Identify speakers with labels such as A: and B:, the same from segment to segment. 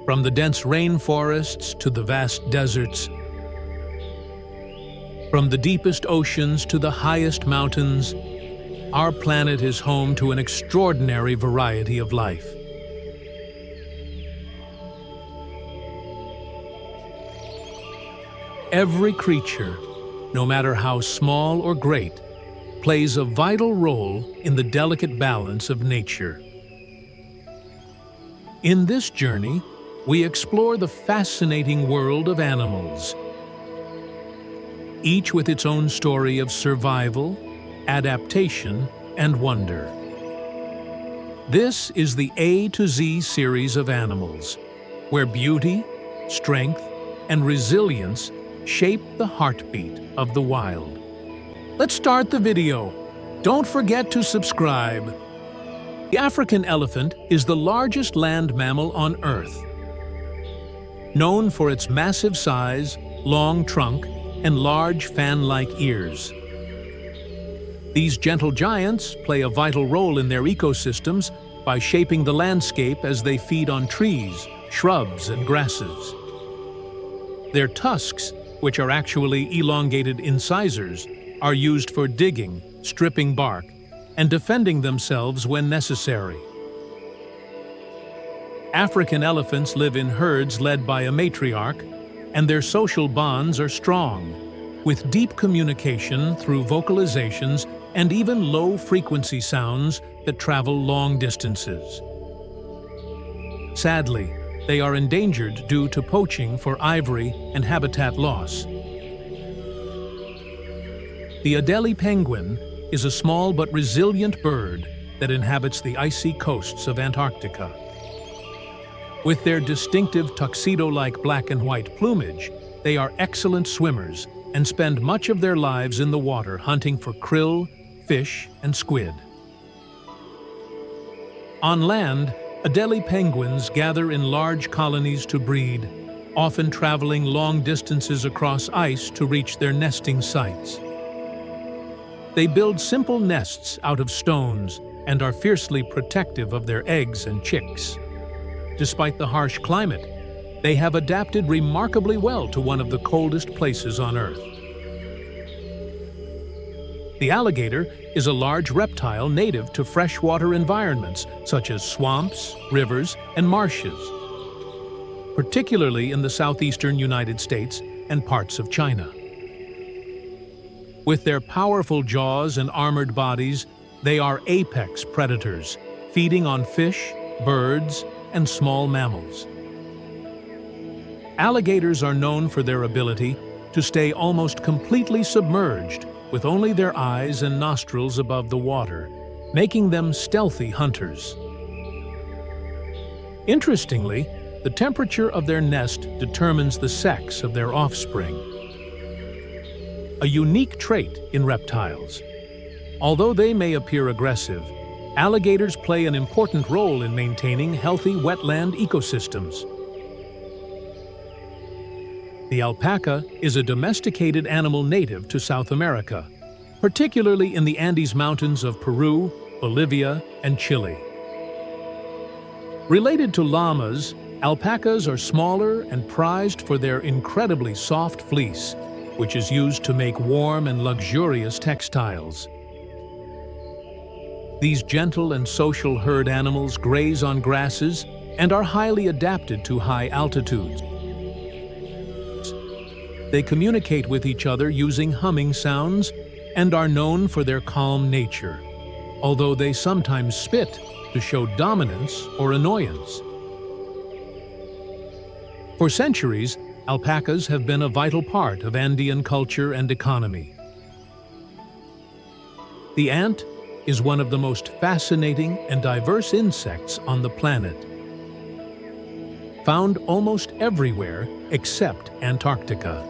A: From the dense rainforests to the vast deserts, from the deepest oceans to the highest mountains, our planet is home to an extraordinary variety of life. Every creature, no matter how small or great, plays a vital role in the delicate balance of nature. In this journey, we explore the fascinating world of animals, each with its own story of survival, adaptation, and wonder. This is the A to Z series of animals, where beauty, strength, and resilience shape the heartbeat of the wild. Let's start the video. Don't forget to subscribe. The African elephant is the largest land mammal on Earth. Known for its massive size, long trunk, and large fan-like ears. These gentle giants play a vital role in their ecosystems by shaping the landscape as they feed on trees, shrubs, and grasses. Their tusks, which are actually elongated incisors, are used for digging, stripping bark, and defending themselves when necessary. African elephants live in herds led by a matriarch, and their social bonds are strong, with deep communication through vocalizations and even low-frequency sounds that travel long distances. Sadly, they are endangered due to poaching for ivory and habitat loss. The Adelie penguin is a small but resilient bird that inhabits the icy coasts of Antarctica. With their distinctive tuxedo-like black and white plumage, they are excellent swimmers and spend much of their lives in the water hunting for krill, fish, and squid. On land, Adelie penguins gather in large colonies to breed, often traveling long distances across ice to reach their nesting sites. They build simple nests out of stones and are fiercely protective of their eggs and chicks. Despite the harsh climate, they have adapted remarkably well to one of the coldest places on Earth. The alligator is a large reptile native to freshwater environments such as swamps, rivers, and marshes, particularly in the southeastern United States and parts of China. With their powerful jaws and armored bodies, they are apex predators, feeding on fish, birds, and small mammals. Alligators are known for their ability to stay almost completely submerged with only their eyes and nostrils above the water, making them stealthy hunters. Interestingly, the temperature of their nest determines the sex of their offspring, a unique trait in reptiles. Although they may appear aggressive, alligators play an important role in maintaining healthy wetland ecosystems. The alpaca is a domesticated animal native to South America, particularly in the Andes Mountains of Peru, Bolivia, and Chile. Related to llamas, alpacas are smaller and prized for their incredibly soft fleece, which is used to make warm and luxurious textiles. These gentle and social herd animals graze on grasses and are highly adapted to high altitudes. They communicate with each other using humming sounds and are known for their calm nature, although they sometimes spit to show dominance or annoyance. For centuries, alpacas have been a vital part of Andean culture and economy. The ant is one of the most fascinating and diverse insects on the planet. Found almost everywhere except Antarctica.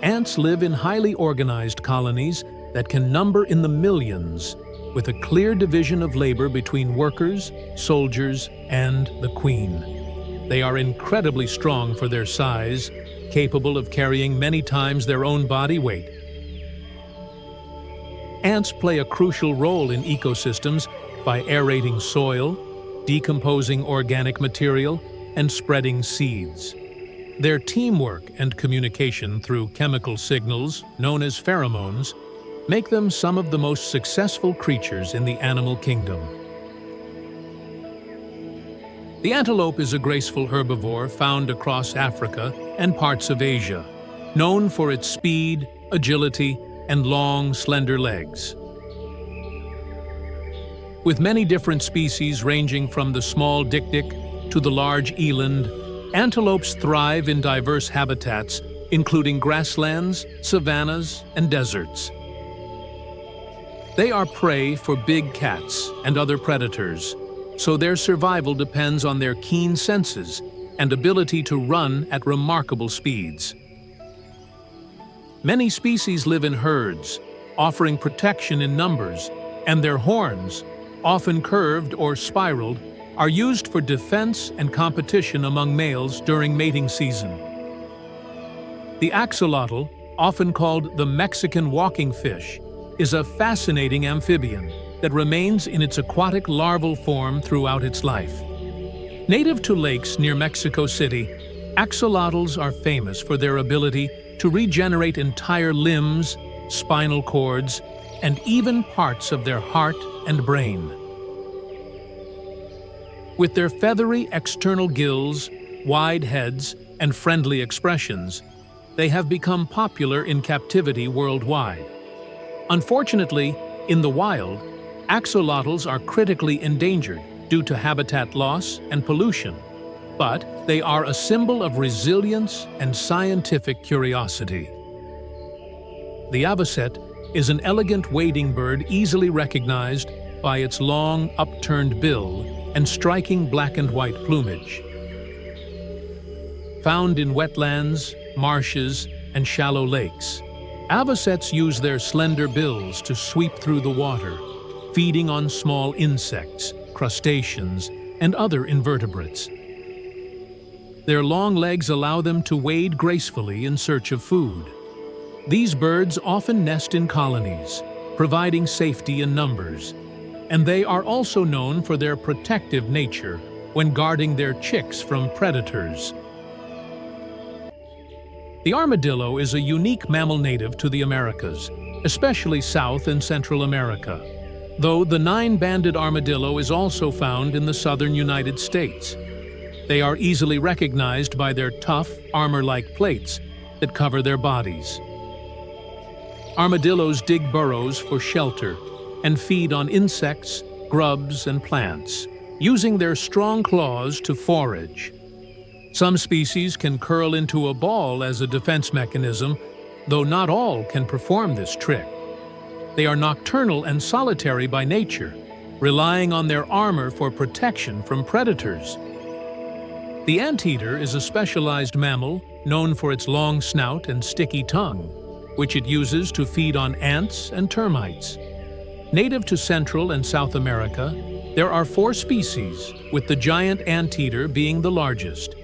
A: Ants live in highly organized colonies that can number in the millions, with a clear division of labor between workers, soldiers, and the queen. They are incredibly strong for their size, capable of carrying many times their own body weight. Ants play a crucial role in ecosystems by aerating soil, decomposing organic material, and spreading seeds. Their teamwork and communication through chemical signals, known as pheromones, make them some of the most successful creatures in the animal kingdom. The antelope is a graceful herbivore found across Africa and parts of Asia, known for its speed, agility, and long, slender legs. With many different species ranging from the small dik-dik to the large eland, antelopes thrive in diverse habitats, including grasslands, savannas, and deserts. They are prey for big cats and other predators, so their survival depends on their keen senses and ability to run at remarkable speeds. Many species live in herds, offering protection in numbers, and their horns, often curved or spiraled, are used for defense and competition among males during mating season. The axolotl, often called the Mexican walking fish, is a fascinating amphibian that remains in its aquatic larval form throughout its life. Native to lakes near Mexico City, axolotls are famous for their ability to regenerate entire limbs, spinal cords, and even parts of their heart and brain. With their feathery external gills, wide heads, and friendly expressions, they have become popular in captivity worldwide. Unfortunately, in the wild, axolotls are critically endangered due to habitat loss and pollution, but they are a symbol of resilience and scientific curiosity. The avocet is an elegant wading bird easily recognized by its long, upturned bill and striking black and white plumage. Found in wetlands, marshes, and shallow lakes, avocets use their slender bills to sweep through the water, feeding on small insects, crustaceans, and other invertebrates. Their long legs allow them to wade gracefully in search of food. These birds often nest in colonies, providing safety in numbers, and they are also known for their protective nature when guarding their chicks from predators. The armadillo is a unique mammal native to the Americas, especially South and Central America, though the nine-banded armadillo is also found in the southern United States. They are easily recognized by their tough, armor-like plates that cover their bodies. Armadillos dig burrows for shelter and feed on insects, grubs, and plants, using their strong claws to forage. Some species can curl into a ball as a defense mechanism, though not all can perform this trick. They are nocturnal and solitary by nature, relying on their armor for protection from predators. The anteater is a specialized mammal known for its long snout and sticky tongue, which it uses to feed on ants and termites. Native to Central and South America, there are 4 species, with the giant anteater being the largest.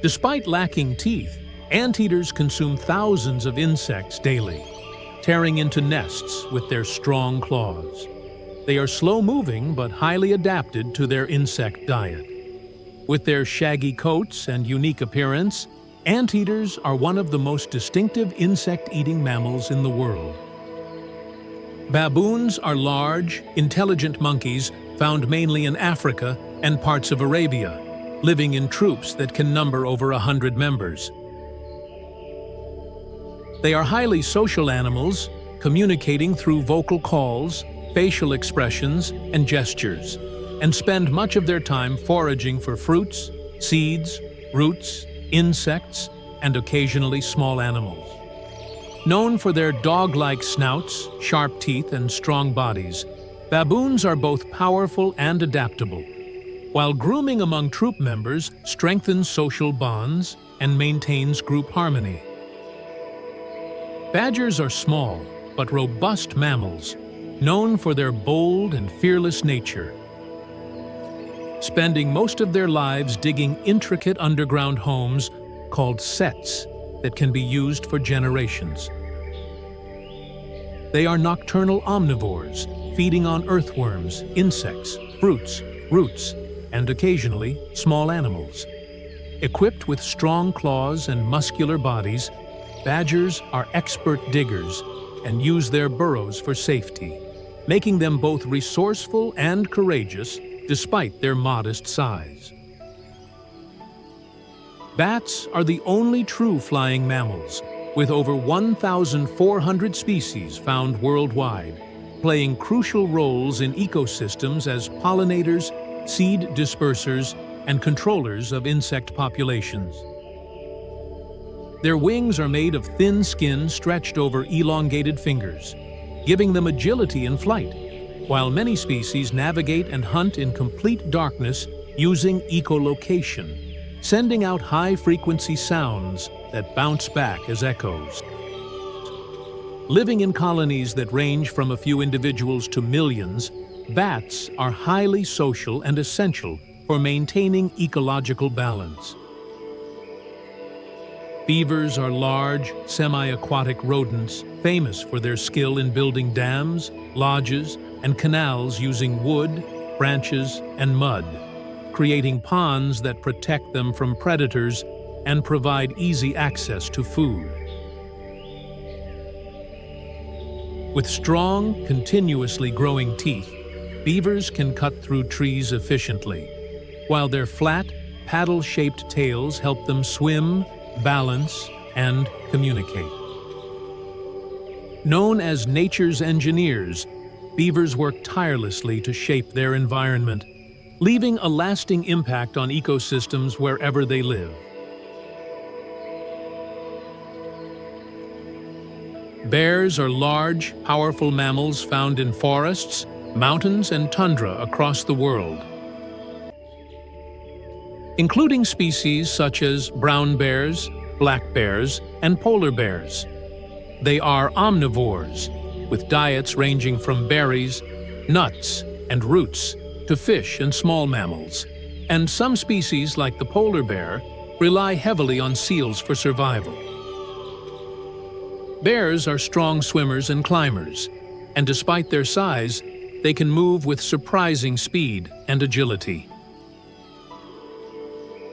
A: Despite lacking teeth, anteaters consume thousands of insects daily, tearing into nests with their strong claws. They are slow-moving but highly adapted to their insect diet. With their shaggy coats and unique appearance, anteaters are one of the most distinctive insect-eating mammals in the world. Baboons are large, intelligent monkeys found mainly in Africa and parts of Arabia, living in troops that can number over 100 members. They are highly social animals, communicating through vocal calls, facial expressions, and gestures, and spend much of their time foraging for fruits, seeds, roots, insects, and occasionally small animals. Known for their dog-like snouts, sharp teeth, and strong bodies, baboons are both powerful and adaptable, while grooming among troop members strengthens social bonds and maintains group harmony. Badgers are small but robust mammals, known for their bold and fearless nature. Spending most of their lives digging intricate underground homes called setts that can be used for generations. They are nocturnal omnivores, feeding on earthworms, insects, fruits, roots, and occasionally small animals. Equipped with strong claws and muscular bodies, badgers are expert diggers and use their burrows for safety, making them both resourceful and courageous despite their modest size. Bats are the only true flying mammals, with over 1,400 species found worldwide, playing crucial roles in ecosystems as pollinators, seed dispersers, and controllers of insect populations. Their wings are made of thin skin stretched over elongated fingers, giving them agility in flight, while many species navigate and hunt in complete darkness using echolocation, sending out high-frequency sounds that bounce back as echoes. Living in colonies that range from a few individuals to millions, bats are highly social and essential for maintaining ecological balance. Beavers are large, semi-aquatic rodents famous for their skill in building dams, lodges, and canals using wood, branches, and mud, creating ponds that protect them from predators and provide easy access to food. With strong, continuously growing teeth, beavers can cut through trees efficiently, while their flat, paddle-shaped tails help them swim, balance, and communicate. Known as nature's engineers, beavers work tirelessly to shape their environment, leaving a lasting impact on ecosystems wherever they live. Bears are large, powerful mammals found in forests, mountains, and tundra across the world, including species such as brown bears, black bears, and polar bears. They are omnivores, with diets ranging from berries, nuts, and roots to fish and small mammals, and some species, like the polar bear, rely heavily on seals for survival. Bears are strong swimmers and climbers, and despite their size, they can move with surprising speed and agility.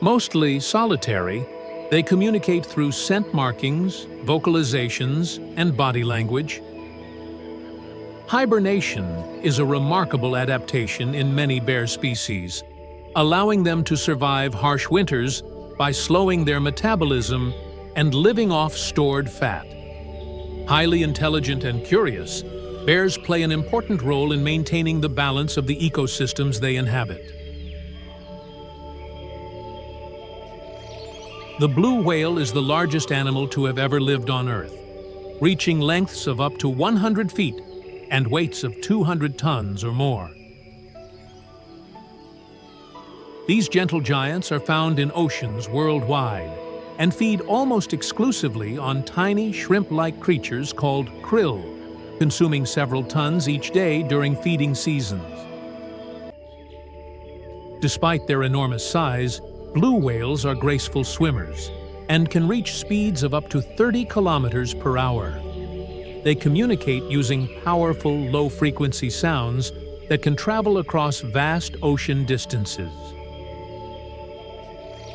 A: Mostly solitary, they communicate through scent markings, vocalizations, and body language. Hibernation is a remarkable adaptation in many bear species, allowing them to survive harsh winters by slowing their metabolism and living off stored fat. Highly intelligent and curious, bears play an important role in maintaining the balance of the ecosystems they inhabit. The blue whale is the largest animal to have ever lived on Earth, reaching lengths of up to 100 feet and weights of 200 tons or more. These gentle giants are found in oceans worldwide and feed almost exclusively on tiny shrimp-like creatures called krill, consuming several tons each day during feeding seasons. Despite their enormous size, blue whales are graceful swimmers and can reach speeds of up to 30 kilometers per hour. They communicate using powerful, low-frequency sounds that can travel across vast ocean distances.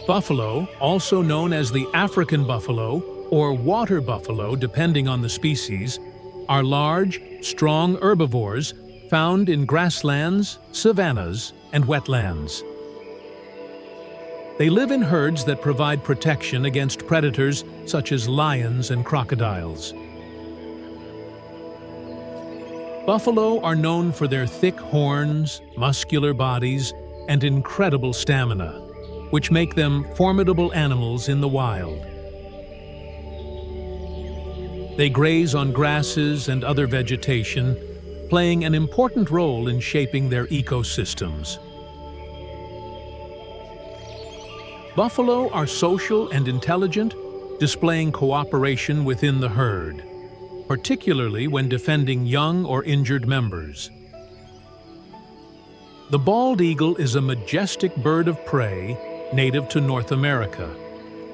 A: Buffalo, also known as the African buffalo or water buffalo depending on the species, are large, strong herbivores found in grasslands, savannas, and wetlands. They live in herds that provide protection against predators such as lions and crocodiles. Buffalo are known for their thick horns, muscular bodies, and incredible stamina, which make them formidable animals in the wild. They graze on grasses and other vegetation, playing an important role in shaping their ecosystems. Buffalo are social and intelligent, displaying cooperation within the herd, particularly when defending young or injured members. The bald eagle is a majestic bird of prey native to North America,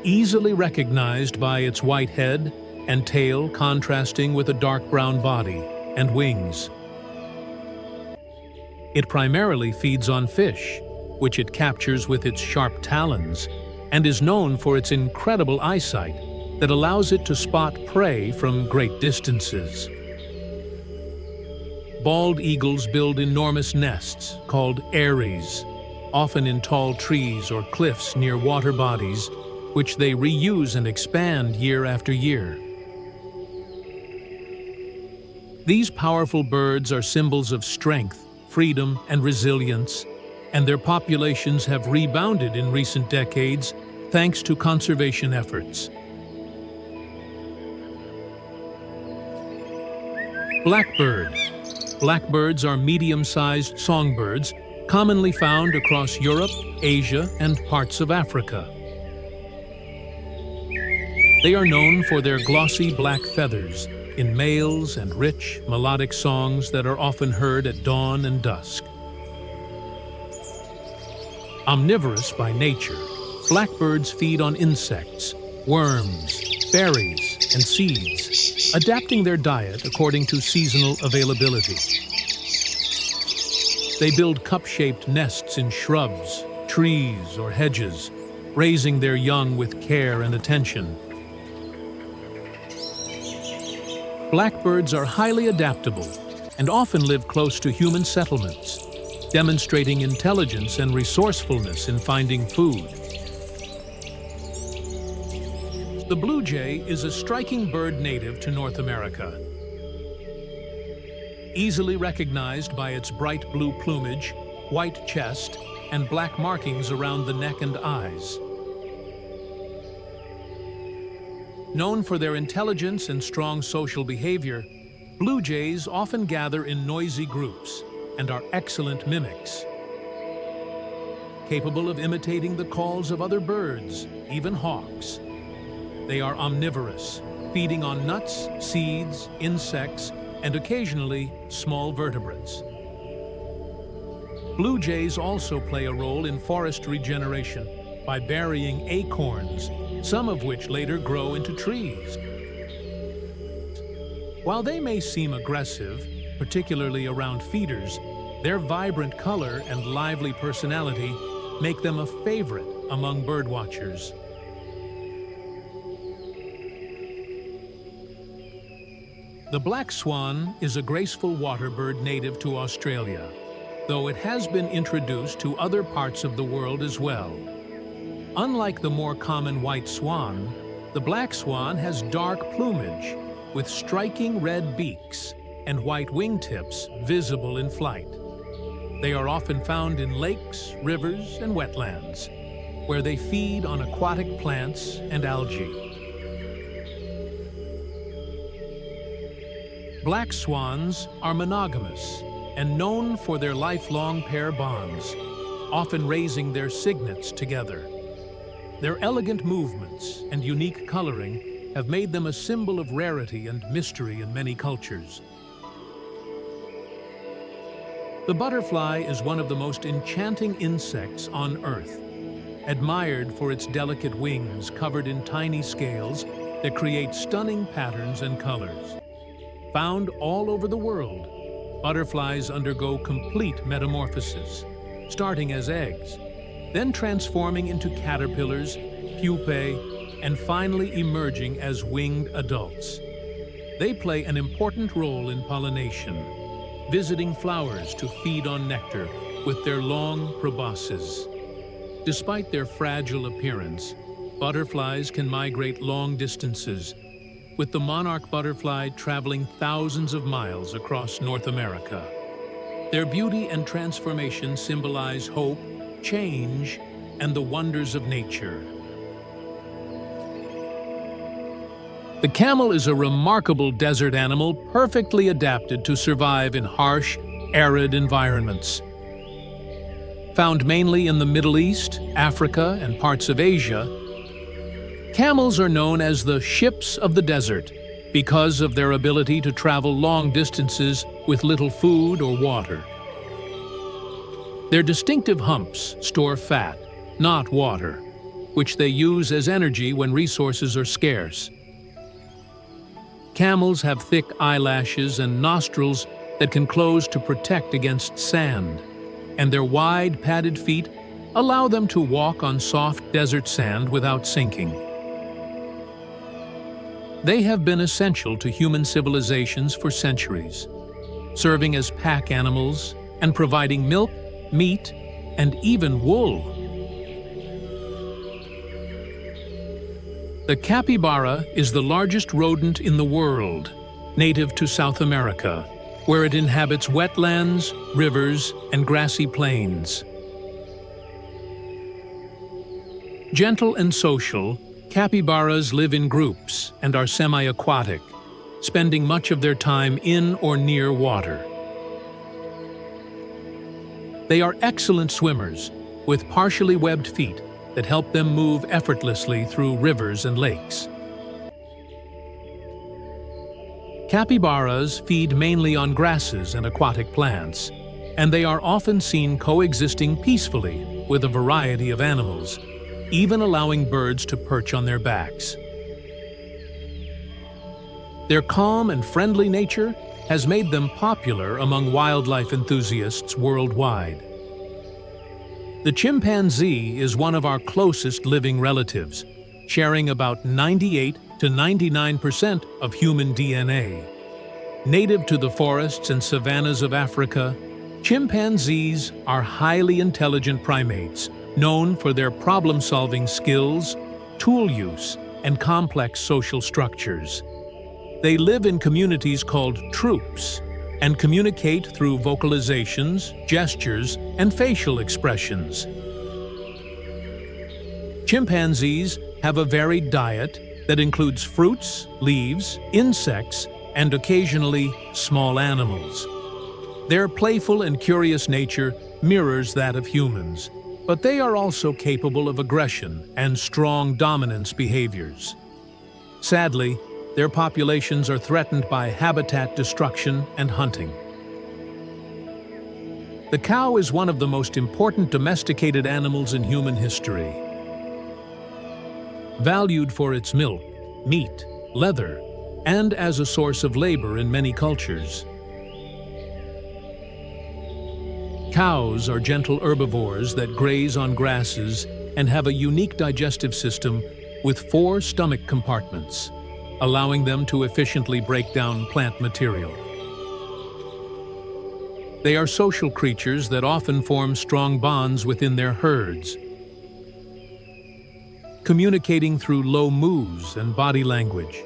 A: easily recognized by its white head and tail contrasting with a dark brown body and wings. It primarily feeds on fish, which it captures with its sharp talons, and is known for its incredible eyesight that allows it to spot prey from great distances. Bald eagles build enormous nests called eyries, often in tall trees or cliffs near water bodies, which they reuse and expand year after year. These powerful birds are symbols of strength, freedom, and resilience, and their populations have rebounded in recent decades thanks to conservation efforts. Blackbird. Blackbirds are medium-sized songbirds commonly found across Europe, Asia, and parts of Africa. They are known for their glossy black feathers in males and rich, melodic songs that are often heard at dawn and dusk. Omnivorous by nature, blackbirds feed on insects, worms, berries, and seeds, adapting their diet according to seasonal availability. They build cup-shaped nests in shrubs, trees, or hedges, raising their young with care and attention. Blackbirds are highly adaptable and often live close to human settlements, demonstrating intelligence and resourcefulness in finding food. The blue jay is a striking bird native to North America. Easily recognized by its bright blue plumage, white chest, and black markings around the neck and eyes. Known for their intelligence and strong social behavior, blue jays often gather in noisy groups and are excellent mimics. Capable of imitating the calls of other birds, even hawks. They are omnivorous, feeding on nuts, seeds, insects, and occasionally small vertebrates. Blue jays also play a role in forest regeneration by burying acorns, some of which later grow into trees. While they may seem aggressive, particularly around feeders, their vibrant color and lively personality make them a favorite among birdwatchers. The black swan is a graceful water bird native to Australia, though it has been introduced to other parts of the world as well. Unlike the more common white swan, the black swan has dark plumage with striking red beaks and white wingtips visible in flight. They are often found in lakes, rivers, and wetlands, where they feed on aquatic plants and algae. Black swans are monogamous and known for their lifelong pair bonds, often raising their cygnets together. Their elegant movements and unique coloring have made them a symbol of rarity and mystery in many cultures. The butterfly is one of the most enchanting insects on Earth, admired for its delicate wings covered in tiny scales that create stunning patterns and colors. Found all over the world, butterflies undergo complete metamorphosis, starting as eggs, then transforming into caterpillars, pupae, and finally emerging as winged adults. They play an important role in pollination, visiting flowers to feed on nectar with their long proboscis. Despite their fragile appearance, butterflies can migrate long distances, with the monarch butterfly traveling thousands of miles across North America. Their beauty and transformation symbolize hope, change, and the wonders of nature. The camel is a remarkable desert animal perfectly adapted to survive in harsh, arid environments. Found mainly in the Middle East, Africa, and parts of Asia, camels are known as the ships of the desert because of their ability to travel long distances with little food or water. Their distinctive humps store fat, not water, which they use as energy when resources are scarce. Camels have thick eyelashes and nostrils that can close to protect against sand, and their wide, padded feet allow them to walk on soft desert sand without sinking. They have been essential to human civilizations for centuries, serving as pack animals and providing milk, meat, and even wool. The capybara is the largest rodent in the world, native to South America, where it inhabits wetlands, rivers, and grassy plains. Gentle and social, capybaras live in groups and are semi-aquatic, spending much of their time in or near water. They are excellent swimmers, with partially webbed feet that help them move effortlessly through rivers and lakes. Capybaras feed mainly on grasses and aquatic plants, and they are often seen coexisting peacefully with a variety of animals, even allowing birds to perch on their backs. Their calm and friendly nature has made them popular among wildlife enthusiasts worldwide. The chimpanzee is one of our closest living relatives, sharing about 98 to 99% of human DNA. Native to the forests and savannas of Africa, chimpanzees are highly intelligent primates, known for their problem-solving skills, tool use, and complex social structures. They live in communities called troops and communicate through vocalizations, gestures, and facial expressions. Chimpanzees have a varied diet that includes fruits, leaves, insects, and occasionally small animals. Their playful and curious nature mirrors that of humans, but they are also capable of aggression and strong dominance behaviors. Sadly, their populations are threatened by habitat destruction and hunting. The cow is one of the most important domesticated animals in human history. Valued for its milk, meat, leather, and as a source of labor in many cultures. Cows are gentle herbivores that graze on grasses and have a unique digestive system with 4 stomach compartments, allowing them to efficiently break down plant material. They are social creatures that often form strong bonds within their herds, communicating through low moos and body language.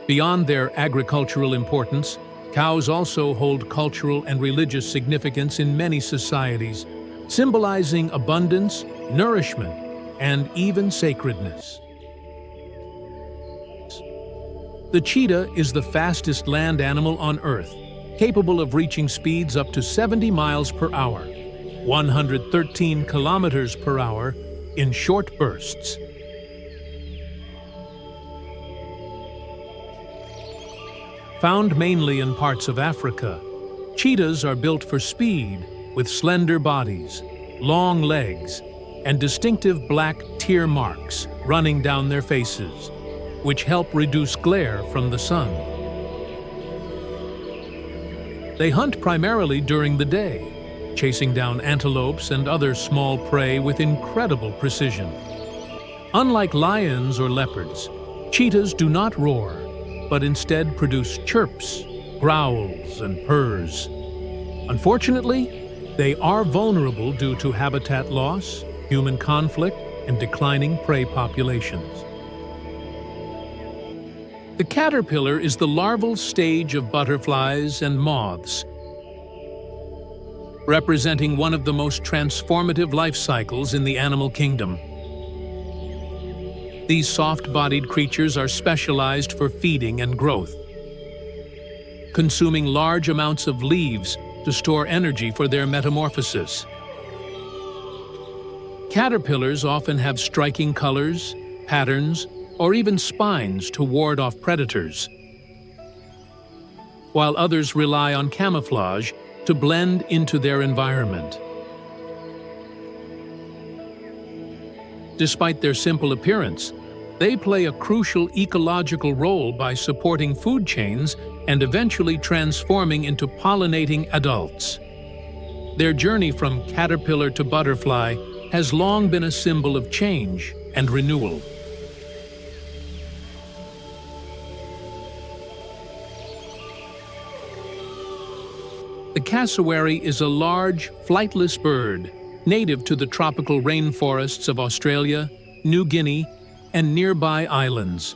A: Beyond their agricultural importance, cows also hold cultural and religious significance in many societies, symbolizing abundance, nourishment, and even sacredness. The cheetah is the fastest land animal on Earth, capable of reaching speeds up to 70 miles per hour, 113 kilometers per hour, in short bursts. Found mainly in parts of Africa, cheetahs are built for speed with slender bodies, long legs, and distinctive black tear marks running down their faces, which help reduce glare from the sun. They hunt primarily during the day, chasing down antelopes and other small prey with incredible precision. Unlike lions or leopards, cheetahs do not roar, but instead produce chirps, growls, and purrs. Unfortunately, they are vulnerable due to habitat loss, human conflict, and declining prey populations. The caterpillar is the larval stage of butterflies and moths, representing one of the most transformative life cycles in the animal kingdom. These soft-bodied creatures are specialized for feeding and growth, consuming large amounts of leaves to store energy for their metamorphosis. Caterpillars often have striking colors, patterns, or even spines to ward off predators, while others rely on camouflage to blend into their environment. Despite their simple appearance, they play a crucial ecological role by supporting food chains and eventually transforming into pollinating adults. Their journey from caterpillar to butterfly has long been a symbol of change and renewal. The cassowary is a large, flightless bird, native to the tropical rainforests of Australia, New Guinea, and nearby islands.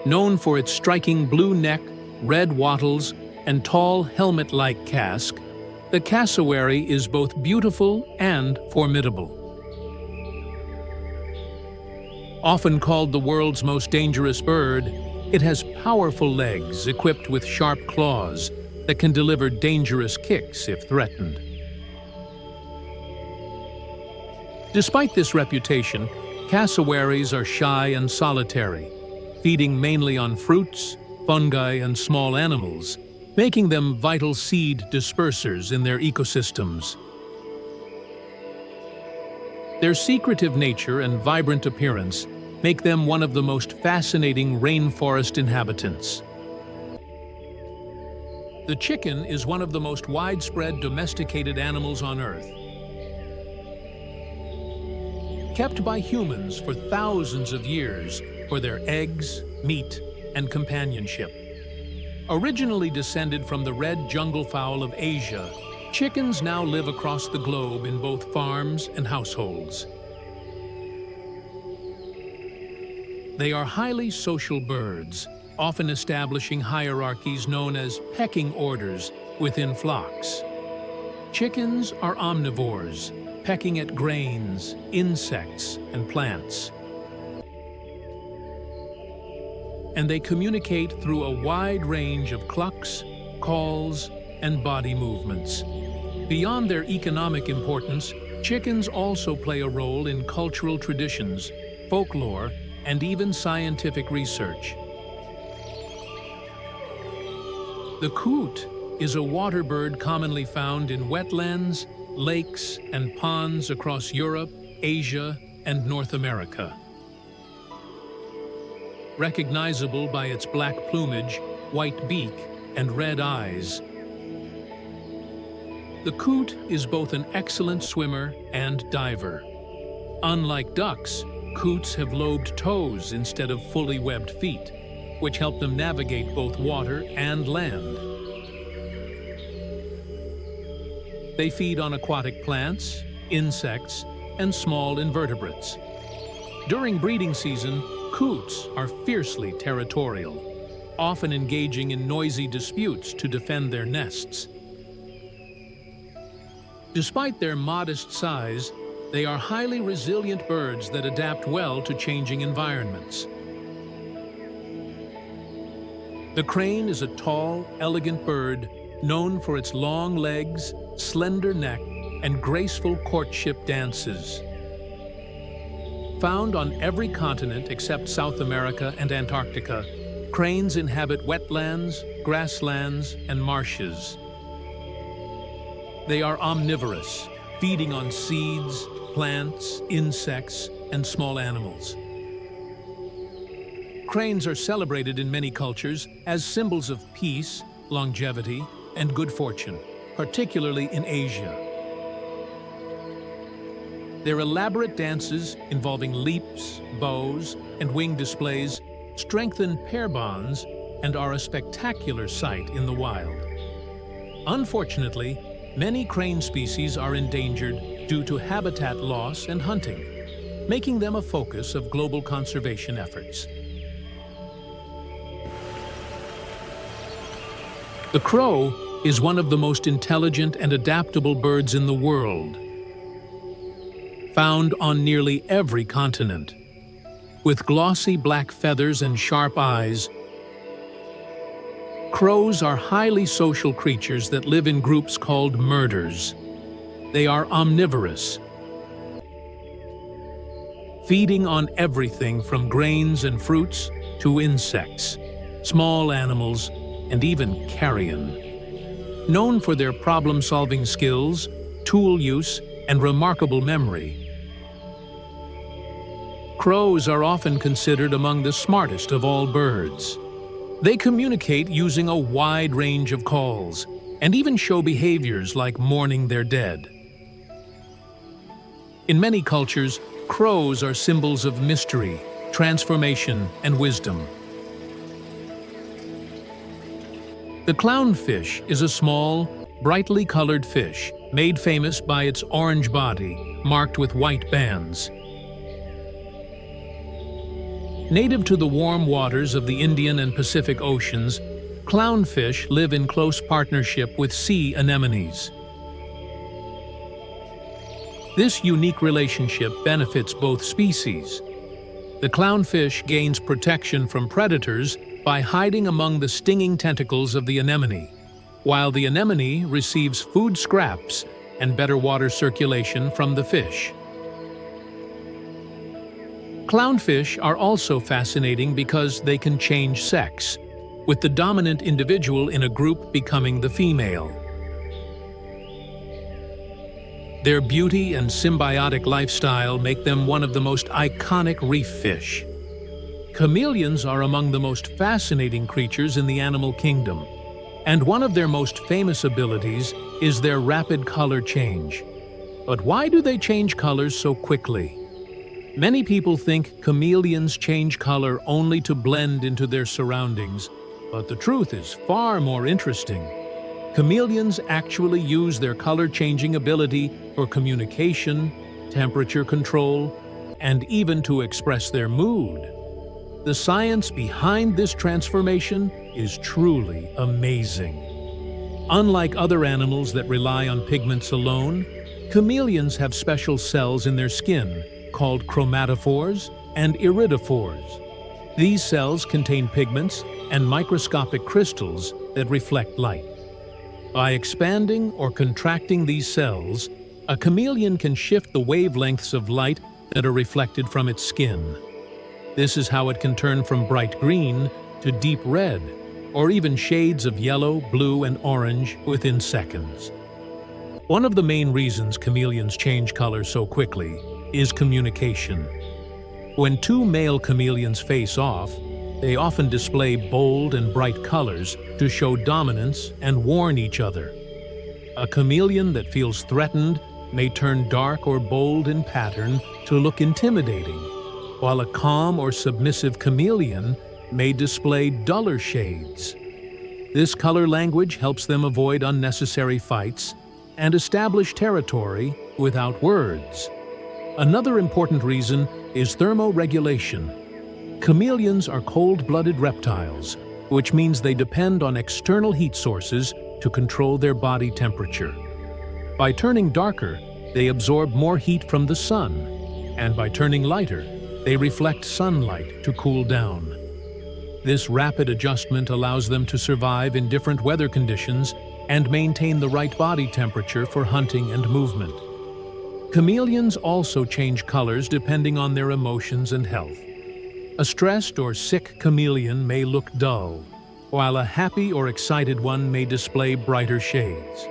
A: Known for its striking blue neck, red wattles, and tall helmet-like casque, the cassowary is both beautiful and formidable. Often called the world's most dangerous bird, it has powerful legs equipped with sharp claws that can deliver dangerous kicks if threatened. Despite this reputation, cassowaries are shy and solitary, feeding mainly on fruits, fungi, and small animals, making them vital seed dispersers in their ecosystems. Their secretive nature and vibrant appearance make them one of the most fascinating rainforest inhabitants. The chicken is one of the most widespread domesticated animals on Earth. Kept by humans for thousands of years for their eggs, meat, and companionship. Originally descended from the red jungle fowl of Asia, chickens now live across the globe in both farms and households. They are highly social birds, often establishing hierarchies known as pecking orders within flocks. Chickens are omnivores, pecking at grains, insects, and plants. And they communicate through a wide range of clucks, calls, and body movements. Beyond their economic importance, chickens also play a role in cultural traditions, folklore, and even scientific research. The coot is a water bird commonly found in wetlands, lakes, and ponds across Europe, Asia, and North America. Recognizable by its black plumage, white beak, and red eyes, the coot is both an excellent swimmer and diver. Unlike ducks, coots have lobed toes instead of fully webbed feet, which help them navigate both water and land. They feed on aquatic plants, insects, and small invertebrates. During breeding season, coots are fiercely territorial, often engaging in noisy disputes to defend their nests. Despite their modest size, they are highly resilient birds that adapt well to changing environments. The crane is a tall, elegant bird known for its long legs, slender neck, and graceful courtship dances. Found on every continent except South America and Antarctica, cranes inhabit wetlands, grasslands, and marshes. They are omnivorous, feeding on seeds, plants, insects, and small animals. Cranes are celebrated in many cultures as symbols of peace, longevity, and good fortune, particularly in Asia. Their elaborate dances involving leaps, bows, and wing displays strengthen pair bonds and are a spectacular sight in the wild. Unfortunately, many crane species are endangered due to habitat loss and hunting, making them a focus of global conservation efforts. The crow is one of the most intelligent and adaptable birds in the world, found on nearly every continent. With glossy black feathers and sharp eyes, crows are highly social creatures that live in groups called murders. They are omnivorous, feeding on everything from grains and fruits to insects, small animals, and even carrion. Known for their problem-solving skills, tool use, and remarkable memory, crows are often considered among the smartest of all birds. They communicate using a wide range of calls, and even show behaviors like mourning their dead. In many cultures, crows are symbols of mystery, transformation, and wisdom. The clownfish is a small, brightly colored fish made famous by its orange body, marked with white bands. Native to the warm waters of the Indian and Pacific Oceans, clownfish live in close partnership with sea anemones. This unique relationship benefits both species. The clownfish gains protection from predators by hiding among the stinging tentacles of the anemone, while the anemone receives food scraps and better water circulation from the fish. Clownfish are also fascinating because they can change sex, with the dominant individual in a group becoming the female. Their beauty and symbiotic lifestyle make them one of the most iconic reef fish. Chameleons are among the most fascinating creatures in the animal kingdom, and one of their most famous abilities is their rapid color change. But why do they change colors so quickly? Many people think chameleons change color only to blend into their surroundings, but the truth is far more interesting. Chameleons actually use their color-changing ability for communication, temperature control, and even to express their mood. The science behind this transformation is truly amazing. Unlike other animals that rely on pigments alone, chameleons have special cells in their skin called chromatophores and iridophores. These cells contain pigments and microscopic crystals that reflect light. By expanding or contracting these cells, a chameleon can shift the wavelengths of light that are reflected from its skin. This is how it can turn from bright green to deep red, or even shades of yellow, blue, and orange within seconds. One of the main reasons chameleons change color so quickly is communication. When two male chameleons face off, they often display bold and bright colors to show dominance and warn each other. A chameleon that feels threatened may turn dark or bold in pattern to look intimidating, while a calm or submissive chameleon may display duller shades. This color language helps them avoid unnecessary fights and establish territory without words. Another important reason is thermoregulation. Chameleons are cold-blooded reptiles, which means they depend on external heat sources to control their body temperature. By turning darker, they absorb more heat from the sun, and by turning lighter, they reflect sunlight to cool down. This rapid adjustment allows them to survive in different weather conditions and maintain the right body temperature for hunting and movement. Chameleons also change colors depending on their emotions and health. A stressed or sick chameleon may look dull, while a happy or excited one may display brighter shades.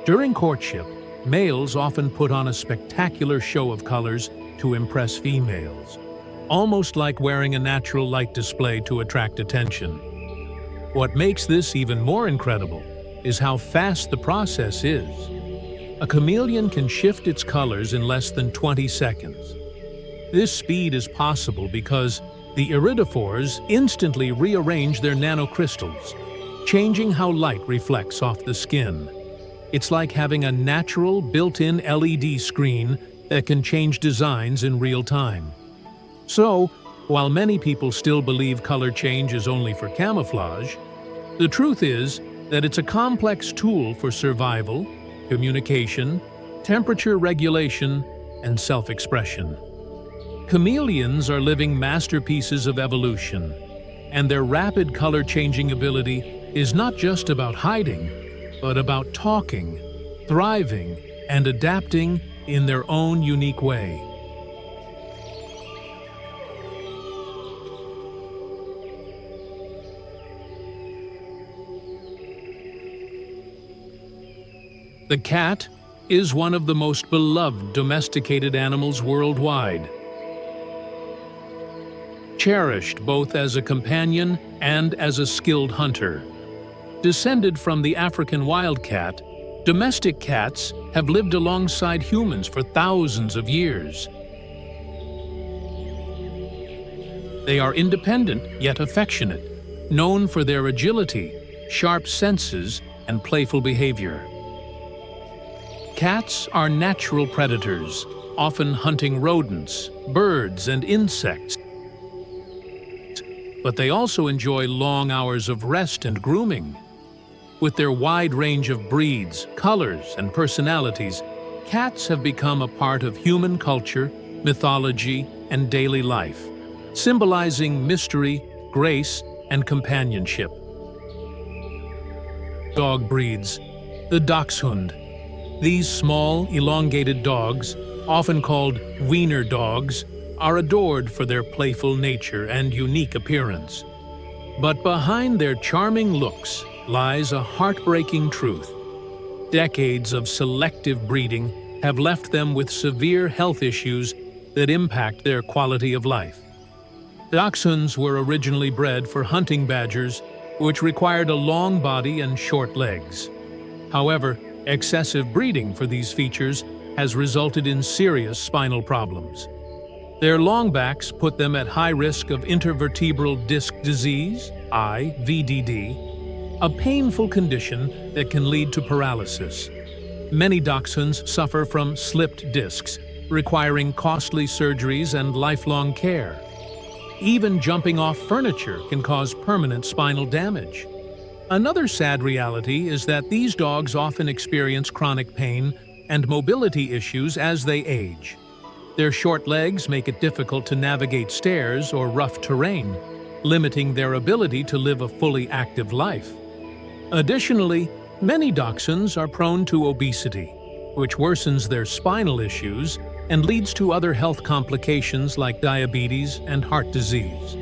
A: During courtship, males often put on a spectacular show of colors to impress females, almost like wearing a natural light display to attract attention. What makes this even more incredible is how fast the process is. A chameleon can shift its colors in less than 20 seconds. This speed is possible because the iridophores instantly rearrange their nanocrystals, changing how light reflects off the skin. It's like having a natural, built-in LED screen that can change designs in real time. So, while many people still believe color change is only for camouflage, the truth is that it's a complex tool for survival, communication, temperature regulation, and self-expression. Chameleons are living masterpieces of evolution, and their rapid color-changing ability is not just about hiding, but about talking, thriving, and adapting in their own unique way. The cat is one of the most beloved domesticated animals worldwide. Cherished both as a companion and as a skilled hunter, Descended from the African wildcat, domestic cats have lived alongside humans for thousands of years. They are independent yet affectionate, known for their agility, sharp senses, and playful behavior. Cats are natural predators, often hunting rodents, birds, and insects. But they also enjoy long hours of rest and grooming. With their wide range of breeds, colors, and personalities, cats have become a part of human culture, mythology, and daily life, symbolizing mystery, grace, and companionship. Dog breeds. The Dachshund. These small, elongated dogs, often called wiener dogs, are adored for their playful nature and unique appearance. But behind their charming looks lies a heartbreaking truth. Decades of selective breeding have left them with severe health issues that impact their quality of life. Dachshunds were originally bred for hunting badgers, which required a long body and short legs. However, excessive breeding for these features has resulted in serious spinal problems. Their long backs put them at high risk of intervertebral disc disease, IVDD, a painful condition that can lead to paralysis. Many dachshunds suffer from slipped discs, requiring costly surgeries and lifelong care. Even jumping off furniture can cause permanent spinal damage. Another sad reality is that these dogs often experience chronic pain and mobility issues as they age. Their short legs make it difficult to navigate stairs or rough terrain, limiting their ability to live a fully active life. Additionally, many dachshunds are prone to obesity, which worsens their spinal issues and leads to other health complications like diabetes and heart disease.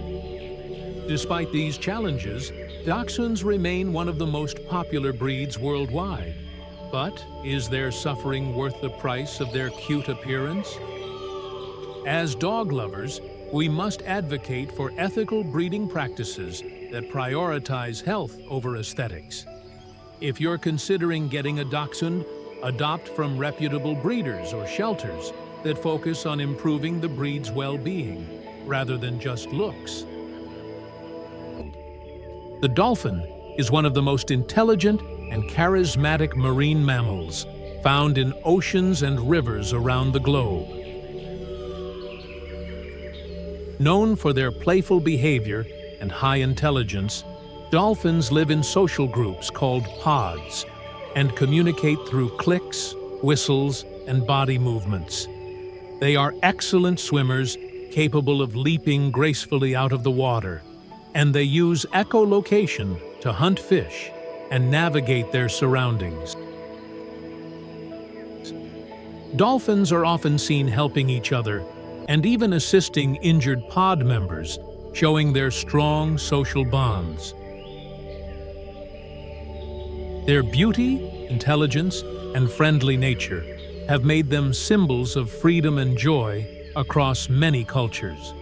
A: Despite these challenges, Dachshunds remain one of the most popular breeds worldwide. But is their suffering worth the price of their cute appearance? As dog lovers, we must advocate for ethical breeding practices that prioritize health over aesthetics. If you're considering getting a dachshund, adopt from reputable breeders or shelters that focus on improving the breed's well-being, rather than just looks. The dolphin is one of the most intelligent and charismatic marine mammals found in oceans and rivers around the globe. Known for their playful behavior and high intelligence, dolphins live in social groups called pods and communicate through clicks, whistles, and body movements. They are excellent swimmers, capable of leaping gracefully out of the water, and they use echolocation to hunt fish and navigate their surroundings. Dolphins are often seen helping each other and even assisting injured pod members, showing their strong social bonds. Their beauty, intelligence, and friendly nature have made them symbols of freedom and joy across many cultures.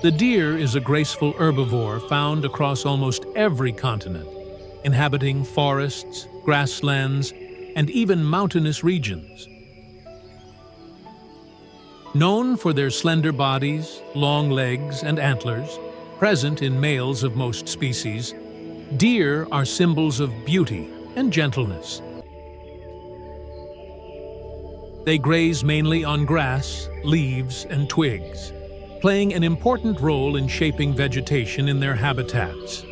A: The deer is a graceful herbivore found across almost every continent, inhabiting forests, grasslands, and even mountainous regions. Known for their slender bodies, long legs, and antlers, present in males of most species, deer are symbols of beauty and gentleness. They graze mainly on grass, leaves, and twigs, playing an important role in shaping vegetation in their habitats.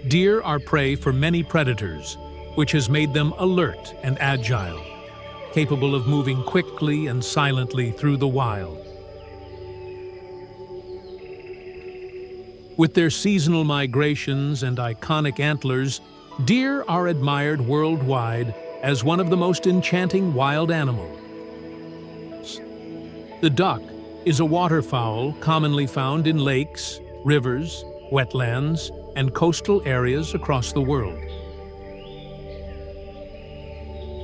A: Deer are prey for many predators, which has made them alert and agile, capable of moving quickly and silently through the wild. With their seasonal migrations and iconic antlers, deer are admired worldwide as one of the most enchanting wild animals. The duck is a waterfowl commonly found in lakes, rivers, wetlands, and coastal areas across the world.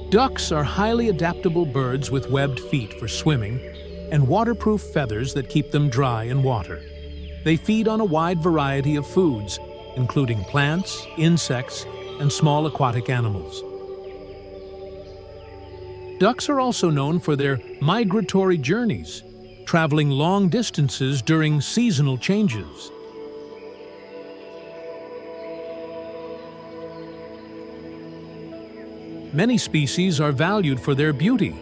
A: Ducks are highly adaptable birds with webbed feet for swimming and waterproof feathers that keep them dry in water. They feed on a wide variety of foods, including plants, insects, and small aquatic animals. Ducks are also known for their migratory journeys, traveling long distances during seasonal changes. Many species are valued for their beauty,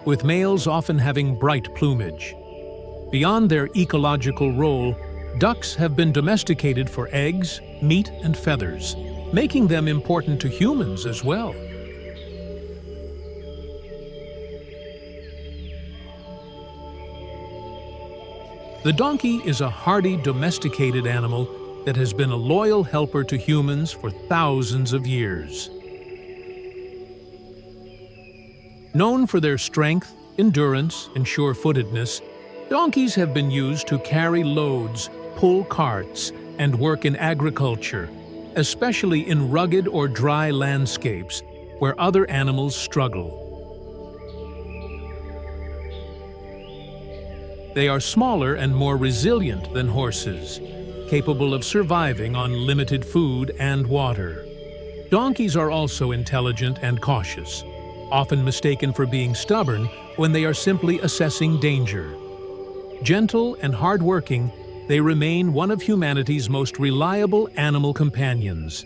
A: with males often having bright plumage. Beyond their ecological role, ducks have been domesticated for eggs, meat, and feathers, making them important to humans as well. The donkey is a hardy domesticated animal that has been a loyal helper to humans for thousands of years. Known for their strength, endurance, and sure-footedness, donkeys have been used to carry loads, pull carts, and work in agriculture, especially in rugged or dry landscapes where other animals struggle. They are smaller and more resilient than horses, capable of surviving on limited food and water. Donkeys are also intelligent and cautious, often mistaken for being stubborn when they are simply assessing danger. Gentle and hardworking, they remain one of humanity's most reliable animal companions.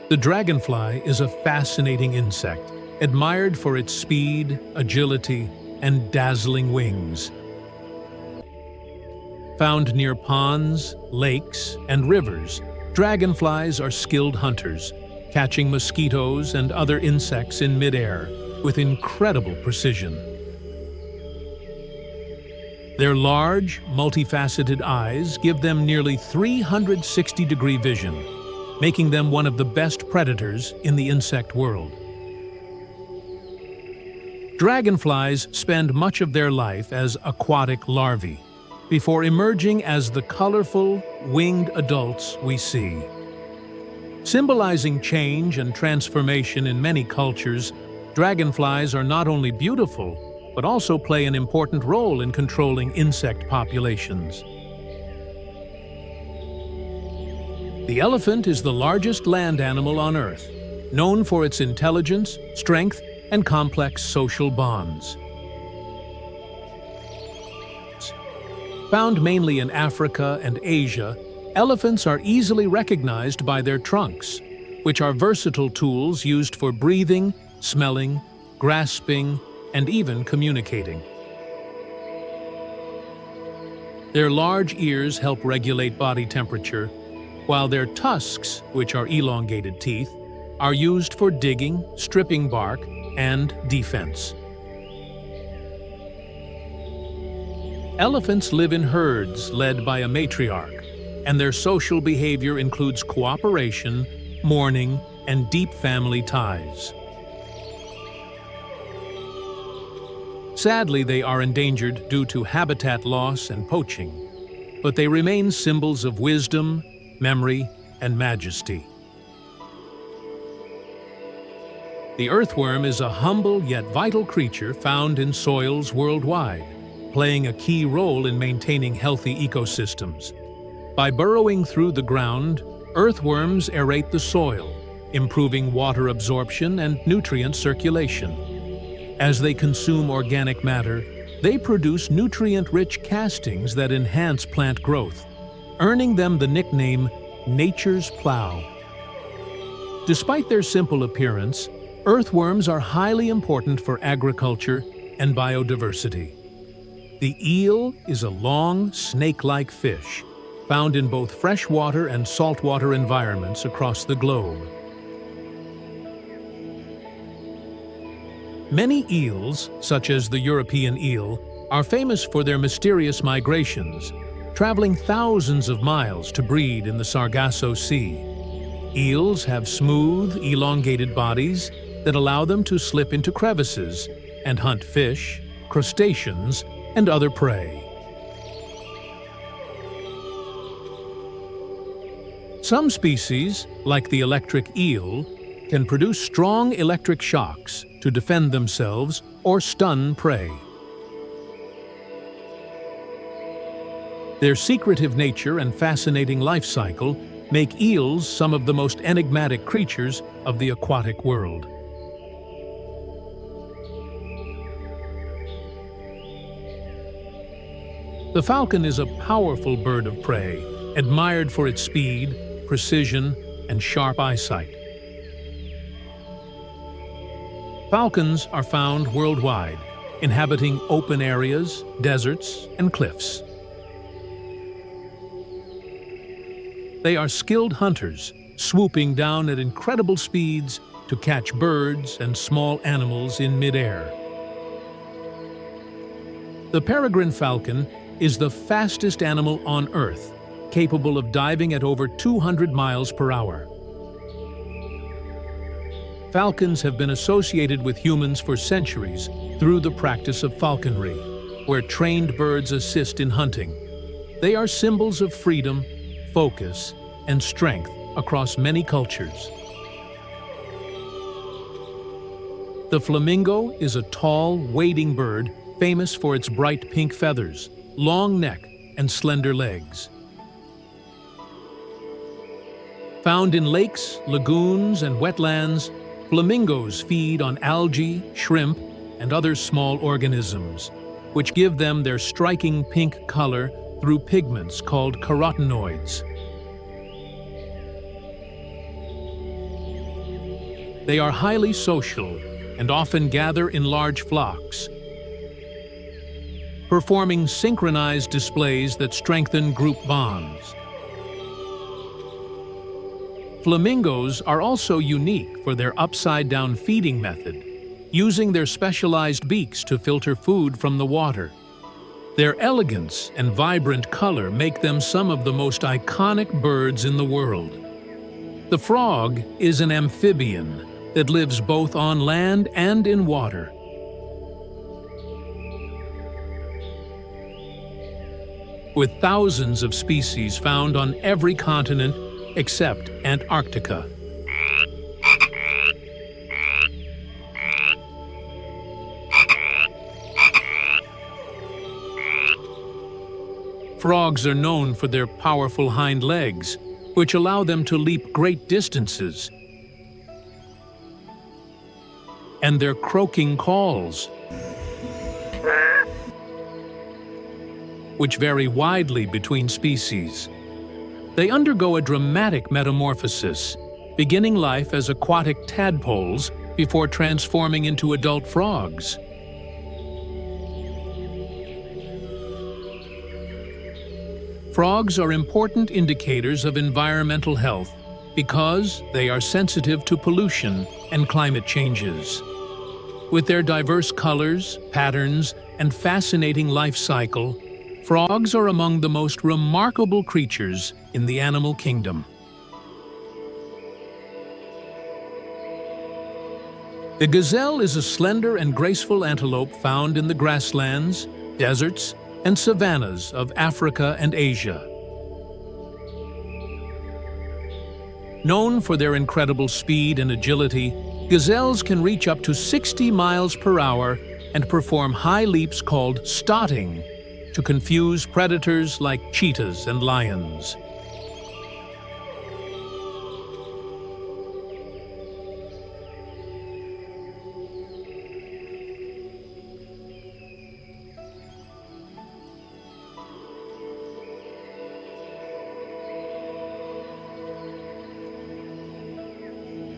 A: The dragonfly is a fascinating insect, admired for its speed, agility, and dazzling wings. Found near ponds, lakes, and rivers, dragonflies are skilled hunters, catching mosquitoes and other insects in midair with incredible precision. Their large, multifaceted eyes give them nearly 360-degree vision, making them one of the best predators in the insect world. Dragonflies spend much of their life as aquatic larvae, before emerging as the colorful, winged adults we see. Symbolizing change and transformation in many cultures, dragonflies are not only beautiful, but also play an important role in controlling insect populations. The elephant is the largest land animal on Earth, known for its intelligence, strength, and complex social bonds. Found mainly in Africa and Asia, elephants are easily recognized by their trunks, which are versatile tools used for breathing, smelling, grasping, and even communicating. Their large ears help regulate body temperature, while their tusks, which are elongated teeth, are used for digging, stripping bark, and defense. Elephants live in herds led by a matriarch, and their social behavior includes cooperation, mourning, and deep family ties. Sadly, they are endangered due to habitat loss and poaching, but they remain symbols of wisdom, memory, and majesty. The earthworm is a humble yet vital creature found in soils worldwide, playing a key role in maintaining healthy ecosystems. By burrowing through the ground, earthworms aerate the soil, improving water absorption and nutrient circulation. As they consume organic matter, they produce nutrient-rich castings that enhance plant growth, earning them the nickname nature's plow. Despite their simple appearance, earthworms are highly important for agriculture and biodiversity. The eel is a long, snake-like fish, found in both freshwater and saltwater environments across the globe. Many eels, such as the European eel, are famous for their mysterious migrations, traveling thousands of miles to breed in the Sargasso Sea. Eels have smooth, elongated bodies that allow them to slip into crevices and hunt fish, crustaceans, and other prey. Some species, like the electric eel, can produce strong electric shocks to defend themselves or stun prey. Their secretive nature and fascinating life cycle make eels some of the most enigmatic creatures of the aquatic world. The falcon is a powerful bird of prey, admired for its speed, precision, and sharp eyesight. Falcons are found worldwide, inhabiting open areas, deserts, and cliffs. They are skilled hunters, swooping down at incredible speeds to catch birds and small animals in midair. The peregrine falcon is the fastest animal on Earth, capable of diving at over 200 miles per hour. Falcons have been associated with humans for centuries through the practice of falconry, where trained birds assist in hunting. They are symbols of freedom, focus, and strength across many cultures. The flamingo is a tall, wading bird famous for its bright pink feathers, long neck, and slender legs. Found in lakes, lagoons, and wetlands, flamingos feed on algae, shrimp, and other small organisms, which give them their striking pink color through pigments called carotenoids. They are highly social and often gather in large flocks, performing synchronized displays that strengthen group bonds. Flamingos are also unique for their upside-down feeding method, using their specialized beaks to filter food from the water. Their elegance and vibrant color make them some of the most iconic birds in the world. The frog is an amphibian that lives both on land and in water. With thousands of species found on every continent except Antarctica. Frogs are known for their powerful hind legs, which allow them to leap great distances, and their croaking calls, which vary widely between species. They undergo a dramatic metamorphosis, beginning life as aquatic tadpoles before transforming into adult frogs. Frogs are important indicators of environmental health because they are sensitive to pollution and climate changes. With their diverse colors, patterns, and fascinating life cycle, frogs are among the most remarkable creatures in the animal kingdom. The gazelle is a slender and graceful antelope found in the grasslands, deserts, and savannas of Africa and Asia. Known for their incredible speed and agility, gazelles can reach up to 60 miles per hour and perform high leaps called stotting to confuse predators like cheetahs and lions.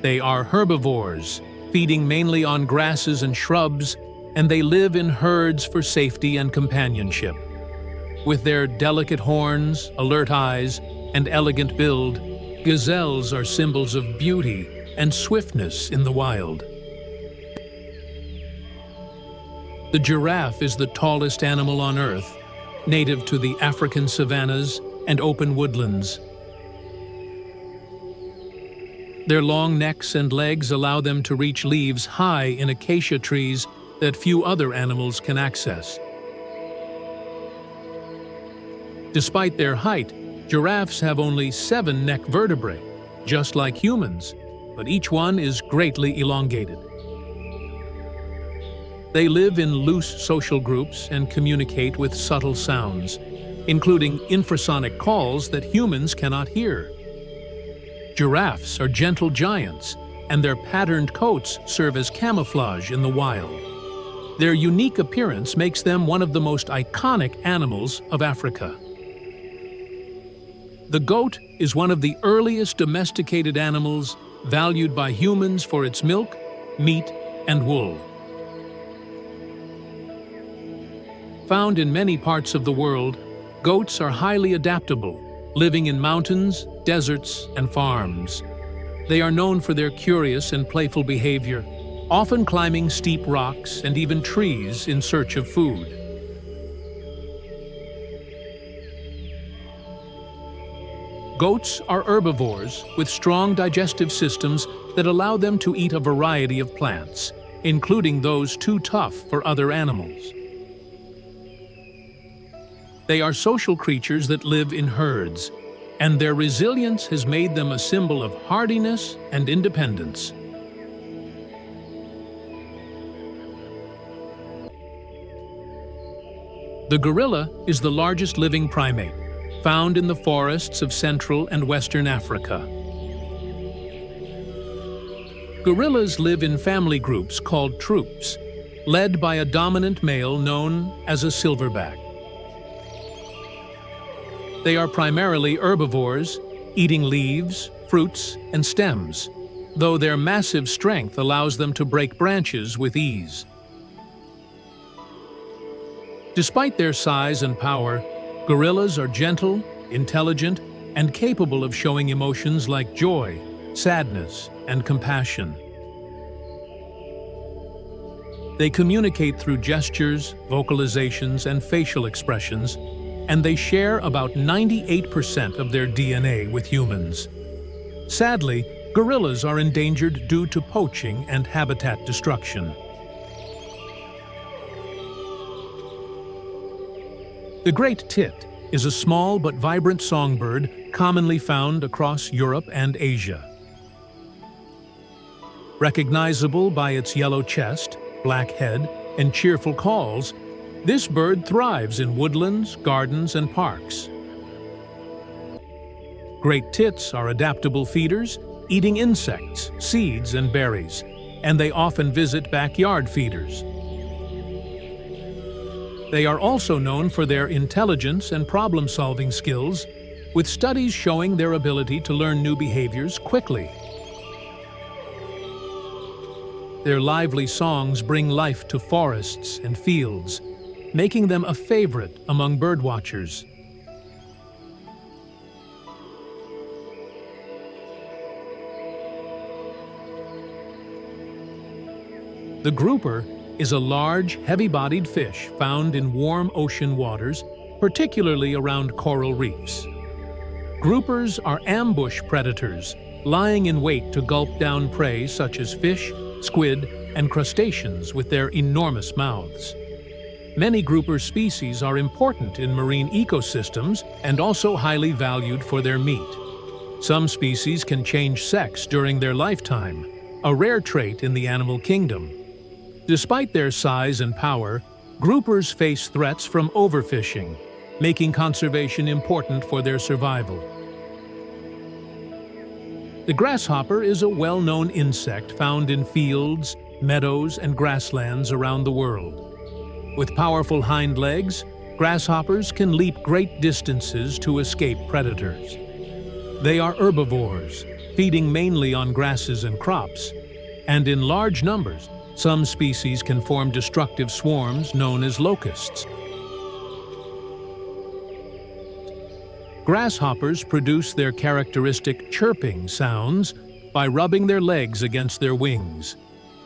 A: They are herbivores, feeding mainly on grasses and shrubs, and they live in herds for safety and companionship. With their delicate horns, alert eyes, and elegant build, gazelles are symbols of beauty and swiftness in the wild. The giraffe is the tallest animal on Earth, native to the African savannas and open woodlands. Their long necks and legs allow them to reach leaves high in acacia trees that few other animals can access. Despite their height, giraffes have only 7 neck vertebrae, just like humans, but each one is greatly elongated. They live in loose social groups and communicate with subtle sounds, including infrasonic calls that humans cannot hear. Giraffes are gentle giants, and their patterned coats serve as camouflage in the wild. Their unique appearance makes them one of the most iconic animals of Africa. The goat is one of the earliest domesticated animals valued by humans for its milk, meat, and wool. Found in many parts of the world, goats are highly adaptable, living in mountains, deserts, and farms. They are known for their curious and playful behavior, often climbing steep rocks and even trees in search of food. Goats are herbivores with strong digestive systems that allow them to eat a variety of plants, including those too tough for other animals. They are social creatures that live in herds, and their resilience has made them a symbol of hardiness and independence. The gorilla is the largest living primate, found in the forests of Central and Western Africa. Gorillas live in family groups called troops, led by a dominant male known as a silverback. They are primarily herbivores, eating leaves, fruits, and stems, though their massive strength allows them to break branches with ease. Despite their size and power, gorillas are gentle, intelligent, and capable of showing emotions like joy, sadness, and compassion. They communicate through gestures, vocalizations, and facial expressions, and they share about 98% of their DNA with humans. Sadly, gorillas are endangered due to poaching and habitat destruction. The great tit is a small but vibrant songbird commonly found across Europe and Asia. Recognizable by its yellow chest, black head, and cheerful calls, this bird thrives in woodlands, gardens, and parks. Great tits are adaptable feeders, eating insects, seeds, and berries, and they often visit backyard feeders. They are also known for their intelligence and problem-solving skills, with studies showing their ability to learn new behaviors quickly. Their lively songs bring life to forests and fields, making them a favorite among birdwatchers. The grouper is a large, heavy-bodied fish found in warm ocean waters, particularly around coral reefs. Groupers are ambush predators, lying in wait to gulp down prey such as fish, squid, and crustaceans with their enormous mouths. Many grouper species are important in marine ecosystems and also highly valued for their meat. Some species can change sex during their lifetime, a rare trait in the animal kingdom. Despite their size and power, groupers face threats from overfishing, making conservation important for their survival. The grasshopper is a well-known insect found in fields, meadows, and grasslands around the world. With powerful hind legs, grasshoppers can leap great distances to escape predators. They are herbivores, feeding mainly on grasses and crops, and in large numbers, some species can form destructive swarms known as locusts. Grasshoppers produce their characteristic chirping sounds by rubbing their legs against their wings,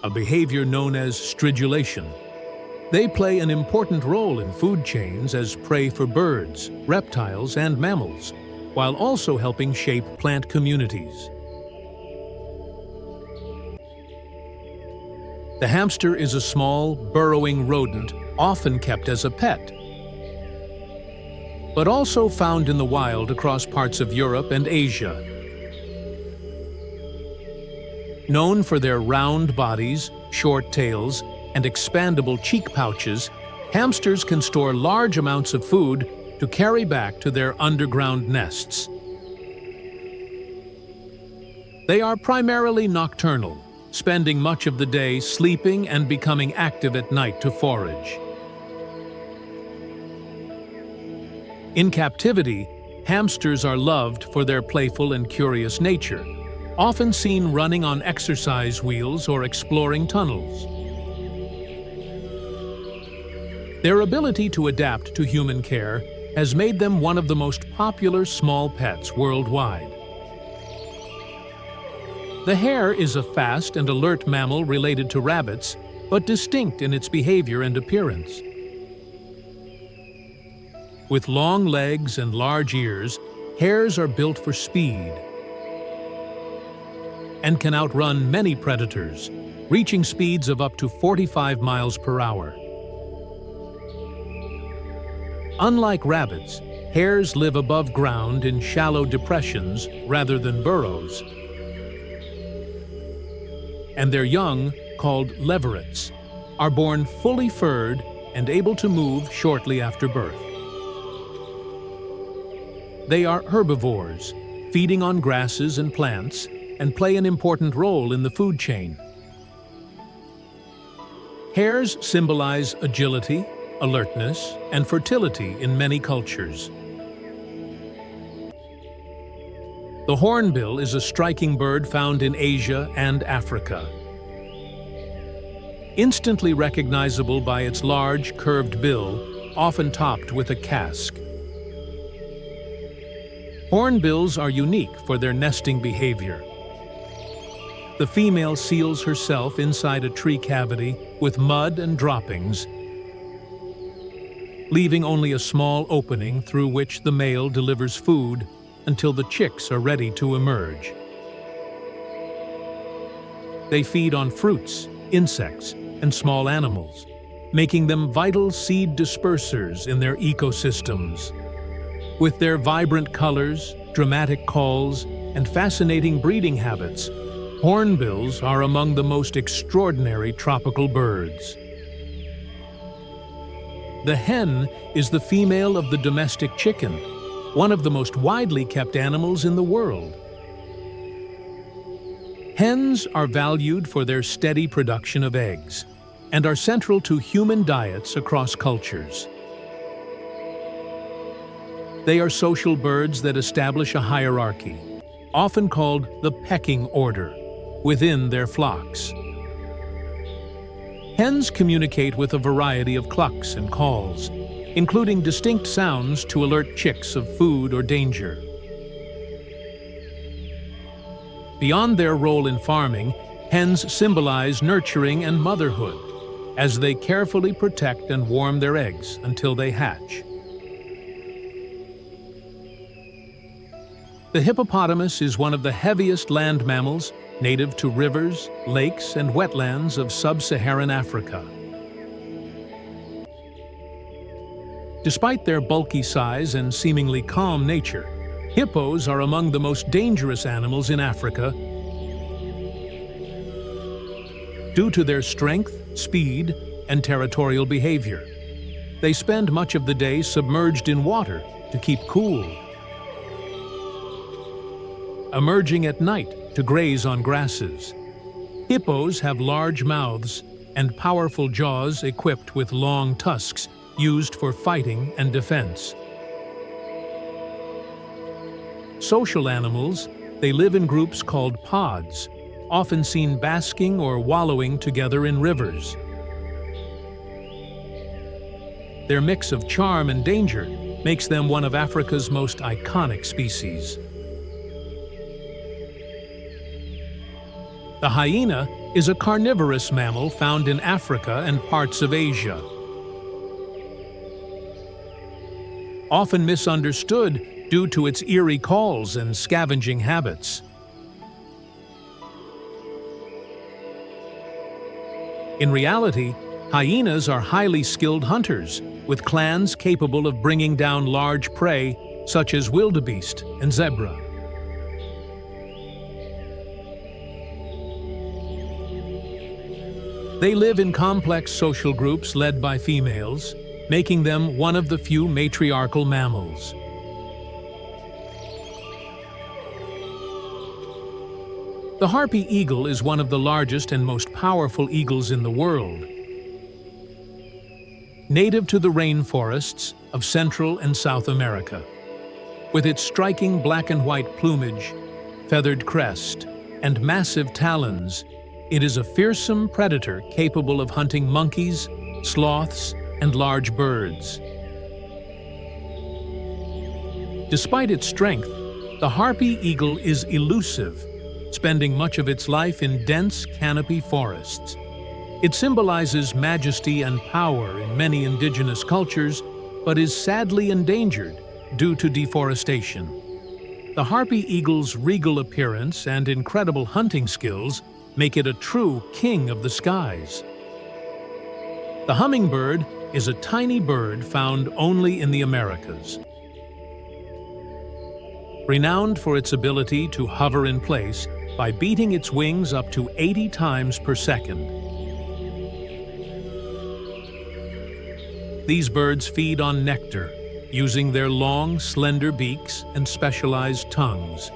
A: a behavior known as stridulation. They play an important role in food chains as prey for birds, reptiles, and mammals, while also helping shape plant communities. The hamster is a small, burrowing rodent often kept as a pet, but also found in the wild across parts of Europe and Asia. Known for their round bodies, short tails, and expandable cheek pouches, hamsters can store large amounts of food to carry back to their underground nests. They are primarily nocturnal, spending much of the day sleeping and becoming active at night to forage. In captivity, hamsters are loved for their playful and curious nature, often seen running on exercise wheels or exploring tunnels. Their ability to adapt to human care has made them one of the most popular small pets worldwide. The hare is a fast and alert mammal related to rabbits, but distinct in its behavior and appearance. With long legs and large ears, hares are built for speed and can outrun many predators, reaching speeds of up to 45 miles per hour. Unlike rabbits, hares live above ground in shallow depressions rather than burrows. And their young, called leverets, are born fully furred and able to move shortly after birth. They are herbivores, feeding on grasses and plants, and play an important role in the food chain. Hares symbolize agility, alertness, and fertility in many cultures. The hornbill is a striking bird found in Asia and Africa. Instantly recognizable by its large, curved bill, often topped with a casque. Hornbills are unique for their nesting behavior. The female seals herself inside a tree cavity with mud and droppings, leaving only a small opening through which the male delivers food until the chicks are ready to emerge. They feed on fruits, insects, and small animals, making them vital seed dispersers in their ecosystems. With their vibrant colors, dramatic calls, and fascinating breeding habits, hornbills are among the most extraordinary tropical birds. The hen is the female of the domestic chicken, one of the most widely kept animals in the world. Hens are valued for their steady production of eggs and are central to human diets across cultures. They are social birds that establish a hierarchy, often called the pecking order, within their flocks. Hens communicate with a variety of clucks and calls, including distinct sounds to alert chicks of food or danger. Beyond their role in farming, hens symbolize nurturing and motherhood, as they carefully protect and warm their eggs until they hatch. The hippopotamus is one of the heaviest land mammals native to rivers, lakes, and wetlands of sub-Saharan Africa. Despite their bulky size and seemingly calm nature, hippos are among the most dangerous animals in Africa due to their strength, speed, and territorial behavior. They spend much of the day submerged in water to keep cool, emerging at night to graze on grasses. Hippos have large mouths and powerful jaws equipped with long tusks used for fighting and defense. Social animals, they live in groups called pods, often seen basking or wallowing together in rivers. Their mix of charm and danger makes them one of Africa's most iconic species. The hyena is a carnivorous mammal found in Africa and parts of Asia. Often misunderstood due to its eerie calls and scavenging habits. In reality, hyenas are highly skilled hunters, with clans capable of bringing down large prey such as wildebeest and zebra. They live in complex social groups led by females, making them one of the few matriarchal mammals. The harpy eagle is one of the largest and most powerful eagles in the world. Native to the rainforests of Central and South America. With its striking black and white plumage, feathered crest, and massive talons, it is a fearsome predator capable of hunting monkeys, sloths, and large birds. Despite its strength, the harpy eagle is elusive, spending much of its life in dense canopy forests. It symbolizes majesty and power in many indigenous cultures, but is sadly endangered due to deforestation. The harpy eagle's regal appearance and incredible hunting skills make it a true king of the skies. The hummingbird is a tiny bird found only in the Americas. Renowned for its ability to hover in place by beating its wings up to 80 times per second. These birds feed on nectar, using their long, slender beaks and specialized tongues,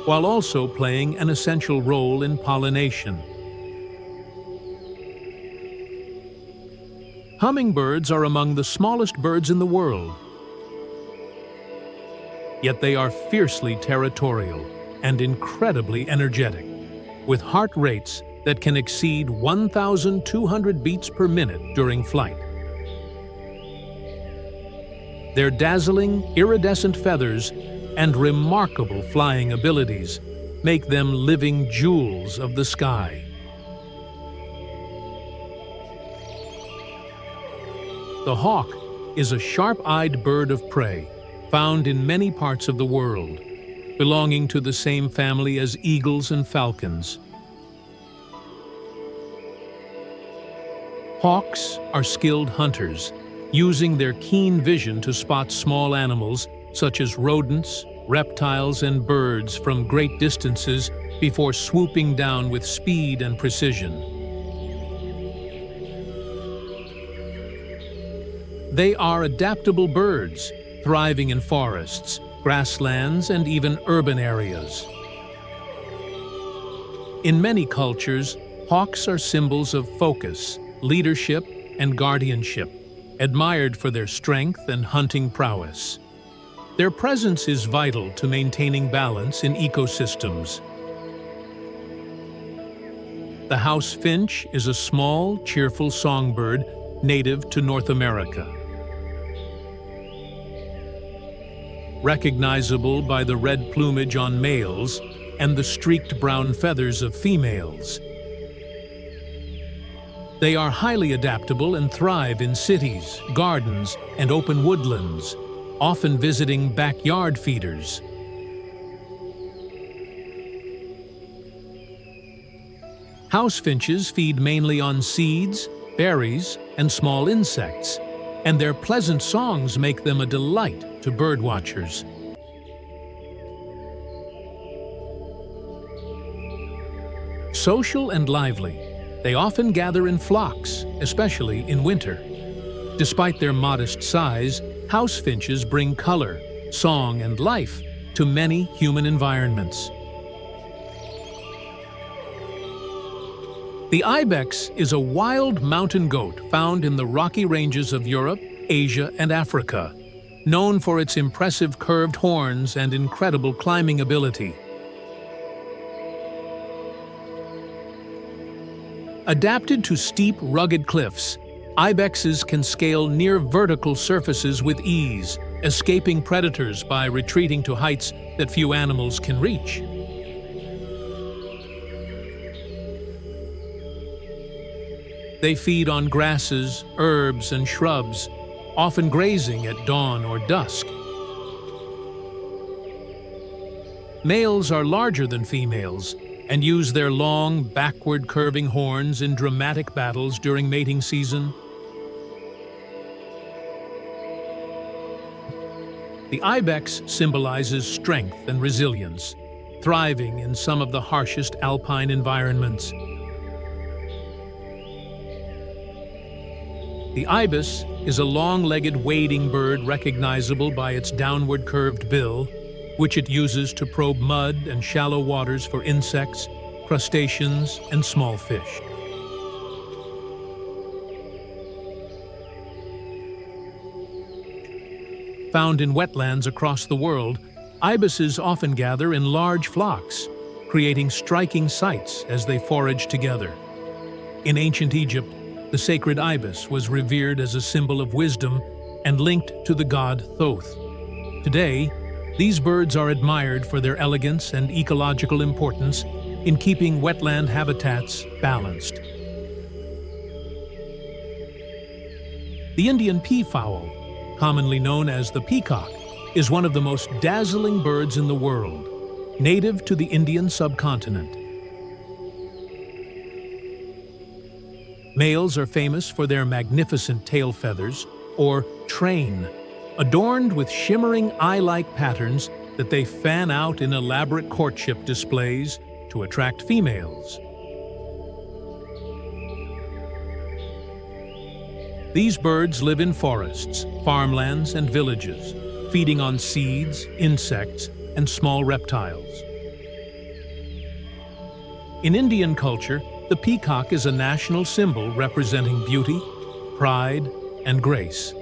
A: while also playing an essential role in pollination. Hummingbirds are among the smallest birds in the world, yet they are fiercely territorial and incredibly energetic, with heart rates that can exceed 1,200 beats per minute during flight. Their dazzling, iridescent feathers and remarkable flying abilities make them living jewels of the sky. The hawk is a sharp-eyed bird of prey found in many parts of the world, belonging to the same family as eagles and falcons. Hawks are skilled hunters, using their keen vision to spot small animals such as rodents, reptiles, and birds from great distances before swooping down with speed and precision. They are adaptable birds, thriving in forests, grasslands, and even urban areas. In many cultures, hawks are symbols of focus, leadership, and guardianship, admired for their strength and hunting prowess. Their presence is vital to maintaining balance in ecosystems. The house finch is a small, cheerful songbird native to North America. Recognizable by the red plumage on males and the streaked brown feathers of females. They are highly adaptable and thrive in cities, gardens, and open woodlands, often visiting backyard feeders. House finches feed mainly on seeds, berries, and small insects, and their pleasant songs make them a delight to birdwatchers. Social and lively, they often gather in flocks, especially in winter. Despite their modest size, house finches bring color, song, and life to many human environments. The ibex is a wild mountain goat found in the rocky ranges of Europe, Asia, and Africa, known for its impressive curved horns and incredible climbing ability. Adapted to steep, rugged cliffs, ibexes can scale near vertical surfaces with ease, escaping predators by retreating to heights that few animals can reach. They feed on grasses, herbs, and shrubs, often grazing at dawn or dusk. Males are larger than females and use their long, backward curving horns in dramatic battles during mating season. The ibex symbolizes strength and resilience, thriving in some of the harshest alpine environments. The ibis is a long-legged wading bird recognizable by its downward curved bill, which it uses to probe mud and shallow waters for insects, crustaceans, and small fish. Found in wetlands across the world, ibises often gather in large flocks, creating striking sights as they forage together. In ancient Egypt, the sacred ibis was revered as a symbol of wisdom and linked to the god Thoth. Today, these birds are admired for their elegance and ecological importance in keeping wetland habitats balanced. The Indian peafowl, commonly known as the peacock, is one of the most dazzling birds in the world, native to the Indian subcontinent. Males are famous for their magnificent tail feathers, or train, adorned with shimmering eye-like patterns that they fan out in elaborate courtship displays to attract females. These birds live in forests, farmlands, and villages, feeding on seeds, insects, and small reptiles. In Indian culture, the peacock is a national symbol representing beauty, pride, and grace.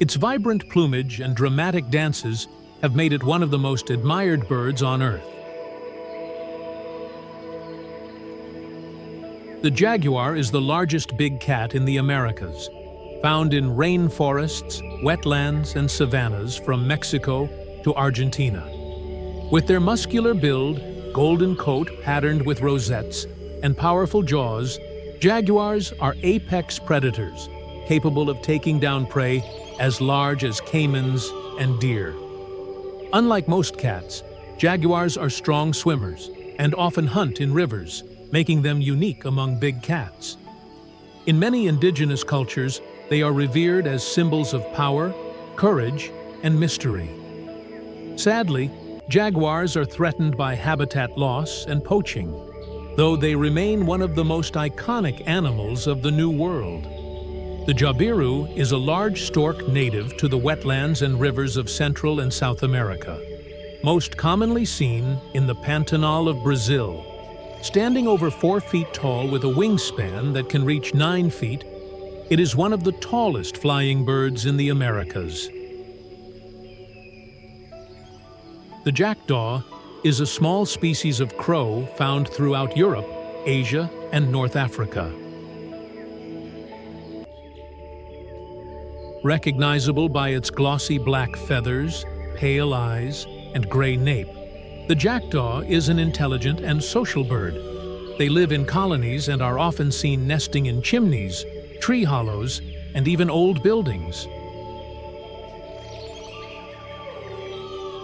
A: Its vibrant plumage and dramatic dances have made it one of the most admired birds on Earth. The jaguar is the largest big cat in the Americas, found in rainforests, wetlands, and savannas from Mexico to Argentina. With their muscular build, golden coat patterned with rosettes, and powerful jaws, jaguars are apex predators, capable of taking down prey as large as caimans and deer. Unlike most cats, jaguars are strong swimmers and often hunt in rivers, making them unique among big cats. In many indigenous cultures, they are revered as symbols of power, courage, and mystery. Sadly, jaguars are threatened by habitat loss and poaching, though they remain one of the most iconic animals of the New World. The jabiru is a large stork native to the wetlands and rivers of Central and South America, most commonly seen in the Pantanal of Brazil. Standing over 4 feet tall with a wingspan that can reach 9 feet, it is one of the tallest flying birds in the Americas. The jackdaw is a small species of crow found throughout Europe, Asia, and North Africa. Recognizable by its glossy black feathers, pale eyes, and gray nape, the jackdaw is an intelligent and social bird. They live in colonies and are often seen nesting in chimneys, tree hollows, and even old buildings.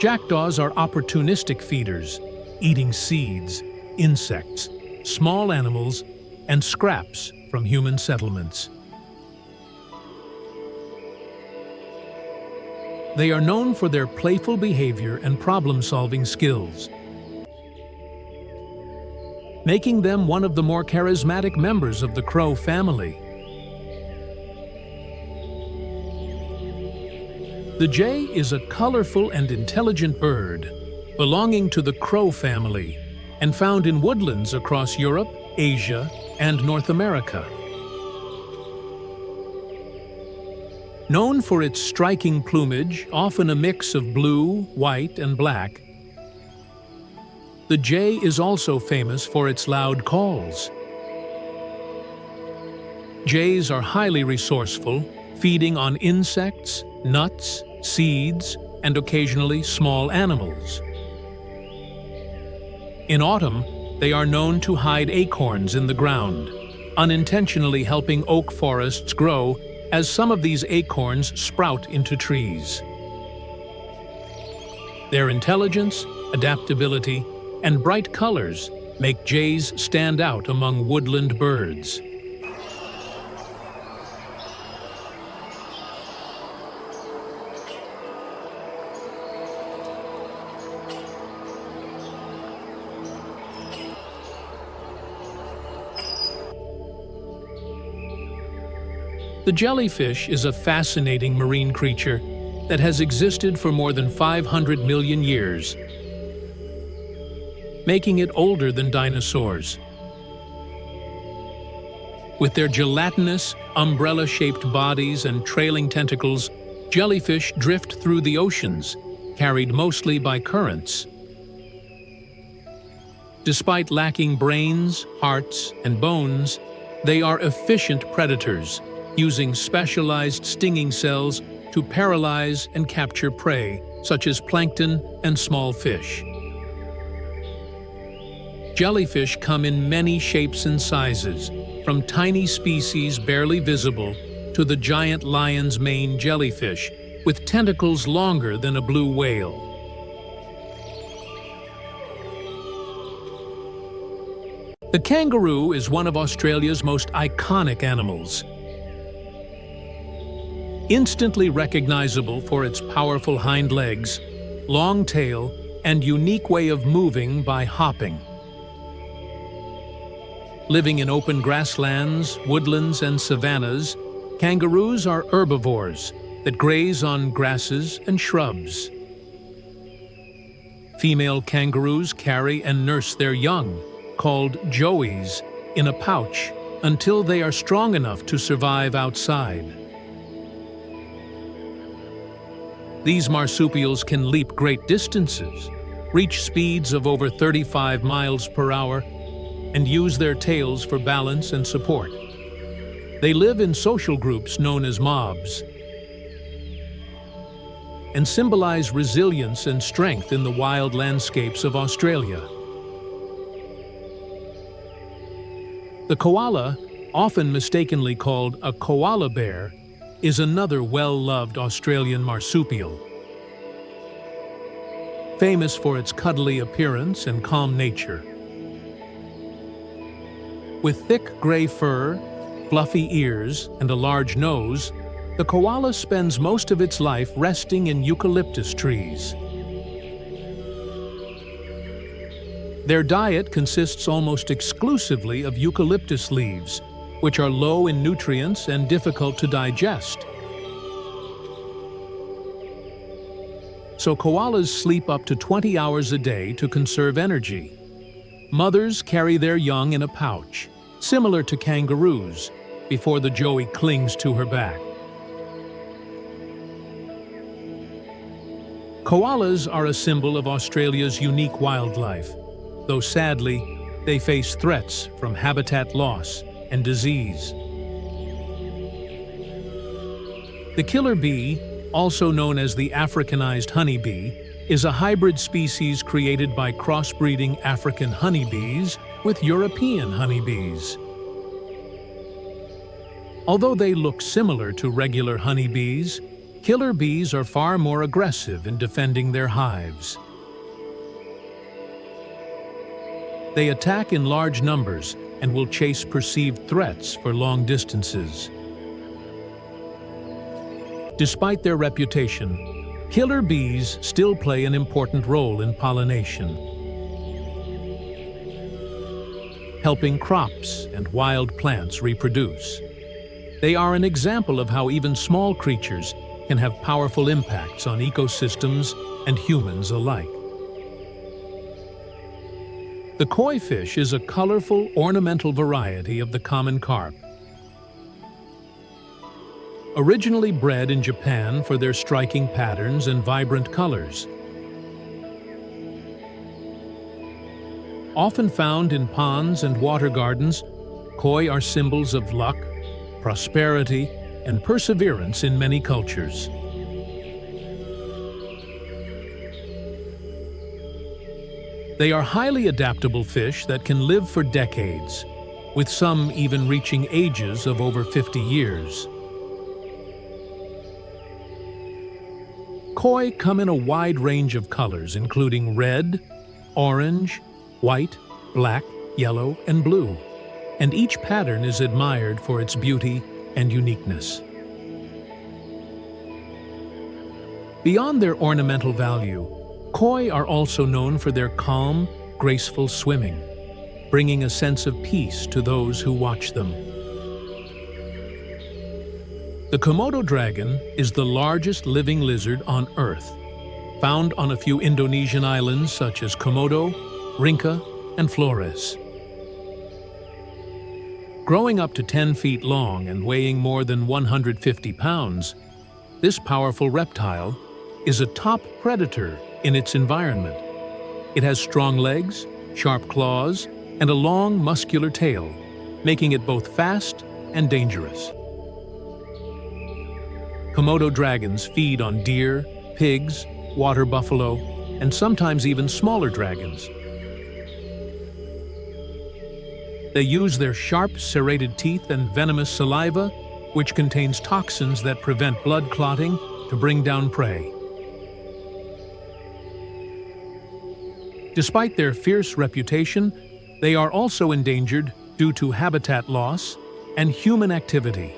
A: Jackdaws are opportunistic feeders, eating seeds, insects, small animals, and scraps from human settlements. They are known for their playful behavior and problem-solving skills, making them one of the more charismatic members of the crow family. The jay is a colorful and intelligent bird belonging to the crow family and found in woodlands across Europe, Asia, and North America. Known for its striking plumage, often a mix of blue, white, and black, the jay is also famous for its loud calls. Jays are highly resourceful, feeding on insects, nuts, seeds, and occasionally small animals. In autumn, they are known to hide acorns in the ground, unintentionally helping oak forests grow as some of these acorns sprout into trees. Their intelligence, adaptability, and bright colors make jays stand out among woodland birds. The jellyfish is a fascinating marine creature that has existed for more than 500 million years, making it older than dinosaurs. With their gelatinous, umbrella-shaped bodies and trailing tentacles, jellyfish drift through the oceans, carried mostly by currents. Despite lacking brains, hearts, and bones, they are efficient predators, using specialized stinging cells to paralyze and capture prey, such as plankton and small fish. Jellyfish come in many shapes and sizes, from tiny species barely visible to the giant lion's mane jellyfish, with tentacles longer than a blue whale. The kangaroo is one of Australia's most iconic animals. Instantly recognizable for its powerful hind legs, long tail, and unique way of moving by hopping. Living in open grasslands, woodlands, and savannas, kangaroos are herbivores that graze on grasses and shrubs. Female kangaroos carry and nurse their young, called joeys, in a pouch until they are strong enough to survive outside. These marsupials can leap great distances, reach speeds of over 35 miles per hour, and use their tails for balance and support. They live in social groups known as mobs and symbolize resilience and strength in the wild landscapes of Australia. The koala, often mistakenly called a koala bear, is another well-loved Australian marsupial. Famous for its cuddly appearance and calm nature. With thick gray fur, fluffy ears, and a large nose, the koala spends most of its life resting in eucalyptus trees. Their diet consists almost exclusively of eucalyptus leaves, which are low in nutrients and difficult to digest. So koalas sleep up to 20 hours a day to conserve energy. Mothers carry their young in a pouch, similar to kangaroos, before the joey clings to her back. Koalas are a symbol of Australia's unique wildlife, though sadly, they face threats from habitat loss and disease. The killer bee, also known as the Africanized honeybee, is a hybrid species created by crossbreeding African honeybees with European honeybees. Although they look similar to regular honeybees, killer bees are far more aggressive in defending their hives. They attack in large numbers and will chase perceived threats for long distances. Despite their reputation, killer bees still play an important role in pollination, helping crops and wild plants reproduce. They are an example of how even small creatures can have powerful impacts on ecosystems and humans alike. The koi fish is a colorful, ornamental variety of the common carp. Originally bred in Japan for their striking patterns and vibrant colors. Often found in ponds and water gardens, koi are symbols of luck, prosperity, and perseverance in many cultures. They are highly adaptable fish that can live for decades, with some even reaching ages of over 50 years. Koi come in a wide range of colors, including red, orange, white, black, yellow, and blue, and each pattern is admired for its beauty and uniqueness. Beyond their ornamental value, koi are also known for their calm, graceful swimming, bringing a sense of peace to those who watch them. The Komodo dragon is the largest living lizard on Earth, found on a few Indonesian islands such as Komodo, Rinca, and Flores. Growing up to 10 feet long and weighing more than 150 pounds, this powerful reptile is a top predator in its environment. It has strong legs, sharp claws, and a long, muscular tail, making it both fast and dangerous. Komodo dragons feed on deer, pigs, water buffalo, and sometimes even smaller dragons. They use their sharp, serrated teeth and venomous saliva, which contains toxins that prevent blood clotting, to bring down prey. Despite their fierce reputation, they are also endangered due to habitat loss and human activity.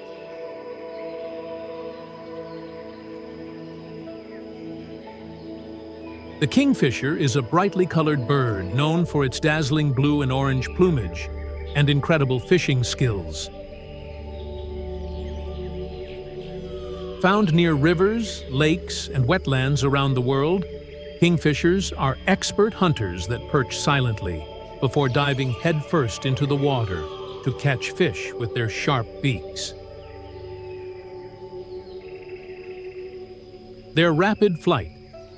A: The kingfisher is a brightly colored bird known for its dazzling blue and orange plumage and incredible fishing skills. Found near rivers, lakes, and wetlands around the world, kingfishers are expert hunters that perch silently before diving headfirst into the water to catch fish with their sharp beaks. Their rapid flight,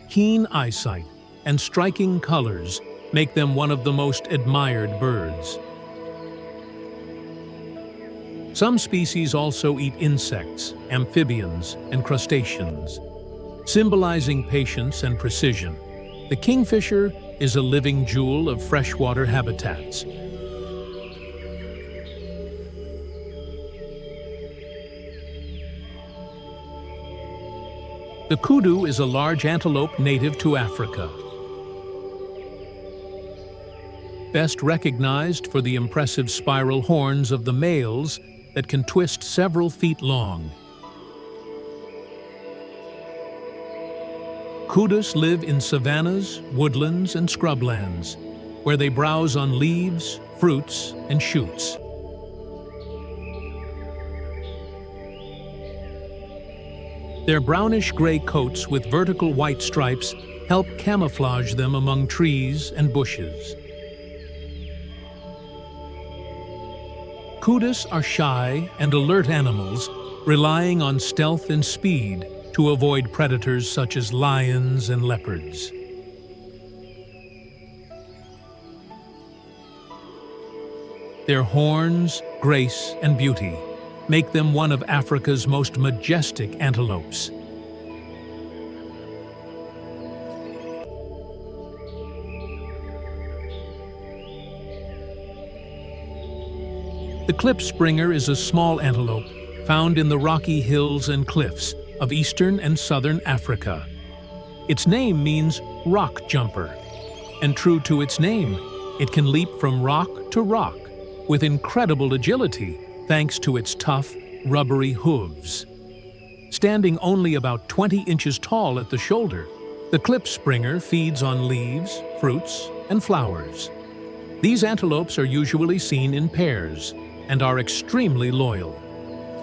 A: keen eyesight, and striking colors make them one of the most admired birds. Some species also eat insects, amphibians, and crustaceans. Symbolizing patience and precision, the kingfisher is a living jewel of freshwater habitats. The kudu is a large antelope native to Africa. Best recognized for the impressive spiral horns of the males that can twist several feet long. Kudus live in savannas, woodlands, and scrublands, where they browse on leaves, fruits, and shoots. Their brownish-gray coats with vertical white stripes help camouflage them among trees and bushes. Kudus are shy and alert animals, relying on stealth and speed to avoid predators such as lions and leopards. Their horns, grace, and beauty make them one of Africa's most majestic antelopes. The klipspringer is a small antelope found in the rocky hills and cliffs of eastern and southern Africa. Its name means rock jumper, and true to its name, it can leap from rock to rock with incredible agility thanks to its tough, rubbery hooves. Standing only about 20 inches tall at the shoulder, the klipspringer feeds on leaves, fruits, and flowers. These antelopes are usually seen in pairs and are extremely loyal,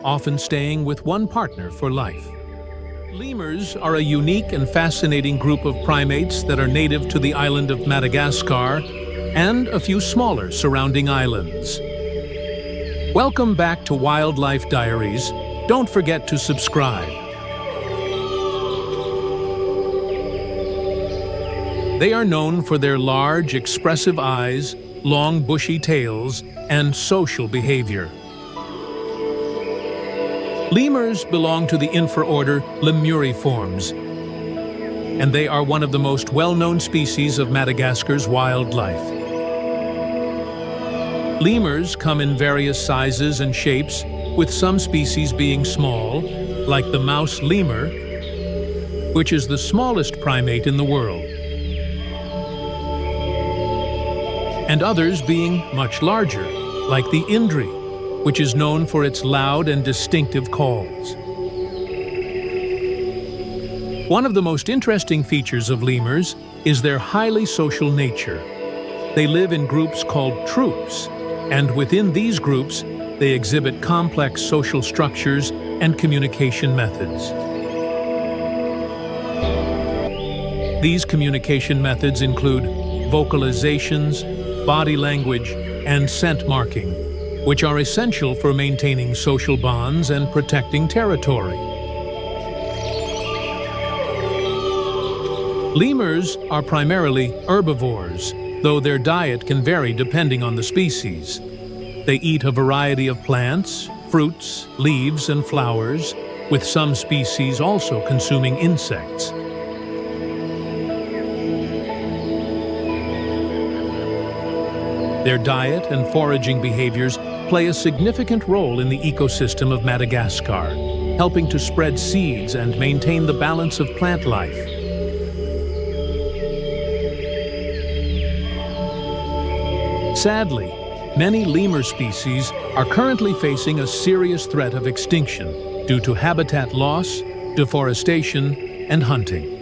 A: often staying with one partner for life. Lemurs are a unique and fascinating group of primates that are native to the island of Madagascar and a few smaller surrounding islands. Welcome back to Wildlife Diaries. Don't forget to subscribe. They are known for their large, expressive eyes, long, bushy tails, and social behavior. Lemurs belong to the infraorder Lemuriformes, and they are one of the most well-known species of Madagascar's wildlife. Lemurs come in various sizes and shapes, with some species being small, like the mouse lemur, which is the smallest primate in the world, and others being much larger, like the indri, which is known for its loud and distinctive calls. One of the most interesting features of lemurs is their highly social nature. They live in groups called troops, and within these groups, they exhibit complex social structures and communication methods. These communication methods include vocalizations, body language, and scent marking, which are essential for maintaining social bonds and protecting territory. Lemurs are primarily herbivores, though their diet can vary depending on the species. They eat a variety of plants, fruits, leaves, and flowers, with some species also consuming insects. Their diet and foraging behaviors play a significant role in the ecosystem of Madagascar, helping to spread seeds and maintain the balance of plant life. Sadly, many lemur species are currently facing a serious threat of extinction due to habitat loss, deforestation, and hunting.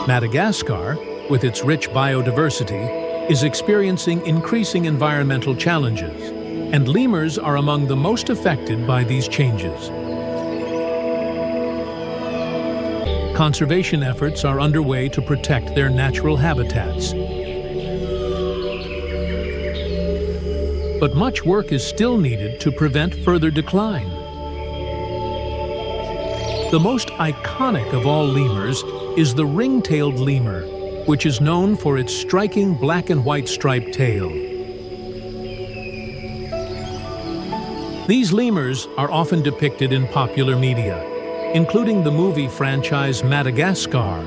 A: Madagascar, with its rich biodiversity, is experiencing increasing environmental challenges, and lemurs are among the most affected by these changes. Conservation efforts are underway to protect their natural habitats. But much work is still needed to prevent further decline. The most iconic of all lemurs is the ring-tailed lemur, which is known for its striking black and white striped tail. These lemurs are often depicted in popular media, including the movie franchise Madagascar,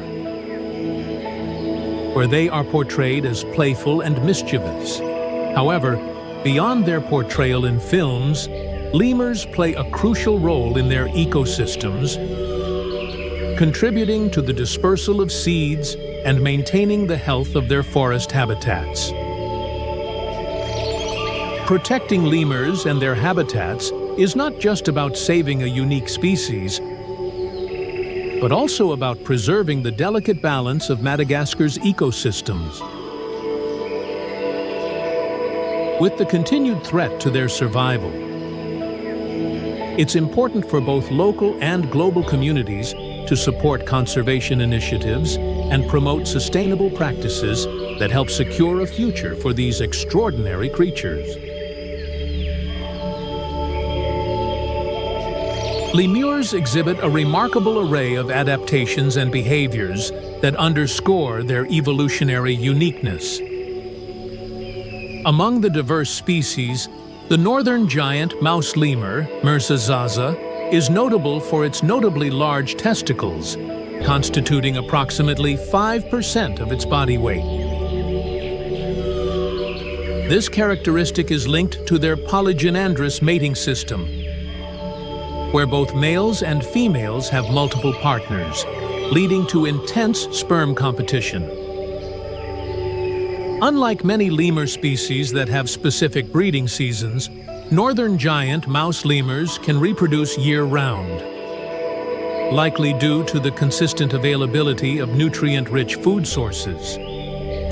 A: where they are portrayed as playful and mischievous. However, beyond their portrayal in films, lemurs play a crucial role in their ecosystems, contributing to the dispersal of seeds and maintaining the health of their forest habitats. Protecting lemurs and their habitats is not just about saving a unique species, but also about preserving the delicate balance of Madagascar's ecosystems. With the continued threat to their survival, it's important for both local and global communities to support conservation initiatives and promote sustainable practices that help secure a future for these extraordinary creatures. Lemurs exhibit a remarkable array of adaptations and behaviors that underscore their evolutionary uniqueness. Among the diverse species, the northern giant mouse lemur, Myrsa zaza, is notable for its notably large testicles, constituting approximately 5% of its body weight. This characteristic is linked to their polygynandrous mating system, where both males and females have multiple partners, leading to intense sperm competition. Unlike many lemur species that have specific breeding seasons, northern giant mouse lemurs can reproduce year-round. Likely due to the consistent availability of nutrient-rich food sources.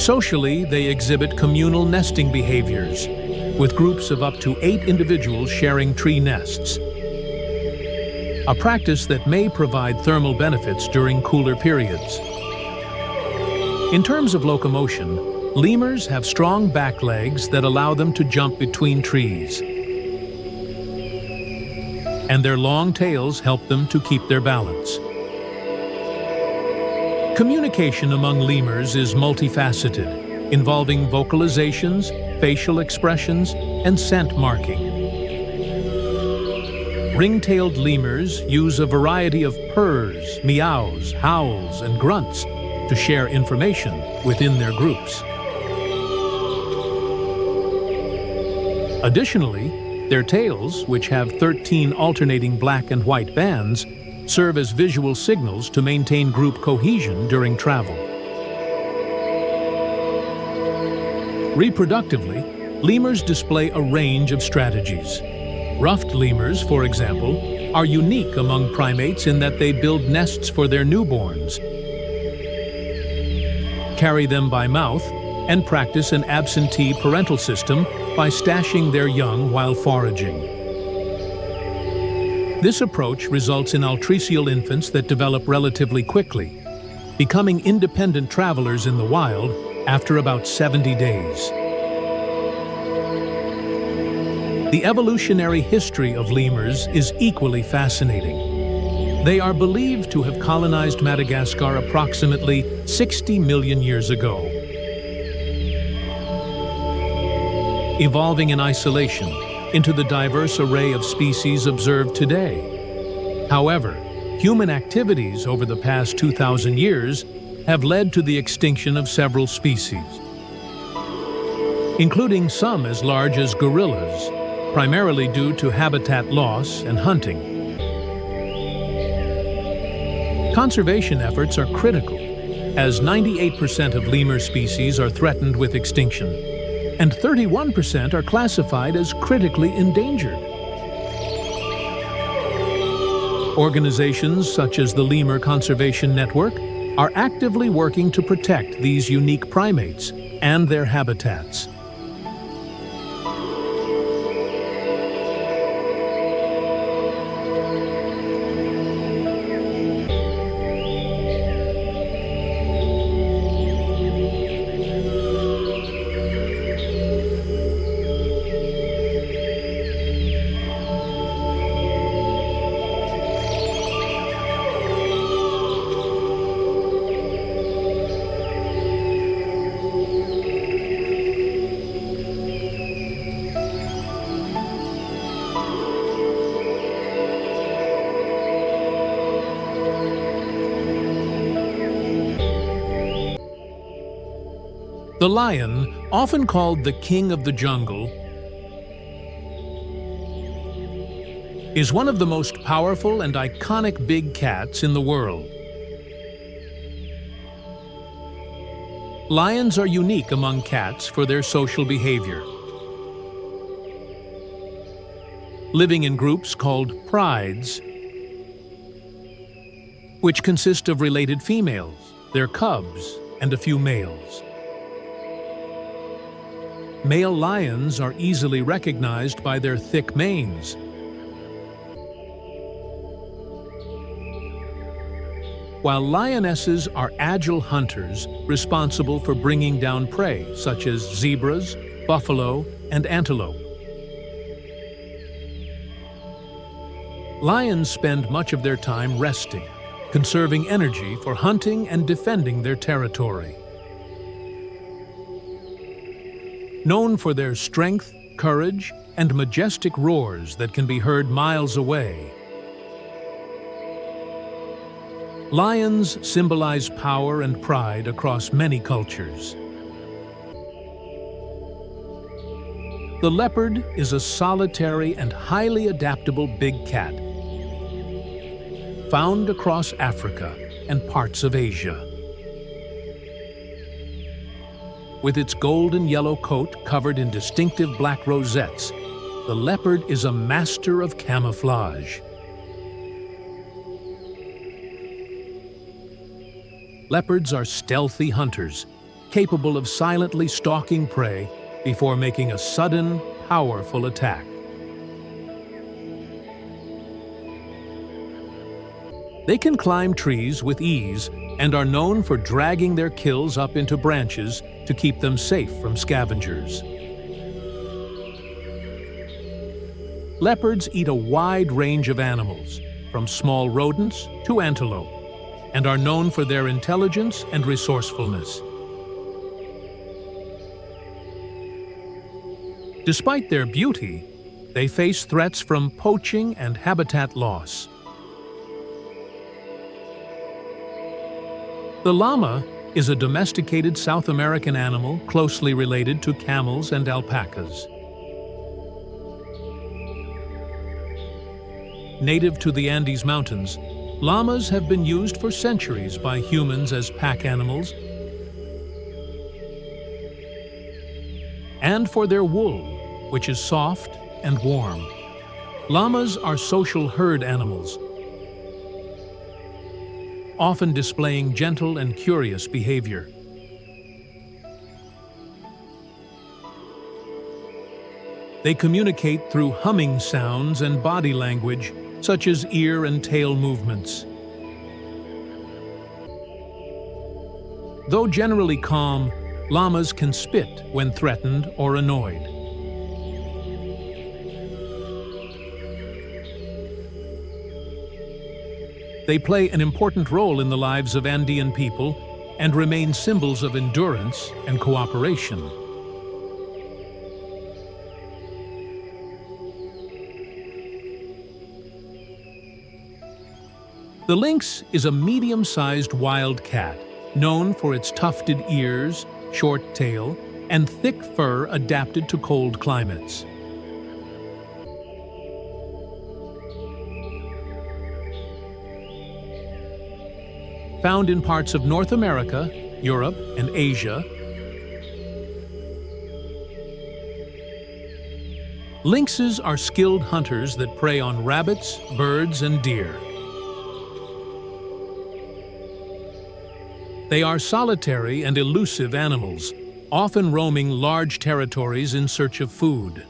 A: Socially, they exhibit communal nesting behaviors, with groups of up to 8 individuals sharing tree nests, a practice that may provide thermal benefits during cooler periods. In terms of locomotion, lemurs have strong back legs that allow them to jump between trees, and their long tails help them to keep their balance. Communication among lemurs is multifaceted, involving vocalizations, facial expressions, and scent marking. Ring-tailed lemurs use a variety of purrs, meows, howls, and grunts to share information within their groups. Additionally, their tails, which have 13 alternating black and white bands, serve as visual signals to maintain group cohesion during travel. Reproductively, lemurs display a range of strategies. Ruffed lemurs, for example, are unique among primates in that they build nests for their newborns, carry them by mouth, and practice an absentee parental system by stashing their young while foraging. This approach results in altricial infants that develop relatively quickly, becoming independent travelers in the wild after about 70 days. The evolutionary history of lemurs is equally fascinating. They are believed to have colonized Madagascar approximately 60 million years ago, evolving in isolation into the diverse array of species observed today. However, human activities over the past 2,000 years have led to the extinction of several species, including some as large as gorillas, primarily due to habitat loss and hunting. Conservation efforts are critical, as 98% of lemur species are threatened with extinction, and 31% are classified as critically endangered. Organizations such as the Lemur Conservation Network are actively working to protect these unique primates and their habitats. The lion, often called the king of the jungle, is one of the most powerful and iconic big cats in the world. Lions are unique among cats for their social behavior, living in groups called prides, which consist of related females, their cubs, and a few males. Male lions are easily recognized by their thick manes, while lionesses are agile hunters responsible for bringing down prey such as zebras, buffalo, and antelope. Lions spend much of their time resting, conserving energy for hunting and defending their territory. Known for their strength, courage, and majestic roars that can be heard miles away, lions symbolize power and pride across many cultures. The leopard is a solitary and highly adaptable big cat, found across Africa and parts of Asia. With its golden yellow coat covered in distinctive black rosettes, the leopard is a master of camouflage. Leopards are stealthy hunters, capable of silently stalking prey before making a sudden, powerful attack. They can climb trees with ease and are known for dragging their kills up into branches to keep them safe from scavengers. Leopards eat a wide range of animals, from small rodents to antelope, and are known for their intelligence and resourcefulness. Despite their beauty, they face threats from poaching and habitat loss. The llama is a domesticated South American animal closely related to camels and alpacas. Native to the Andes Mountains, llamas have been used for centuries by humans as pack animals and for their wool, which is soft and warm. Llamas are social herd animals, often displaying gentle and curious behavior. They communicate through humming sounds and body language, such as ear and tail movements. Though generally calm, llamas can spit when threatened or annoyed. They play an important role in the lives of Andean people and remain symbols of endurance and cooperation. The lynx is a medium-sized wild cat, known for its tufted ears, short tail, and thick fur adapted to cold climates. Found in parts of North America, Europe, and Asia, lynxes are skilled hunters that prey on rabbits, birds, and deer. They are solitary and elusive animals, often roaming large territories in search of food.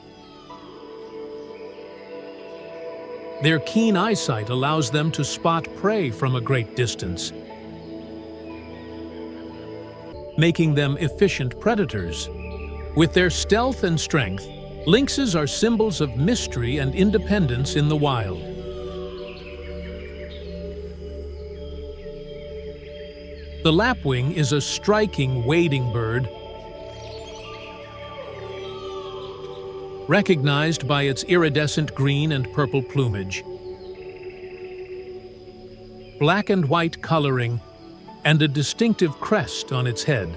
A: Their keen eyesight allows them to spot prey from a great distance, making them efficient predators. With their stealth and strength, lynxes are symbols of mystery and independence in the wild. The lapwing is a striking wading bird, recognized by its iridescent green and purple plumage, black and white coloring, and a distinctive crest on its head.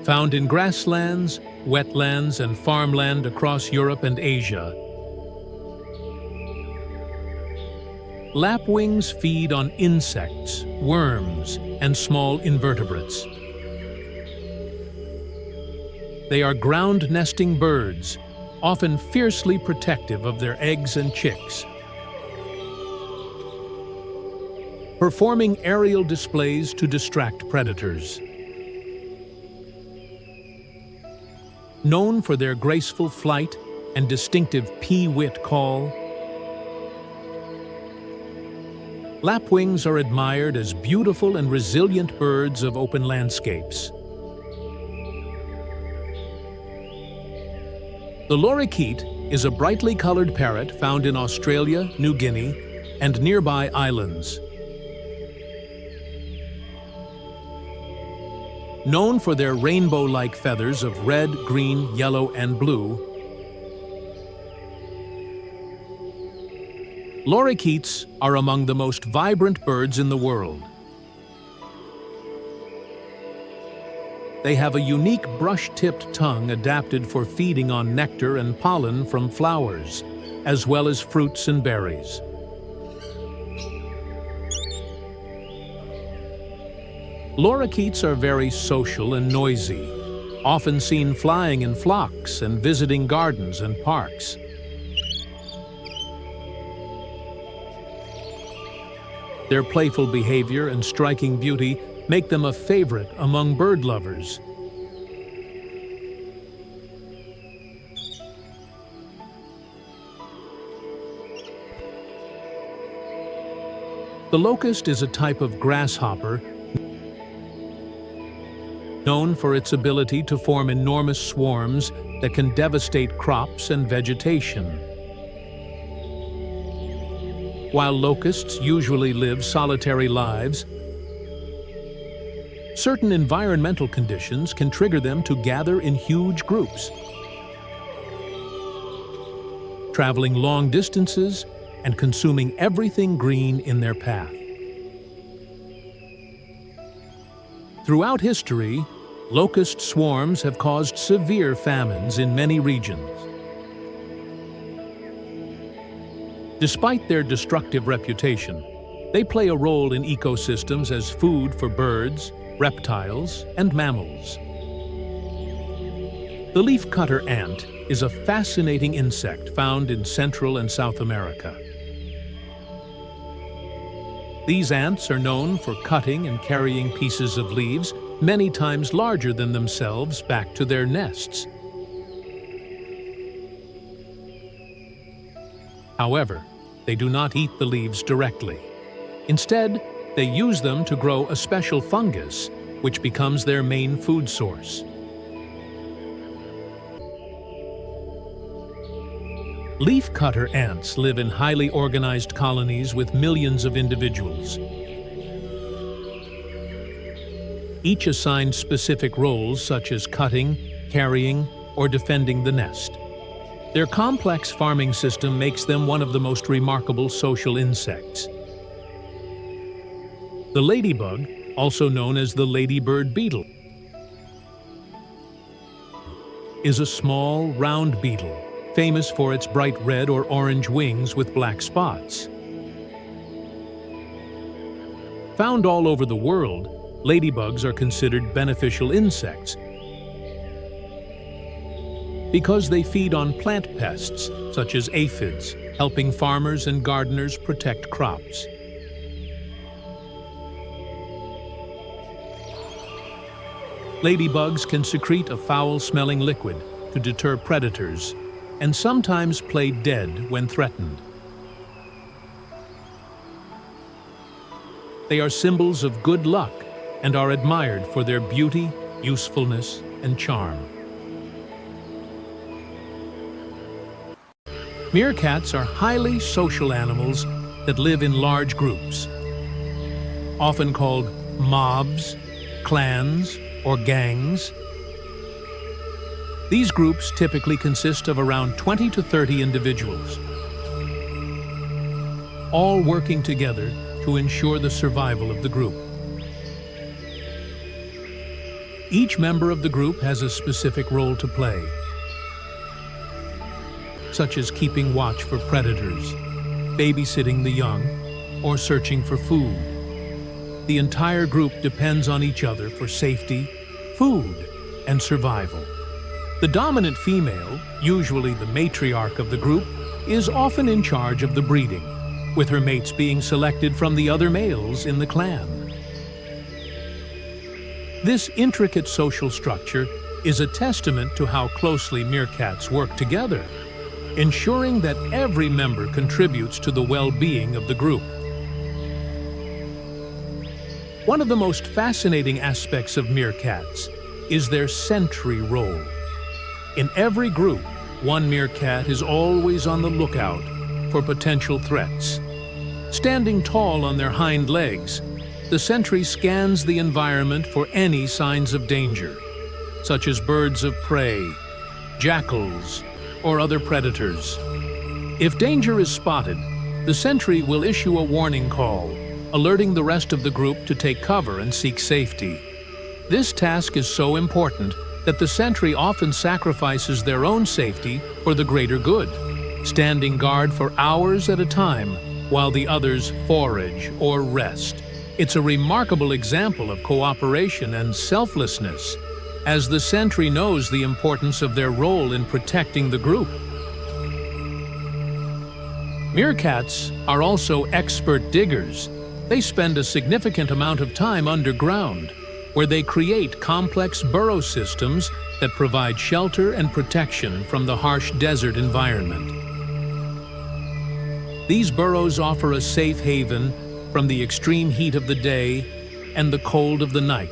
A: Found in grasslands, wetlands, and farmland across Europe and Asia, lapwings feed on insects, worms, and small invertebrates. They are ground-nesting birds, often fiercely protective of their eggs and chicks, performing aerial displays to distract predators. Known for their graceful flight and distinctive pee-wit call, lapwings are admired as beautiful and resilient birds of open landscapes. The lorikeet is a brightly colored parrot found in Australia, New Guinea, and nearby islands. Known for their rainbow-like feathers of red, green, yellow, and blue, lorikeets are among the most vibrant birds in the world. They have a unique brush-tipped tongue adapted for feeding on nectar and pollen from flowers, as well as fruits and berries. Lorikeets are very social and noisy, often seen flying in flocks and visiting gardens and parks. Their playful behavior and striking beauty make them a favorite among bird lovers. The locust is a type of grasshopper known for its ability to form enormous swarms that can devastate crops and vegetation. While locusts usually live solitary lives, certain environmental conditions can trigger them to gather in huge groups, traveling long distances and consuming everything green in their path. Throughout history, locust swarms have caused severe famines in many regions. Despite their destructive reputation, they play a role in ecosystems as food for birds, reptiles, and mammals. The leafcutter ant is a fascinating insect found in Central and South America. These ants are known for cutting and carrying pieces of leaves many times larger than themselves, back to their nests. However, they do not eat the leaves directly. Instead, they use them to grow a special fungus, which becomes their main food source. Leafcutter ants live in highly organized colonies with millions of individuals. Each assigned specific roles such as cutting, carrying, or defending the nest. Their complex farming system makes them one of the most remarkable social insects. The ladybug, also known as the ladybird beetle, is a small, round beetle, famous for its bright red or orange wings with black spots. Found all over the world, ladybugs are considered beneficial insects because they feed on plant pests such as aphids, helping farmers and gardeners protect crops. Ladybugs can secrete a foul-smelling liquid to deter predators and sometimes play dead when threatened. They are symbols of good luck and are admired for their beauty, usefulness, and charm. Meerkats are highly social animals that live in large groups, often called mobs, clans, or gangs. These groups typically consist of around 20 to 30 individuals, all working together to ensure the survival of the group. Each member of the group has a specific role to play, such as keeping watch for predators, babysitting the young, or searching for food. The entire group depends on each other for safety, food, and survival. The dominant female, usually the matriarch of the group, is often in charge of the breeding, with her mates being selected from the other males in the clan. This intricate social structure is a testament to how closely meerkats work together, ensuring that every member contributes to the well-being of the group. One of the most fascinating aspects of meerkats is their sentry role. In every group, one meerkat is always on the lookout for potential threats. Standing tall on their hind legs, the sentry scans the environment for any signs of danger, such as birds of prey, jackals, or other predators. If danger is spotted, the sentry will issue a warning call, alerting the rest of the group to take cover and seek safety. This task is so important that the sentry often sacrifices their own safety for the greater good, standing guard for hours at a time while the others forage or rest. It's a remarkable example of cooperation and selflessness, as the sentry knows the importance of their role in protecting the group. Meerkats are also expert diggers. They spend a significant amount of time underground, where they create complex burrow systems that provide shelter and protection from the harsh desert environment. These burrows offer a safe haven from the extreme heat of the day and the cold of the night,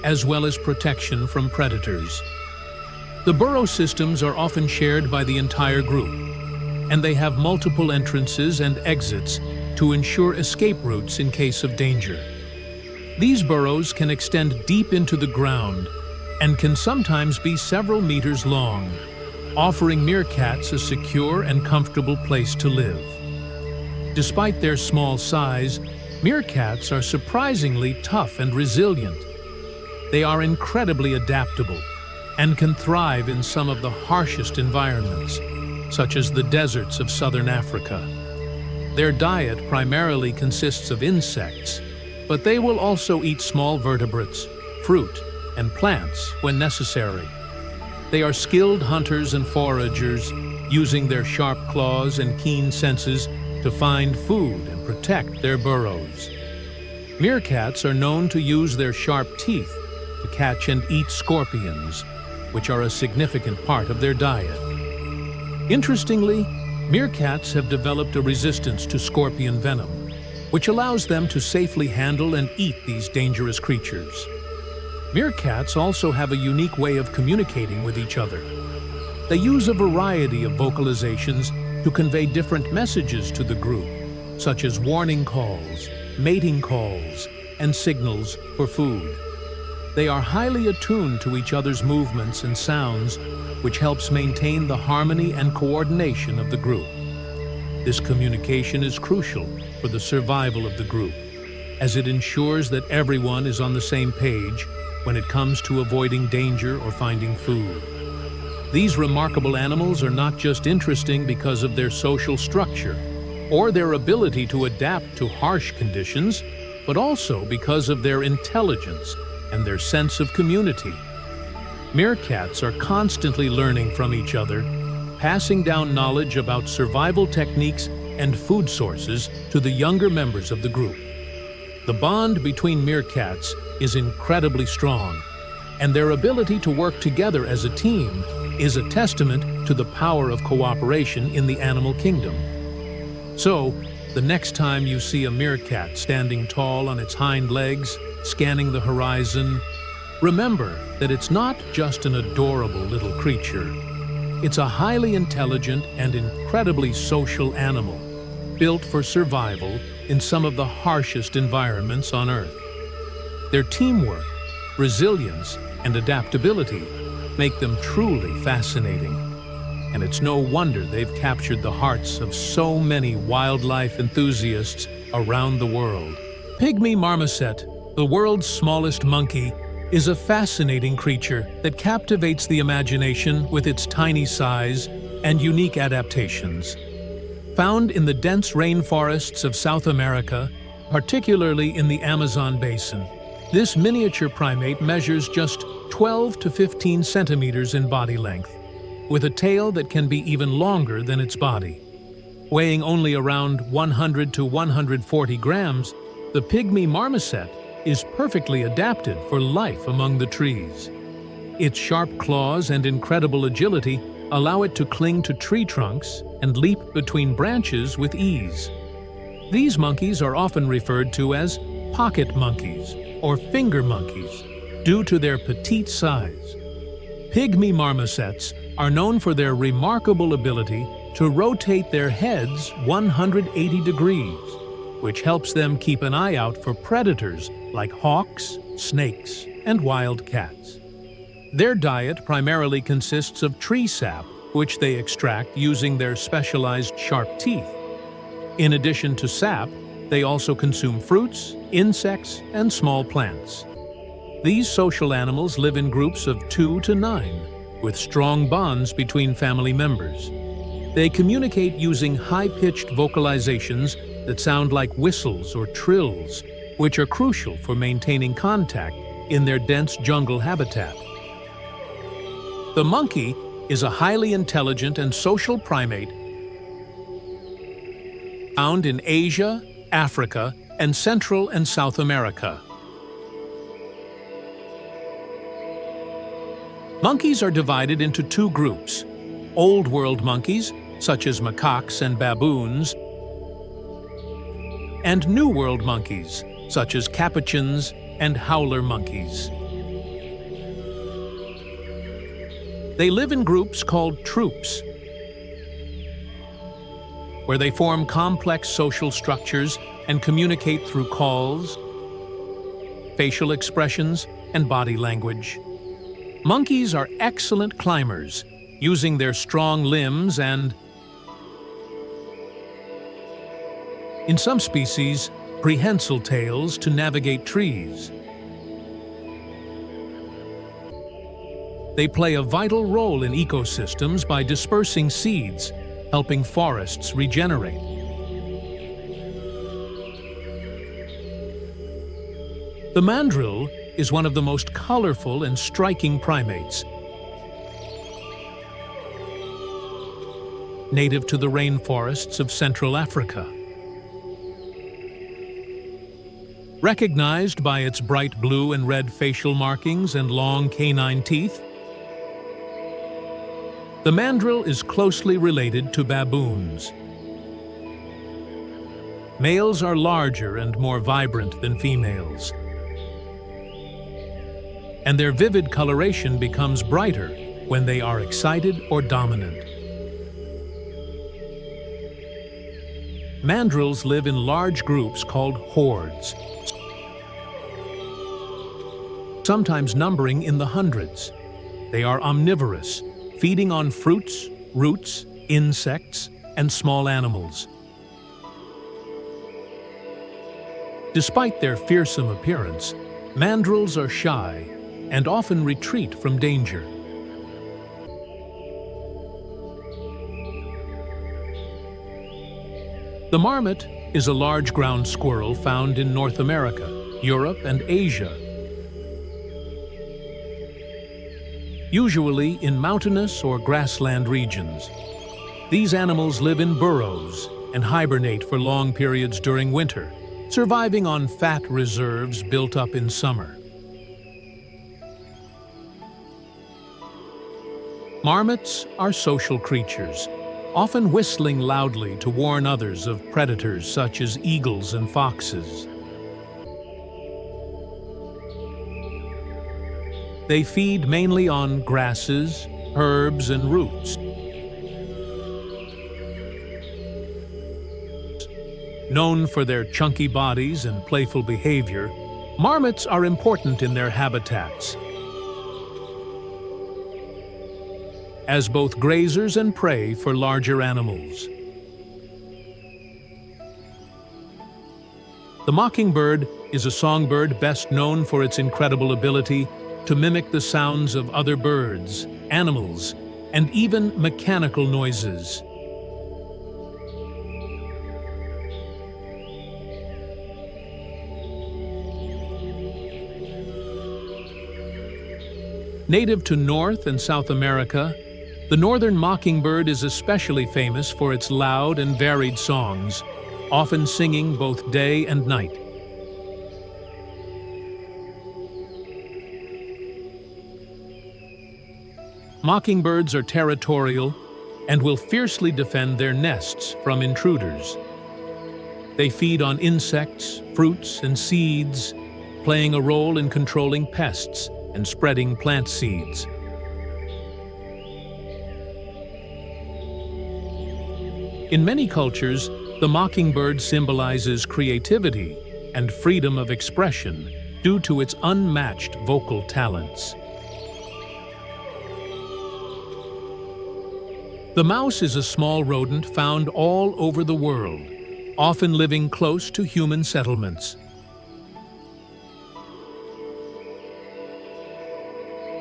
A: as well as protection from predators. The burrow systems are often shared by the entire group, and they have multiple entrances and exits to ensure escape routes in case of danger. These burrows can extend deep into the ground and can sometimes be several meters long, offering meerkats a secure and comfortable place to live. Despite their small size, meerkats are surprisingly tough and resilient. They are incredibly adaptable and can thrive in some of the harshest environments, such as the deserts of southern Africa. Their diet primarily consists of insects, but they will also eat small vertebrates, fruit, and plants when necessary. They are skilled hunters and foragers, using their sharp claws and keen senses to find food and protect their burrows. Meerkats are known to use their sharp teeth to catch and eat scorpions, which are a significant part of their diet. Interestingly, meerkats have developed a resistance to scorpion venom, which allows them to safely handle and eat these dangerous creatures. Meerkats also have a unique way of communicating with each other. They use a variety of vocalizations to convey different messages to the group, such as warning calls, mating calls, and signals for food. They are highly attuned to each other's movements and sounds, which helps maintain the harmony and coordination of the group. This communication is crucial for the survival of the group, as it ensures that everyone is on the same page when it comes to avoiding danger or finding food. These remarkable animals are not just interesting because of their social structure or their ability to adapt to harsh conditions, but also because of their intelligence and their sense of community. Meerkats are constantly learning from each other, passing down knowledge about survival techniques and food sources to the younger members of the group. The bond between meerkats is incredibly strong, and their ability to work together as a team is a testament to the power of cooperation in the animal kingdom. So, the next time you see a meerkat standing tall on its hind legs, scanning the horizon, remember that it's not just an adorable little creature. It's a highly intelligent and incredibly social animal, built for survival in some of the harshest environments on Earth. Their teamwork, resilience, and adaptability make them truly fascinating. And it's no wonder they've captured the hearts of so many wildlife enthusiasts around the world. Pygmy marmoset, the world's smallest monkey, is a fascinating creature that captivates the imagination with its tiny size and unique adaptations. Found in the dense rainforests of South America, particularly in the Amazon basin, this miniature primate measures just 12 to 15 centimeters in body length, with a tail that can be even longer than its body. Weighing only around 100 to 140 grams, the pygmy marmoset is perfectly adapted for life among the trees. Its sharp claws and incredible agility allow it to cling to tree trunks and leap between branches with ease. These monkeys are often referred to as pocket monkeys or finger monkeys due to their petite size. Pygmy marmosets are known for their remarkable ability to rotate their heads 180 degrees, which helps them keep an eye out for predators like hawks, snakes, and wild cats. Their diet primarily consists of tree sap, which they extract using their specialized sharp teeth. In addition to sap, they also consume fruits, insects, and small plants. These social animals live in groups of 2 to 9, with strong bonds between family members. They communicate using high-pitched vocalizations that sound like whistles or trills, which are crucial for maintaining contact in their dense jungle habitat. The monkey is a highly intelligent and social primate found in Asia, Africa, and Central and South America. Monkeys are divided into two groups: Old World monkeys, such as macaques and baboons, and New World monkeys, such as capuchins and howler monkeys. They live in groups called troops, where they form complex social structures and communicate through calls, facial expressions, and body language. Monkeys are excellent climbers, using their strong limbs and, in some species, prehensile tails to navigate trees. They play a vital role in ecosystems by dispersing seeds, helping forests regenerate. The mandrill is one of the most colorful and striking primates, native to the rainforests of Central Africa. Recognized by its bright blue and red facial markings and long canine teeth, the mandrill is closely related to baboons. Males are larger and more vibrant than females, and their vivid coloration becomes brighter when they are excited or dominant. Mandrills live in large groups called hordes, sometimes numbering in the hundreds. They are omnivorous, feeding on fruits, roots, insects, and small animals. Despite their fearsome appearance, mandrills are shy and often retreat from danger. The marmot is a large ground squirrel found in North America, Europe, and Asia. Usually in mountainous or grassland regions. These animals live in burrows and hibernate for long periods during winter, surviving on fat reserves built up in summer. Marmots are social creatures, often whistling loudly to warn others of predators such as eagles and foxes. They feed mainly on grasses, herbs, and roots. Known for their chunky bodies and playful behavior, marmots are important in their habitats, as both grazers and prey for larger animals. The mockingbird is a songbird best known for its incredible ability to mimic the sounds of other birds, animals, and even mechanical noises. Native to North and South America, the northern mockingbird is especially famous for its loud and varied songs, often singing both day and night. Mockingbirds are territorial and will fiercely defend their nests from intruders. They feed on insects, fruits, and seeds, playing a role in controlling pests and spreading plant seeds. In many cultures, the mockingbird symbolizes creativity and freedom of expression due to its unmatched vocal talents. The mouse is a small rodent found all over the world, often living close to human settlements.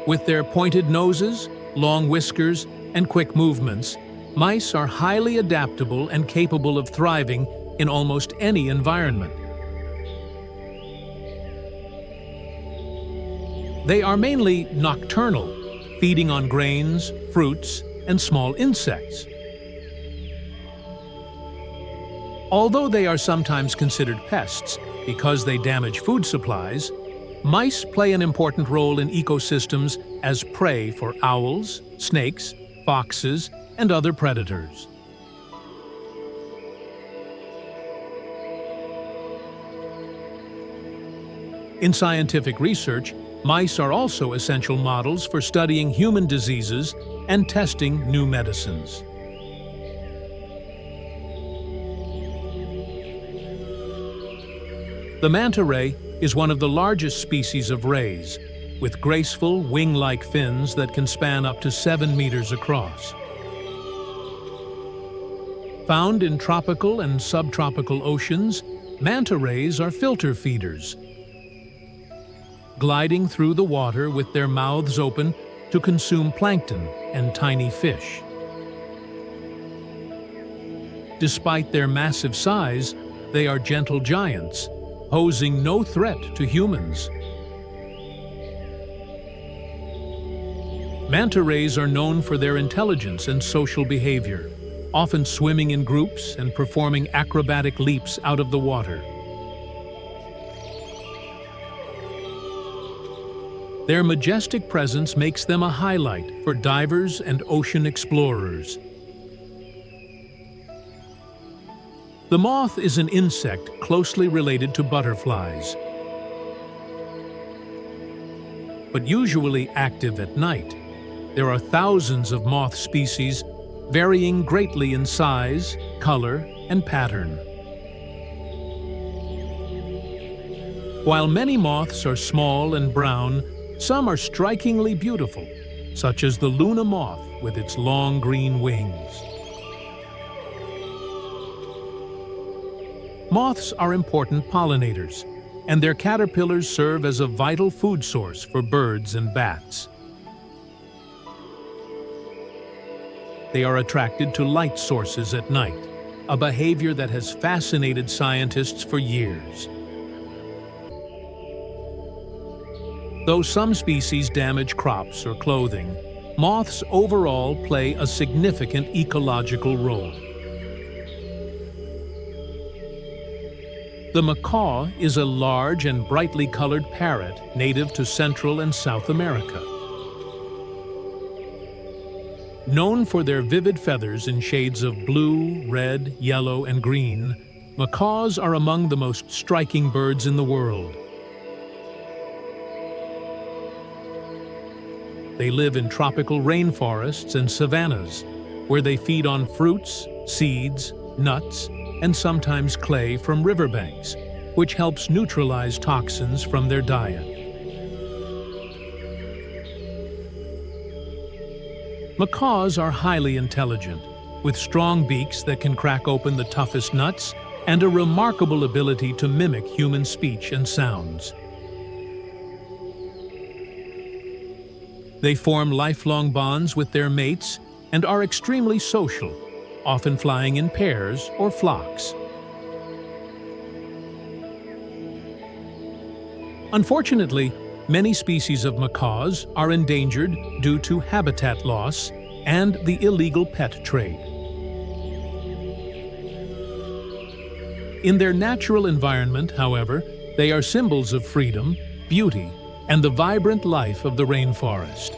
A: With their pointed noses, long whiskers, and quick movements, mice are highly adaptable and capable of thriving in almost any environment. They are mainly nocturnal, feeding on grains, fruits, and small insects. Although they are sometimes considered pests because they damage food supplies, mice play an important role in ecosystems as prey for owls, snakes, foxes, and other predators. In scientific research, mice are also essential models for studying human diseases and testing new medicines. The manta ray is one of the largest species of rays, with graceful, wing-like fins that can span up to 7 meters across. Found in tropical and subtropical oceans, manta rays are filter feeders, gliding through the water with their mouths open to consume plankton and tiny fish. Despite their massive size, they are gentle giants, posing no threat to humans. Manta rays are known for their intelligence and social behavior, often swimming in groups and performing acrobatic leaps out of the water. Their majestic presence makes them a highlight for divers and ocean explorers. The moth is an insect closely related to butterflies, but usually active at night. There are thousands of moth species, varying greatly in size, color, and pattern. While many moths are small and brown, some are strikingly beautiful, such as the Luna moth with its long green wings. Moths are important pollinators, and their caterpillars serve as a vital food source for birds and bats. They are attracted to light sources at night, a behavior that has fascinated scientists for years. Though some species damage crops or clothing, moths overall play a significant ecological role. The macaw is a large and brightly colored parrot native to Central and South America. Known for their vivid feathers in shades of blue, red, yellow, and green, macaws are among the most striking birds in the world. They live in tropical rainforests and savannas, where they feed on fruits, seeds, nuts, and sometimes clay from riverbanks, which helps neutralize toxins from their diet. Macaws are highly intelligent, with strong beaks that can crack open the toughest nuts and a remarkable ability to mimic human speech and sounds. They form lifelong bonds with their mates and are extremely social, often flying in pairs or flocks. Unfortunately, many species of macaws are endangered due to habitat loss and the illegal pet trade. In their natural environment, however, they are symbols of freedom, beauty, and the vibrant life of the rainforest.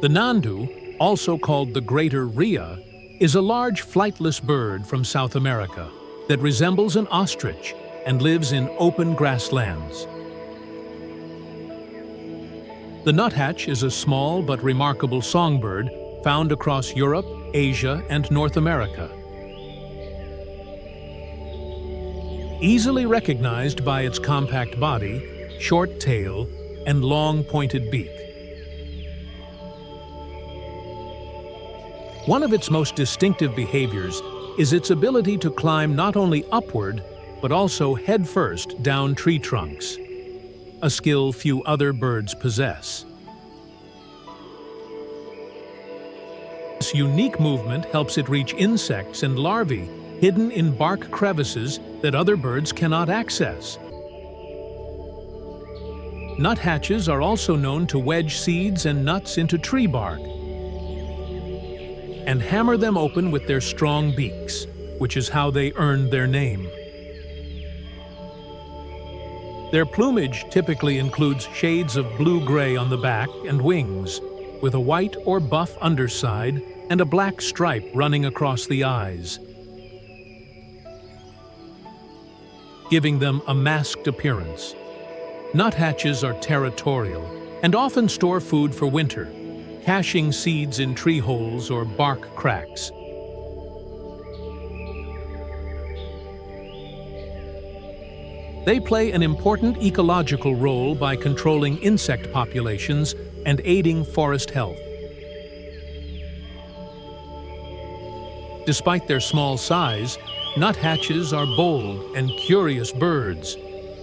A: The nandu, also called the greater rhea, is a large flightless bird from South America that resembles an ostrich and lives in open grasslands. The nuthatch is a small but remarkable songbird found across Europe, Asia, and North America. Easily recognized by its compact body, short tail, and long pointed beak. One of its most distinctive behaviors is its ability to climb not only upward, but also headfirst down tree trunks, a skill few other birds possess. This unique movement helps it reach insects and larvae hidden in bark crevices that other birds cannot access. Nuthatches are also known to wedge seeds and nuts into tree bark and hammer them open with their strong beaks, which is how they earned their name. Their plumage typically includes shades of blue-gray on the back and wings, with a white or buff underside and a black stripe running across the eyes, giving them a masked appearance. Nuthatches are territorial and often store food for winter, caching seeds in tree holes or bark cracks. They play an important ecological role by controlling insect populations and aiding forest health. Despite their small size, nuthatches are bold and curious birds,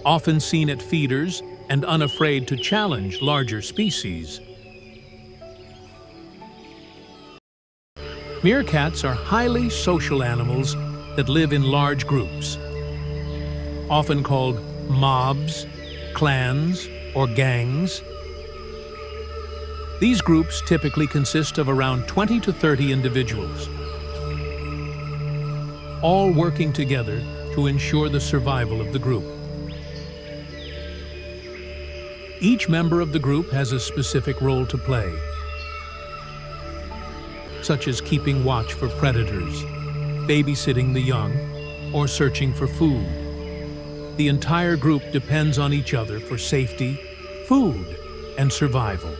A: often seen at feeders and unafraid to challenge larger species. Meerkats are highly social animals that live in large groups, often called mobs, clans, or gangs. These groups typically consist of around 20 to 30 individuals, all working together to ensure the survival of the group. Each member of the group has a specific role to play, such as keeping watch for predators, babysitting the young, or searching for food. The entire group depends on each other for safety, food, and survival.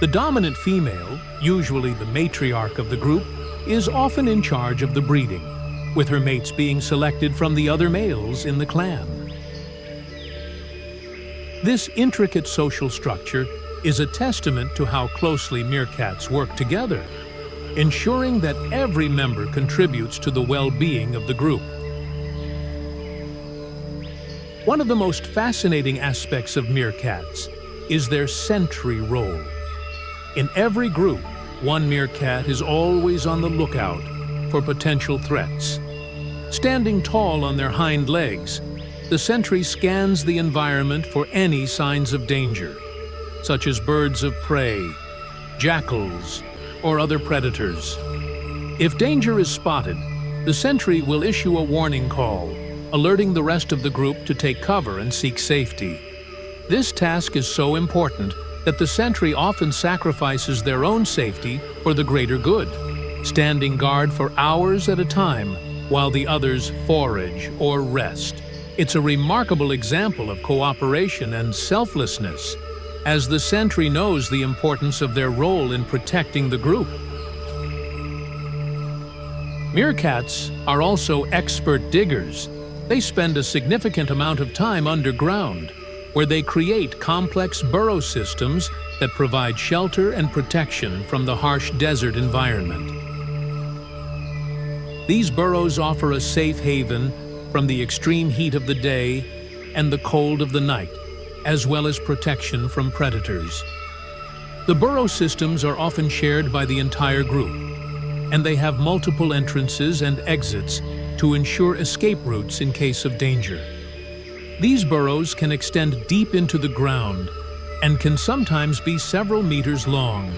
A: The dominant female, usually the matriarch of the group, is often in charge of the breeding, with her mates being selected from the other males in the clan. This intricate social structure is a testament to how closely meerkats work together, ensuring that every member contributes to the well-being of the group. One of the most fascinating aspects of meerkats is their sentry role. In every group, one meerkat is always on the lookout for potential threats. Standing tall on their hind legs, the sentry scans the environment for any signs of danger, such as birds of prey, jackals, or other predators. If danger is spotted, the sentry will issue a warning call, alerting the rest of the group to take cover and seek safety. This task is so important that the sentry often sacrifices their own safety for the greater good, standing guard for hours at a time while the others forage or rest. It's a remarkable example of cooperation and selflessness, as the sentry knows the importance of their role in protecting the group. Meerkats are also expert diggers. They spend a significant amount of time underground, where they create complex burrow systems that provide shelter and protection from the harsh desert environment. These burrows offer a safe haven from the extreme heat of the day and the cold of the night, as well as protection from predators. The burrow systems are often shared by the entire group, and they have multiple entrances and exits to ensure escape routes in case of danger. These burrows can extend deep into the ground and can sometimes be several meters long,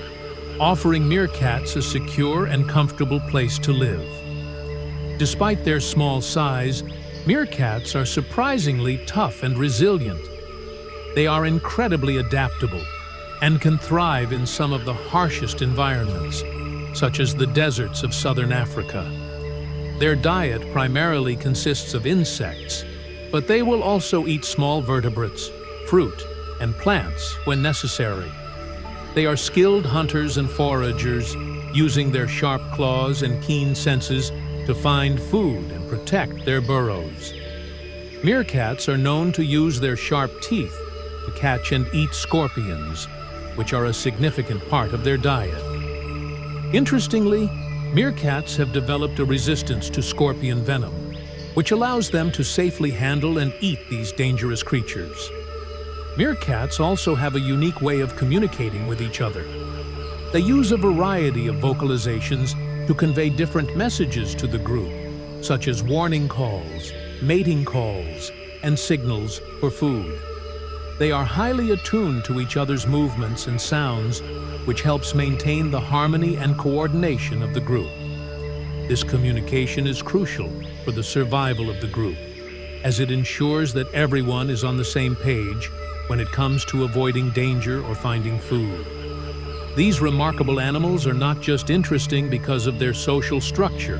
A: offering meerkats a secure and comfortable place to live. Despite their small size, meerkats are surprisingly tough and resilient. They are incredibly adaptable and can thrive in some of the harshest environments, such as the deserts of southern Africa. Their diet primarily consists of insects, but they will also eat small vertebrates, fruit, and plants when necessary. They are skilled hunters and foragers, using their sharp claws and keen senses to find food and protect their burrows. Meerkats are known to use their sharp teeth to catch and eat scorpions, which are a significant part of their diet. Interestingly, meerkats have developed a resistance to scorpion venom, which allows them to safely handle and eat these dangerous creatures. Meerkats also have a unique way of communicating with each other. They use a variety of vocalizations to convey different messages to the group, such as warning calls, mating calls, and signals for food. They are highly attuned to each other's movements and sounds, which helps maintain the harmony and coordination of the group. This communication is crucial for the survival of the group, as it ensures that everyone is on the same page when it comes to avoiding danger or finding food. These remarkable animals are not just interesting because of their social structure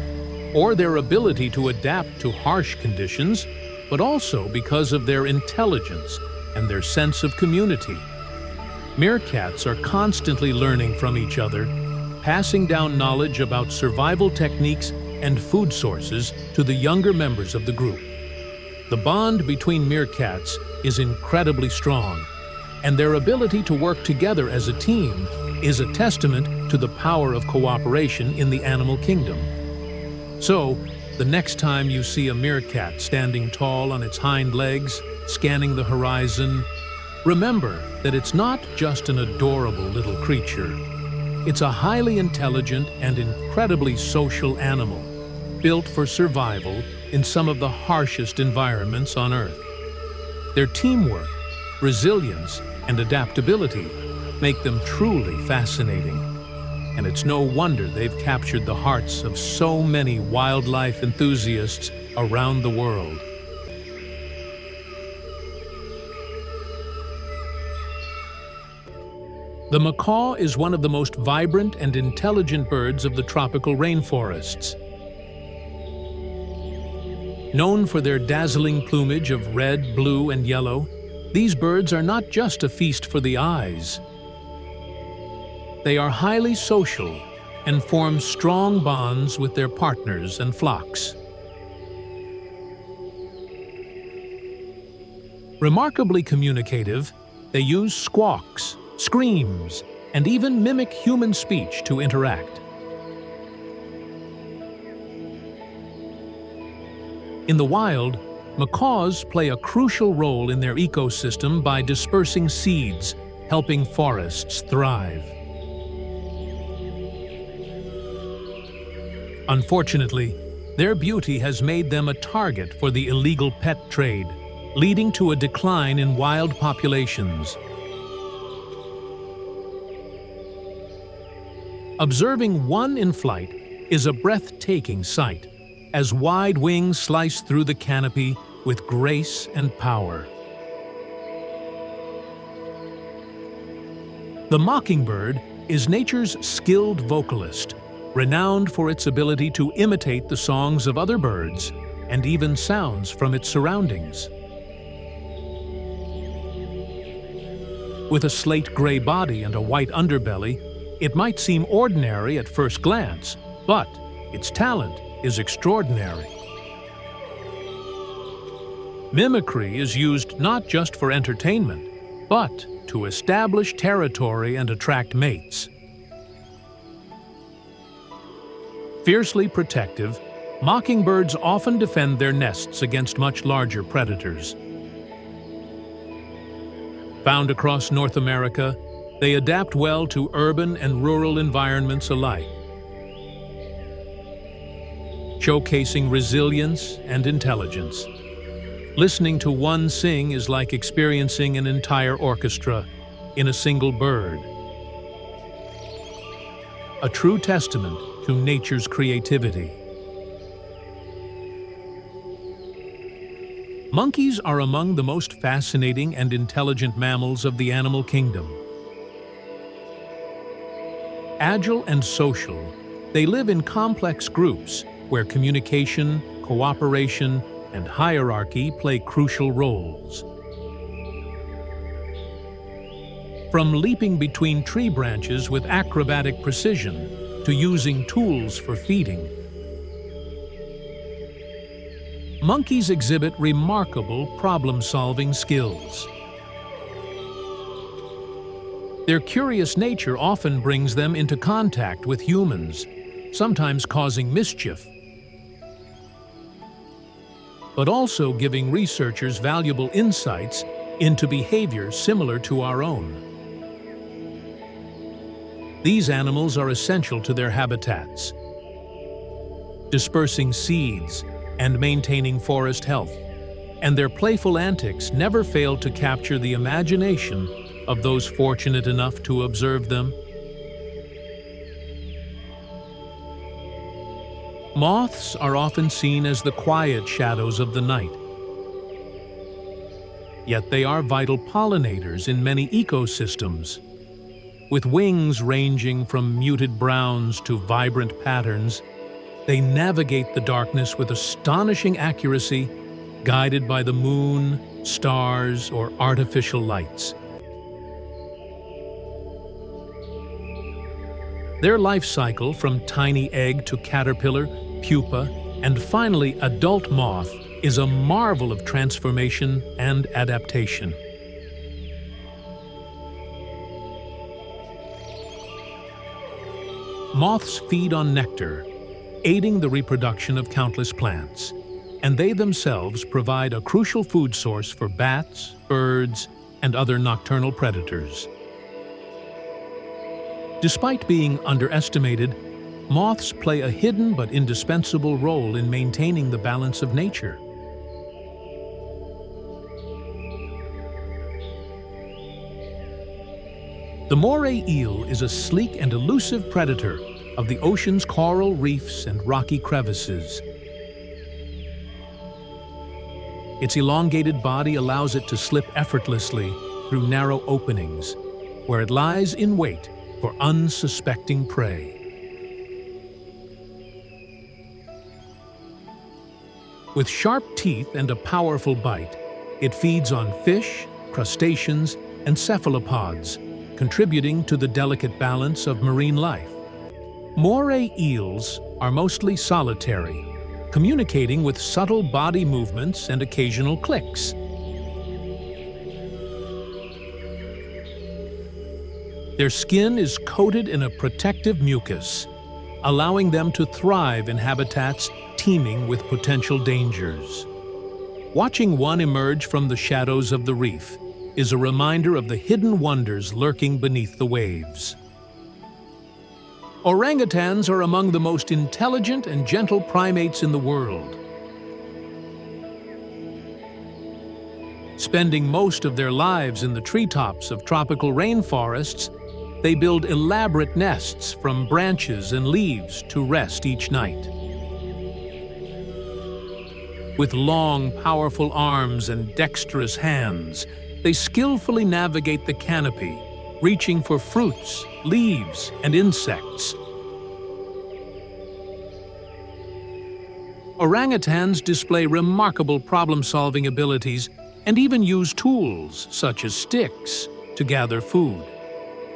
A: or their ability to adapt to harsh conditions, but also because of their intelligence and their sense of community. Meerkats are constantly learning from each other, passing down knowledge about survival techniques and food sources to the younger members of the group. The bond between meerkats is incredibly strong, and their ability to work together as a team is a testament to the power of cooperation in the animal kingdom. So, the next time you see a meerkat standing tall on its hind legs, scanning the horizon, remember that it's not just an adorable little creature. It's a highly intelligent and incredibly social animal, built for survival in some of the harshest environments on Earth. Their teamwork, resilience, and adaptability make them truly fascinating. And it's no wonder they've captured the hearts of so many wildlife enthusiasts around the world. The macaw is one of the most vibrant and intelligent birds of the tropical rainforests. Known for their dazzling plumage of red, blue, and yellow, these birds are not just a feast for the eyes. They are highly social and form strong bonds with their partners and flocks. Remarkably communicative, they use squawks, screams, and even mimic human speech to interact. In the wild, macaws play a crucial role in their ecosystem by dispersing seeds, helping forests thrive. Unfortunately, their beauty has made them a target for the illegal pet trade, leading to a decline in wild populations. Observing one in flight is a breathtaking sight, as wide wings slice through the canopy with grace and power. The mockingbird is nature's skilled vocalist, renowned for its ability to imitate the songs of other birds and even sounds from its surroundings. With a slate-gray body and a white underbelly, it might seem ordinary at first glance, but its talent is extraordinary. Mimicry is used not just for entertainment, but to establish territory and attract mates. Fiercely protective, mockingbirds often defend their nests against much larger predators. Found across North America, they adapt well to urban and rural environments alike, showcasing resilience and intelligence. Listening to one sing is like experiencing an entire orchestra in a single bird. A true testament to nature's creativity. Monkeys are among the most fascinating and intelligent mammals of the animal kingdom. Agile and social, they live in complex groups where communication, cooperation, and hierarchy play crucial roles. From leaping between tree branches with acrobatic precision to using tools for feeding, monkeys exhibit remarkable problem-solving skills. Their curious nature often brings them into contact with humans, sometimes causing mischief, but also giving researchers valuable insights into behavior similar to our own. These animals are essential to their habitats, dispersing seeds and maintaining forest health, and their playful antics never fail to capture the imagination of those fortunate enough to observe them. Moths are often seen as the quiet shadows of the night. Yet they are vital pollinators in many ecosystems. With wings ranging from muted browns to vibrant patterns, they navigate the darkness with astonishing accuracy, guided by the moon, stars, or artificial lights. Their life cycle from tiny egg to caterpillar, pupa, and finally adult moth is a marvel of transformation and adaptation. Moths feed on nectar, aiding the reproduction of countless plants, and they themselves provide a crucial food source for bats, birds, and other nocturnal predators. Despite being underestimated, moths play a hidden but indispensable role in maintaining the balance of nature. The moray eel is a sleek and elusive predator of the ocean's coral reefs and rocky crevices. Its elongated body allows it to slip effortlessly through narrow openings, where it lies in wait for unsuspecting prey. With sharp teeth and a powerful bite, it feeds on fish, crustaceans, and cephalopods, contributing to the delicate balance of marine life. Moray eels are mostly solitary, communicating with subtle body movements and occasional clicks. Their skin is coated in a protective mucus, allowing them to thrive in habitats teeming with potential dangers. Watching one emerge from the shadows of the reef is a reminder of the hidden wonders lurking beneath the waves. Orangutans are among the most intelligent and gentle primates in the world. Spending most of their lives in the treetops of tropical rainforests, they build elaborate nests from branches and leaves to rest each night. With long, powerful arms and dexterous hands, they skillfully navigate the canopy, reaching for fruits, leaves, and insects. Orangutans display remarkable problem-solving abilities and even use tools, such as sticks, to gather food.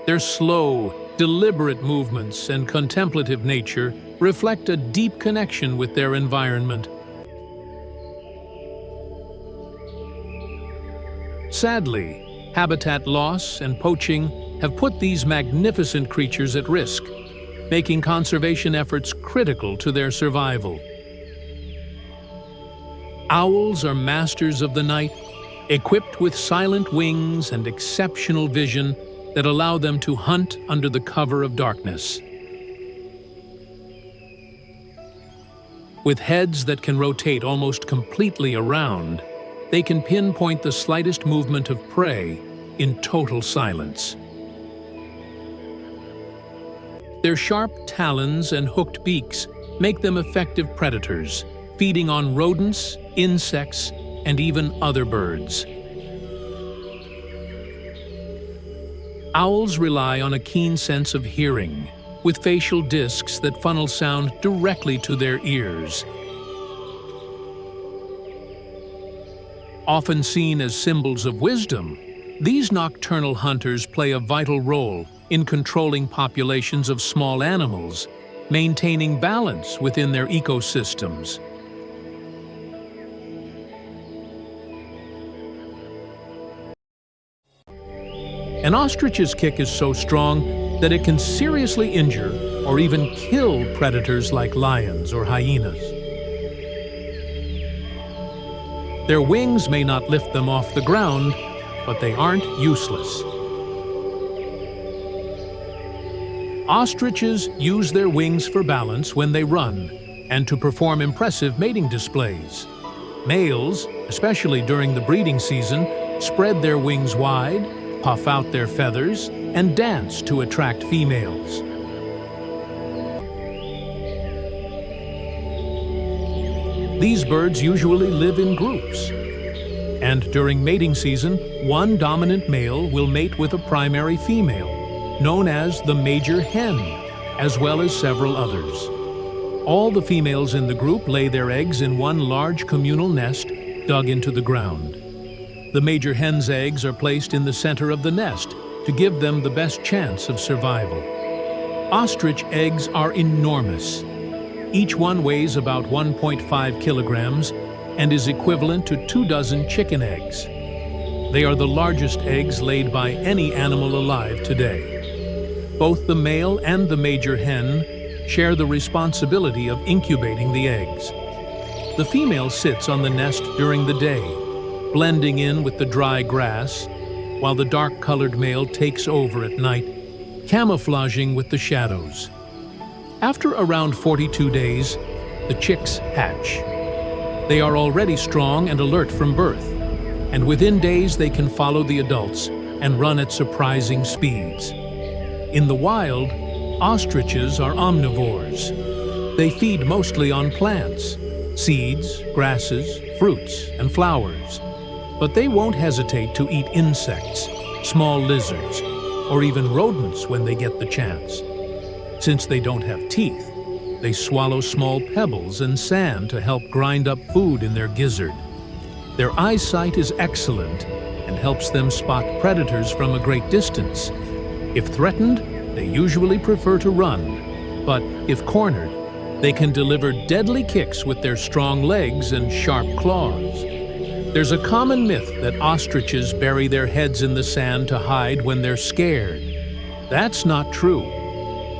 A: Their slow, deliberate movements and contemplative nature reflect a deep connection with their environment. Sadly, habitat loss and poaching have put these magnificent creatures at risk, making conservation efforts critical to their survival. Owls are masters of the night, equipped with silent wings and exceptional vision that allow them to hunt under the cover of darkness. With heads that can rotate almost completely around, they can pinpoint the slightest movement of prey in total silence. Their sharp talons and hooked beaks make them effective predators, feeding on rodents, insects, and even other birds. Owls rely on a keen sense of hearing, with facial discs that funnel sound directly to their ears. Often seen as symbols of wisdom, these nocturnal hunters play a vital role in controlling populations of small animals, maintaining balance within their ecosystems. An ostrich's kick is so strong that it can seriously injure or even kill predators like lions or hyenas. Their wings may not lift them off the ground, but they aren't useless. Ostriches use their wings for balance when they run and to perform impressive mating displays. Males, especially during the breeding season, spread their wings wide, puff out their feathers, and dance to attract females. These birds usually live in groups, and during mating season, one dominant male will mate with a primary female, known as the major hen, as well as several others. All the females in the group lay their eggs in one large communal nest dug into the ground. The major hen's eggs are placed in the center of the nest to give them the best chance of survival. Ostrich eggs are enormous. Each one weighs about 1.5 kilograms and is equivalent to 2 dozen chicken eggs. They are the largest eggs laid by any animal alive today. Both the male and the major hen share the responsibility of incubating the eggs. The female sits on the nest during the day, blending in with the dry grass, while the dark-colored male takes over at night, camouflaging with the shadows. After around 42 days, the chicks hatch. They are already strong and alert from birth, and within days they can follow the adults and run at surprising speeds. In the wild, ostriches are omnivores. They feed mostly on plants, seeds, grasses, fruits and flowers. But they won't hesitate to eat insects, small lizards, or even rodents when they get the chance. Since they don't have teeth, they swallow small pebbles and sand to help grind up food in their gizzard. Their eyesight is excellent and helps them spot predators from a great distance. If threatened, they usually prefer to run, but if cornered, they can deliver deadly kicks with their strong legs and sharp claws. There's a common myth that ostriches bury their heads in the sand to hide when they're scared. That's not true.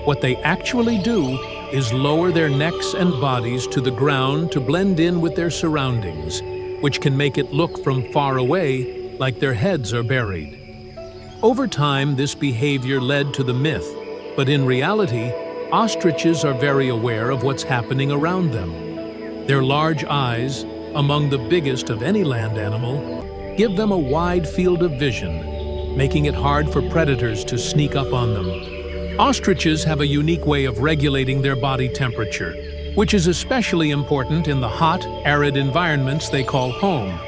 A: What they actually do is lower their necks and bodies to the ground to blend in with their surroundings, which can make it look from far away like their heads are buried. Over time, this behavior led to the myth, but in reality, ostriches are very aware of what's happening around them. Their large eyes, among the biggest of any land animal, give them a wide field of vision, making it hard for predators to sneak up on them. Ostriches have a unique way of regulating their body temperature, which is especially important in the hot, arid environments they call home.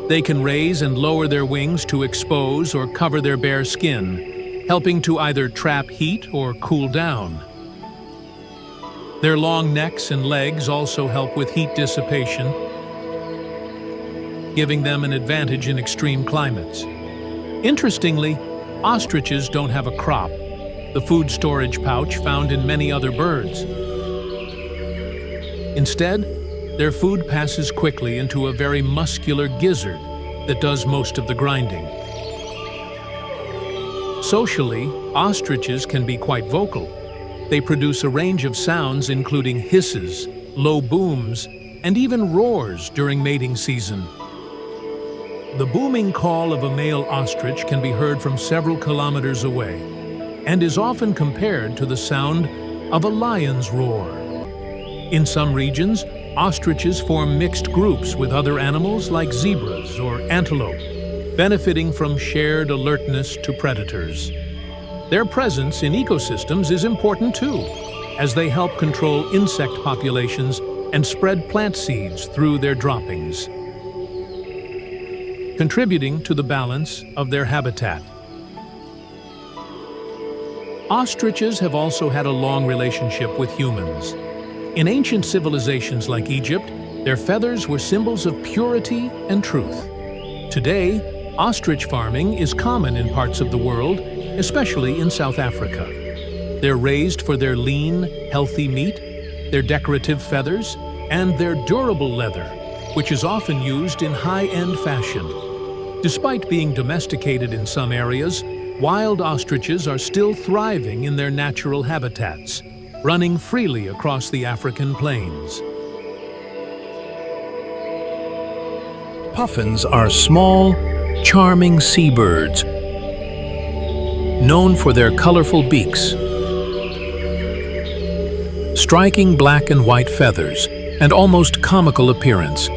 A: They can raise and lower their wings to expose or cover their bare skin, helping to either trap heat or cool down. Their long necks and legs also help with heat dissipation, giving them an advantage in extreme climates. Interestingly, ostriches don't have a crop, the food storage pouch found in many other birds. Instead, their food passes quickly into a very muscular gizzard that does most of the grinding. Socially, ostriches can be quite vocal. They produce a range of sounds including hisses, low booms, and even roars during mating season. The booming call of a male ostrich can be heard from several kilometers away and is often compared to the sound of a lion's roar. In some regions, ostriches form mixed groups with other animals like zebras or antelope, benefiting from shared alertness to predators. Their presence in ecosystems is important too, as they help control insect populations and spread plant seeds through their droppings, contributing to the balance of their habitat. Ostriches have also had a long relationship with humans. In ancient civilizations like Egypt, their feathers were symbols of purity and truth. Today, ostrich farming is common in parts of the world, especially in South Africa. They're raised for their lean, healthy meat, their decorative feathers, and their durable leather, which is often used in high-end fashion. Despite being domesticated in some areas, wild ostriches are still thriving in their natural habitats, running freely across the African plains.
B: Puffins are small, charming seabirds, known for their colorful beaks, striking black and white feathers, and almost comical appearance.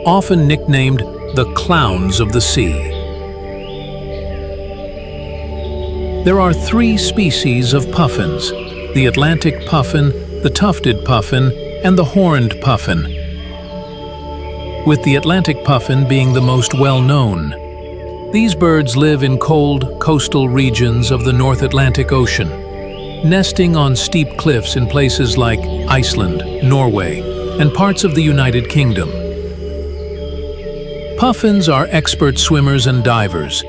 B: Often nicknamed the clowns of the sea. There are 3 species of puffins: the Atlantic puffin, the tufted puffin, and the horned puffin, with the Atlantic puffin being the most well-known. These birds live in cold, coastal regions of the North Atlantic Ocean, nesting on steep cliffs in places like Iceland, Norway, and parts of the United Kingdom. Puffins are expert swimmers and divers.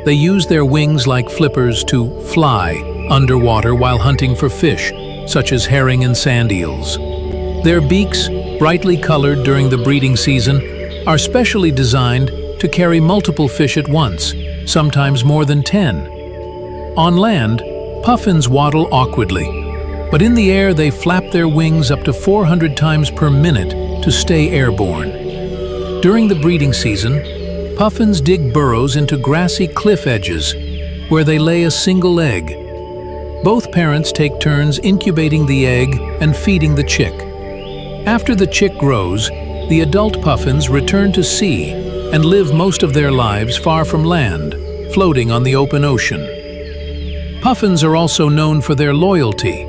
B: They use their wings like flippers to fly underwater while hunting for fish, such as herring and sand eels. Their beaks, brightly colored during the breeding season, are specially designed to carry multiple fish at once, sometimes more than 10. On land, puffins waddle awkwardly, but in the air they flap their wings up to 400 times per minute to stay airborne. During the breeding season, puffins dig burrows into grassy cliff edges, where they lay a single egg. Both parents take turns incubating the egg and feeding the chick. After the chick grows, the adult puffins return to sea and live most of their lives far from land, floating on the open ocean. Puffins are also known for their loyalty.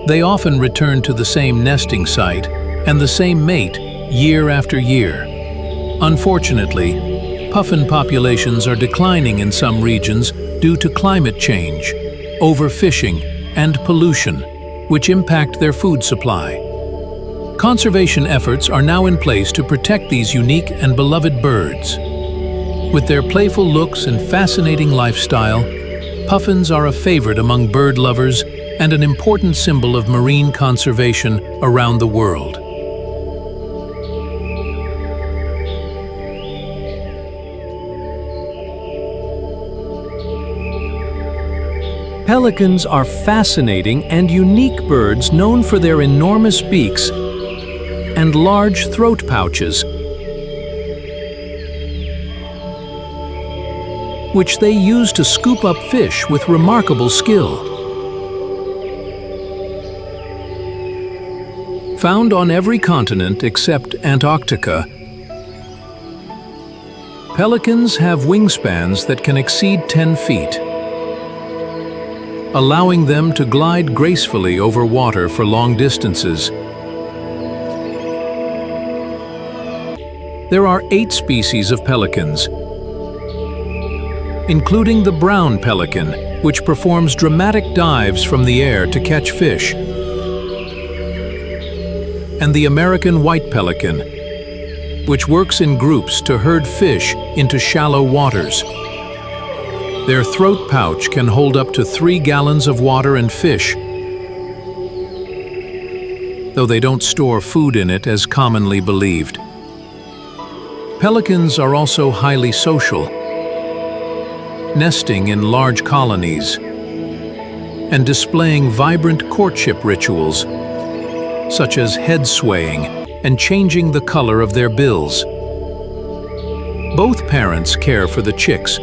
B: They often return to the same nesting site and the same mate year after year. Unfortunately, puffin populations are declining in some regions due to climate change, overfishing, and pollution, which impact their food supply. Conservation efforts are now in place to protect these unique and beloved birds. With their playful looks and fascinating lifestyle, puffins are a favorite among bird lovers and an important symbol of marine conservation around the world.
C: Pelicans are fascinating and unique birds known for their enormous beaks and large throat pouches, which they use to scoop up fish with remarkable skill. Found on every continent except Antarctica, pelicans have wingspans that can exceed 10 feet, allowing them to glide gracefully over water for long distances. There are 8 species of pelicans, including the brown pelican, which performs dramatic dives from the air to catch fish, and the American white pelican, which works in groups to herd fish into shallow waters. Their throat pouch can hold up to 3 gallons of water and fish, though they don't store food in it as commonly believed. Pelicans are also highly social, nesting in large colonies and displaying vibrant courtship rituals, such as head swaying and changing the color of their bills. Both parents care for the chicks,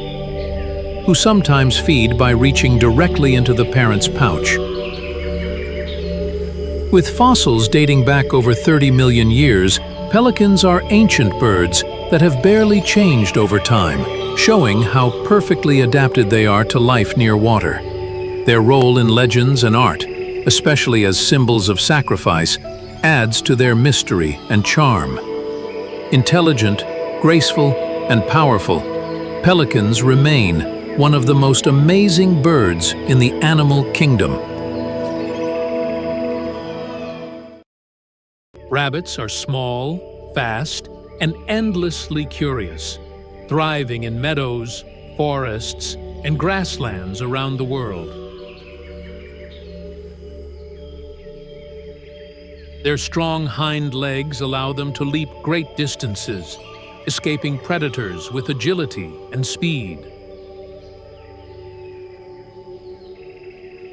C: who sometimes feed by reaching directly into the parent's pouch. With fossils dating back over 30 million years, pelicans are ancient birds that have barely changed over time, showing how perfectly adapted they are to life near water. Their role in legends and art, especially as symbols of sacrifice, adds to their mystery and charm. Intelligent, graceful, and powerful, pelicans remain one of the most amazing birds in the animal kingdom.
A: Rabbits are small, fast, and endlessly curious, thriving in meadows, forests, and grasslands around the world. Their strong hind legs allow them to leap great distances, escaping predators with agility and speed.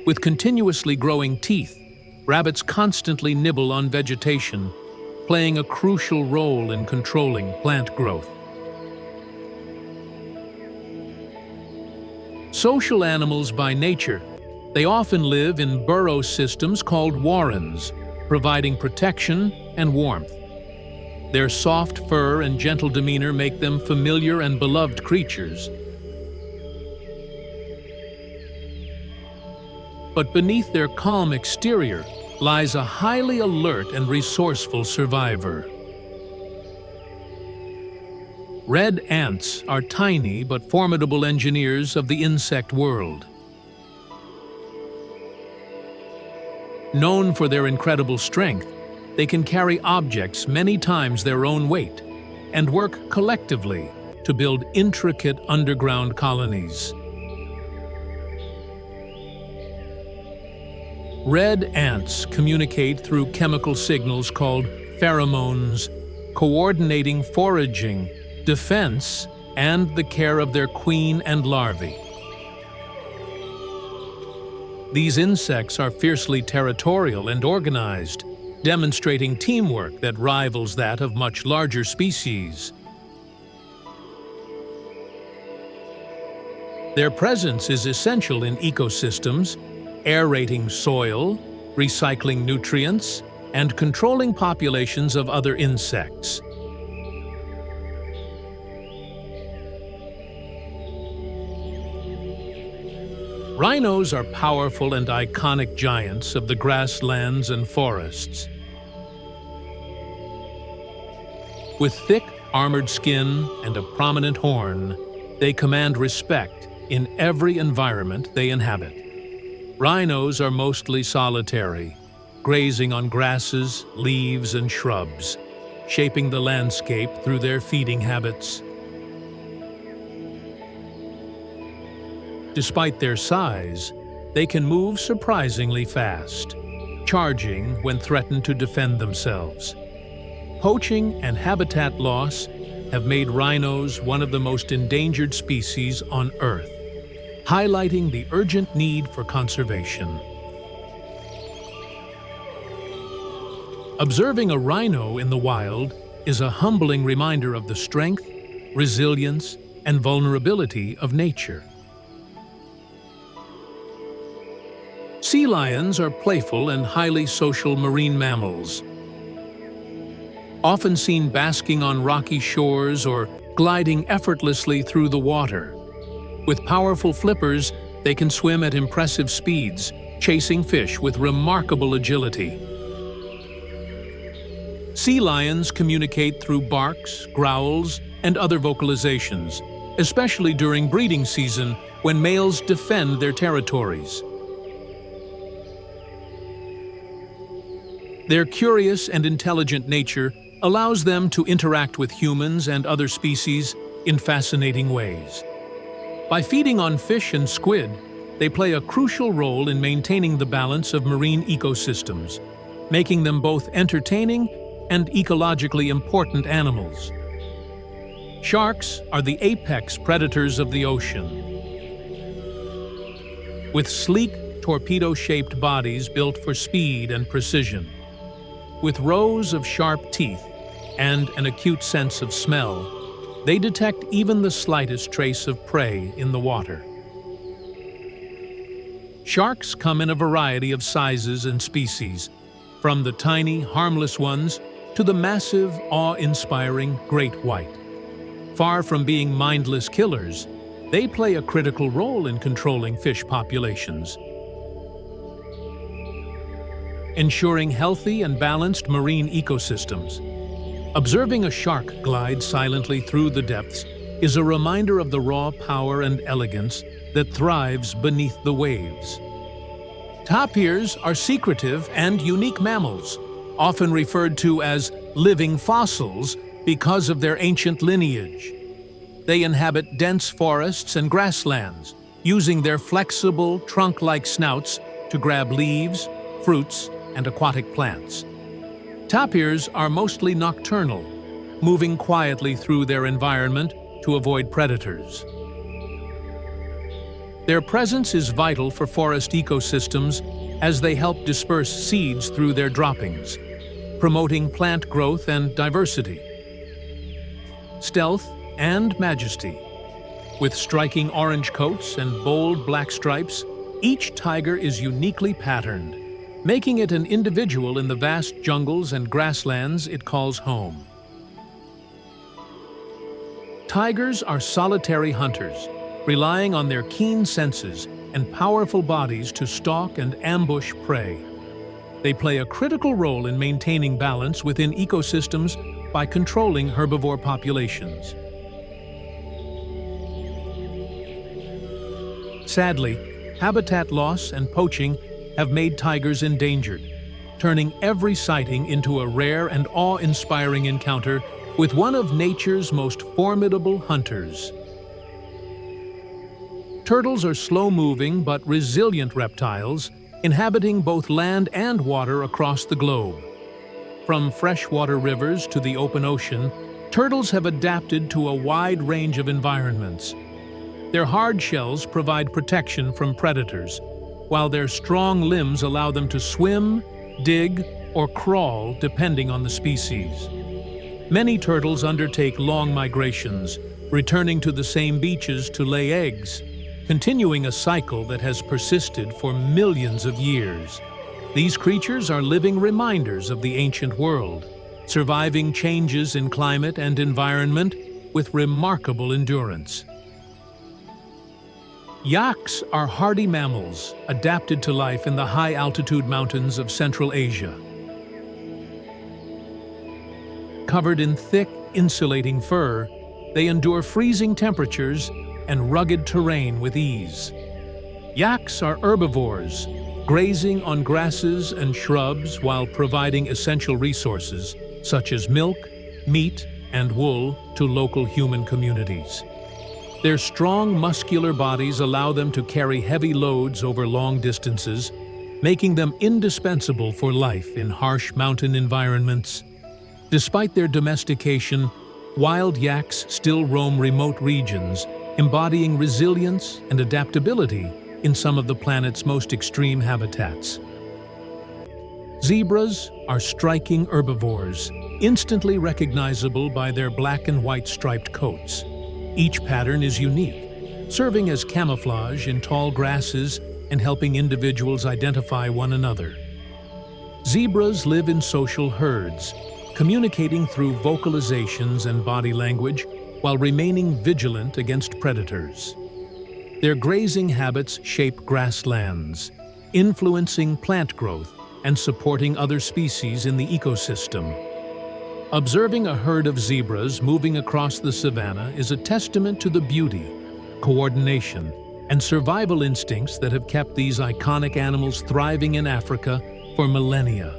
A: With continuously growing teeth, rabbits constantly nibble on vegetation, playing a crucial role in controlling plant growth. Social animals by nature, they often live in burrow systems called warrens, providing protection and warmth. Their soft fur and gentle demeanor make them familiar and beloved creatures. But beneath their calm exterior lies a highly alert and resourceful survivor. Red ants are tiny but formidable engineers of the insect world. Known for their incredible strength, they can carry objects many times their own weight and work collectively to build intricate underground colonies. Red ants communicate through chemical signals called pheromones, coordinating foraging, defense, and the care of their queen and larvae. These insects are fiercely territorial and organized, demonstrating teamwork that rivals that of much larger species. Their presence is essential in ecosystems, aerating soil, recycling nutrients, and controlling populations of other insects. Rhinos are powerful and iconic giants of the grasslands and forests. With thick, armored skin and a prominent horn, they command respect in every environment they inhabit. Rhinos are mostly solitary, grazing on grasses, leaves, and shrubs, shaping the landscape through their feeding habits. Despite their size, they can move surprisingly fast, charging when threatened to defend themselves. Poaching and habitat loss have made rhinos one of the most endangered species on Earth, highlighting the urgent need for conservation. Observing a rhino in the wild is a humbling reminder of the strength, resilience, and vulnerability of nature. Sea lions are playful and highly social marine mammals, often seen basking on rocky shores or gliding effortlessly through the water. With powerful flippers, they can swim at impressive speeds, chasing fish with remarkable agility. Sea lions communicate through barks, growls, and other vocalizations, especially during breeding season when males defend their territories. Their curious and intelligent nature allows them to interact with humans and other species in fascinating ways. By feeding on fish and squid, they play a crucial role in maintaining the balance of marine ecosystems, making them both entertaining and ecologically important animals. Sharks are the apex predators of the ocean. With sleek, torpedo-shaped bodies built for speed and precision. With rows of sharp teeth and an acute sense of smell, they detect even the slightest trace of prey in the water. Sharks come in a variety of sizes and species, from the tiny, harmless ones to the massive, awe-inspiring great white. Far from being mindless killers, they play a critical role in controlling fish populations, ensuring healthy and balanced marine ecosystems. Observing a shark glide silently through the depths is a reminder of the raw power and elegance that thrives beneath the waves. Tapirs are secretive and unique mammals, often referred to as living fossils because of their ancient lineage. They inhabit dense forests and grasslands, using their flexible, trunk-like snouts to grab leaves, fruits, and aquatic plants. Tapirs are mostly nocturnal, moving quietly through their environment to avoid predators. Their presence is vital for forest ecosystems as they help disperse seeds through their droppings, promoting plant growth and diversity. Stealth and majesty. With striking orange coats and bold black stripes, each tiger is uniquely patterned, making it an individual in the vast jungles and grasslands it calls home. Tigers are solitary hunters, relying on their keen senses and powerful bodies to stalk and ambush prey. They play a critical role in maintaining balance within ecosystems by controlling herbivore populations. Sadly, habitat loss and poaching have made tigers endangered, turning every sighting into a rare and awe-inspiring encounter with one of nature's most formidable hunters. Turtles are slow-moving but resilient reptiles, inhabiting both land and water across the globe. From freshwater rivers to the open ocean, turtles have adapted to a wide range of environments. Their hard shells provide protection from predators, while their strong limbs allow them to swim, dig, or crawl depending on the species. Many turtles undertake long migrations, returning to the same beaches to lay eggs, continuing a cycle that has persisted for millions of years. These creatures are living reminders of the ancient world, surviving changes in climate and environment with remarkable endurance. Yaks are hardy mammals adapted to life in the high-altitude mountains of Central Asia. Covered in thick, insulating fur, they endure freezing temperatures and rugged terrain with ease. Yaks are herbivores, grazing on grasses and shrubs while providing essential resources such as milk, meat, and wool to local human communities. Their strong, muscular bodies allow them to carry heavy loads over long distances, making them indispensable for life in harsh mountain environments. Despite their domestication, wild yaks still roam remote regions, embodying resilience and adaptability in some of the planet's most extreme habitats. Zebras are striking herbivores, instantly recognizable by their black and white striped coats. Each pattern is unique, serving as camouflage in tall grasses and helping individuals identify one another. Zebras live in social herds, communicating through vocalizations and body language while remaining vigilant against predators. Their grazing habits shape grasslands, influencing plant growth and supporting other species in the ecosystem. Observing a herd of zebras moving across the savanna is a testament to the beauty, coordination, and survival instincts that have kept these iconic animals thriving in Africa for millennia.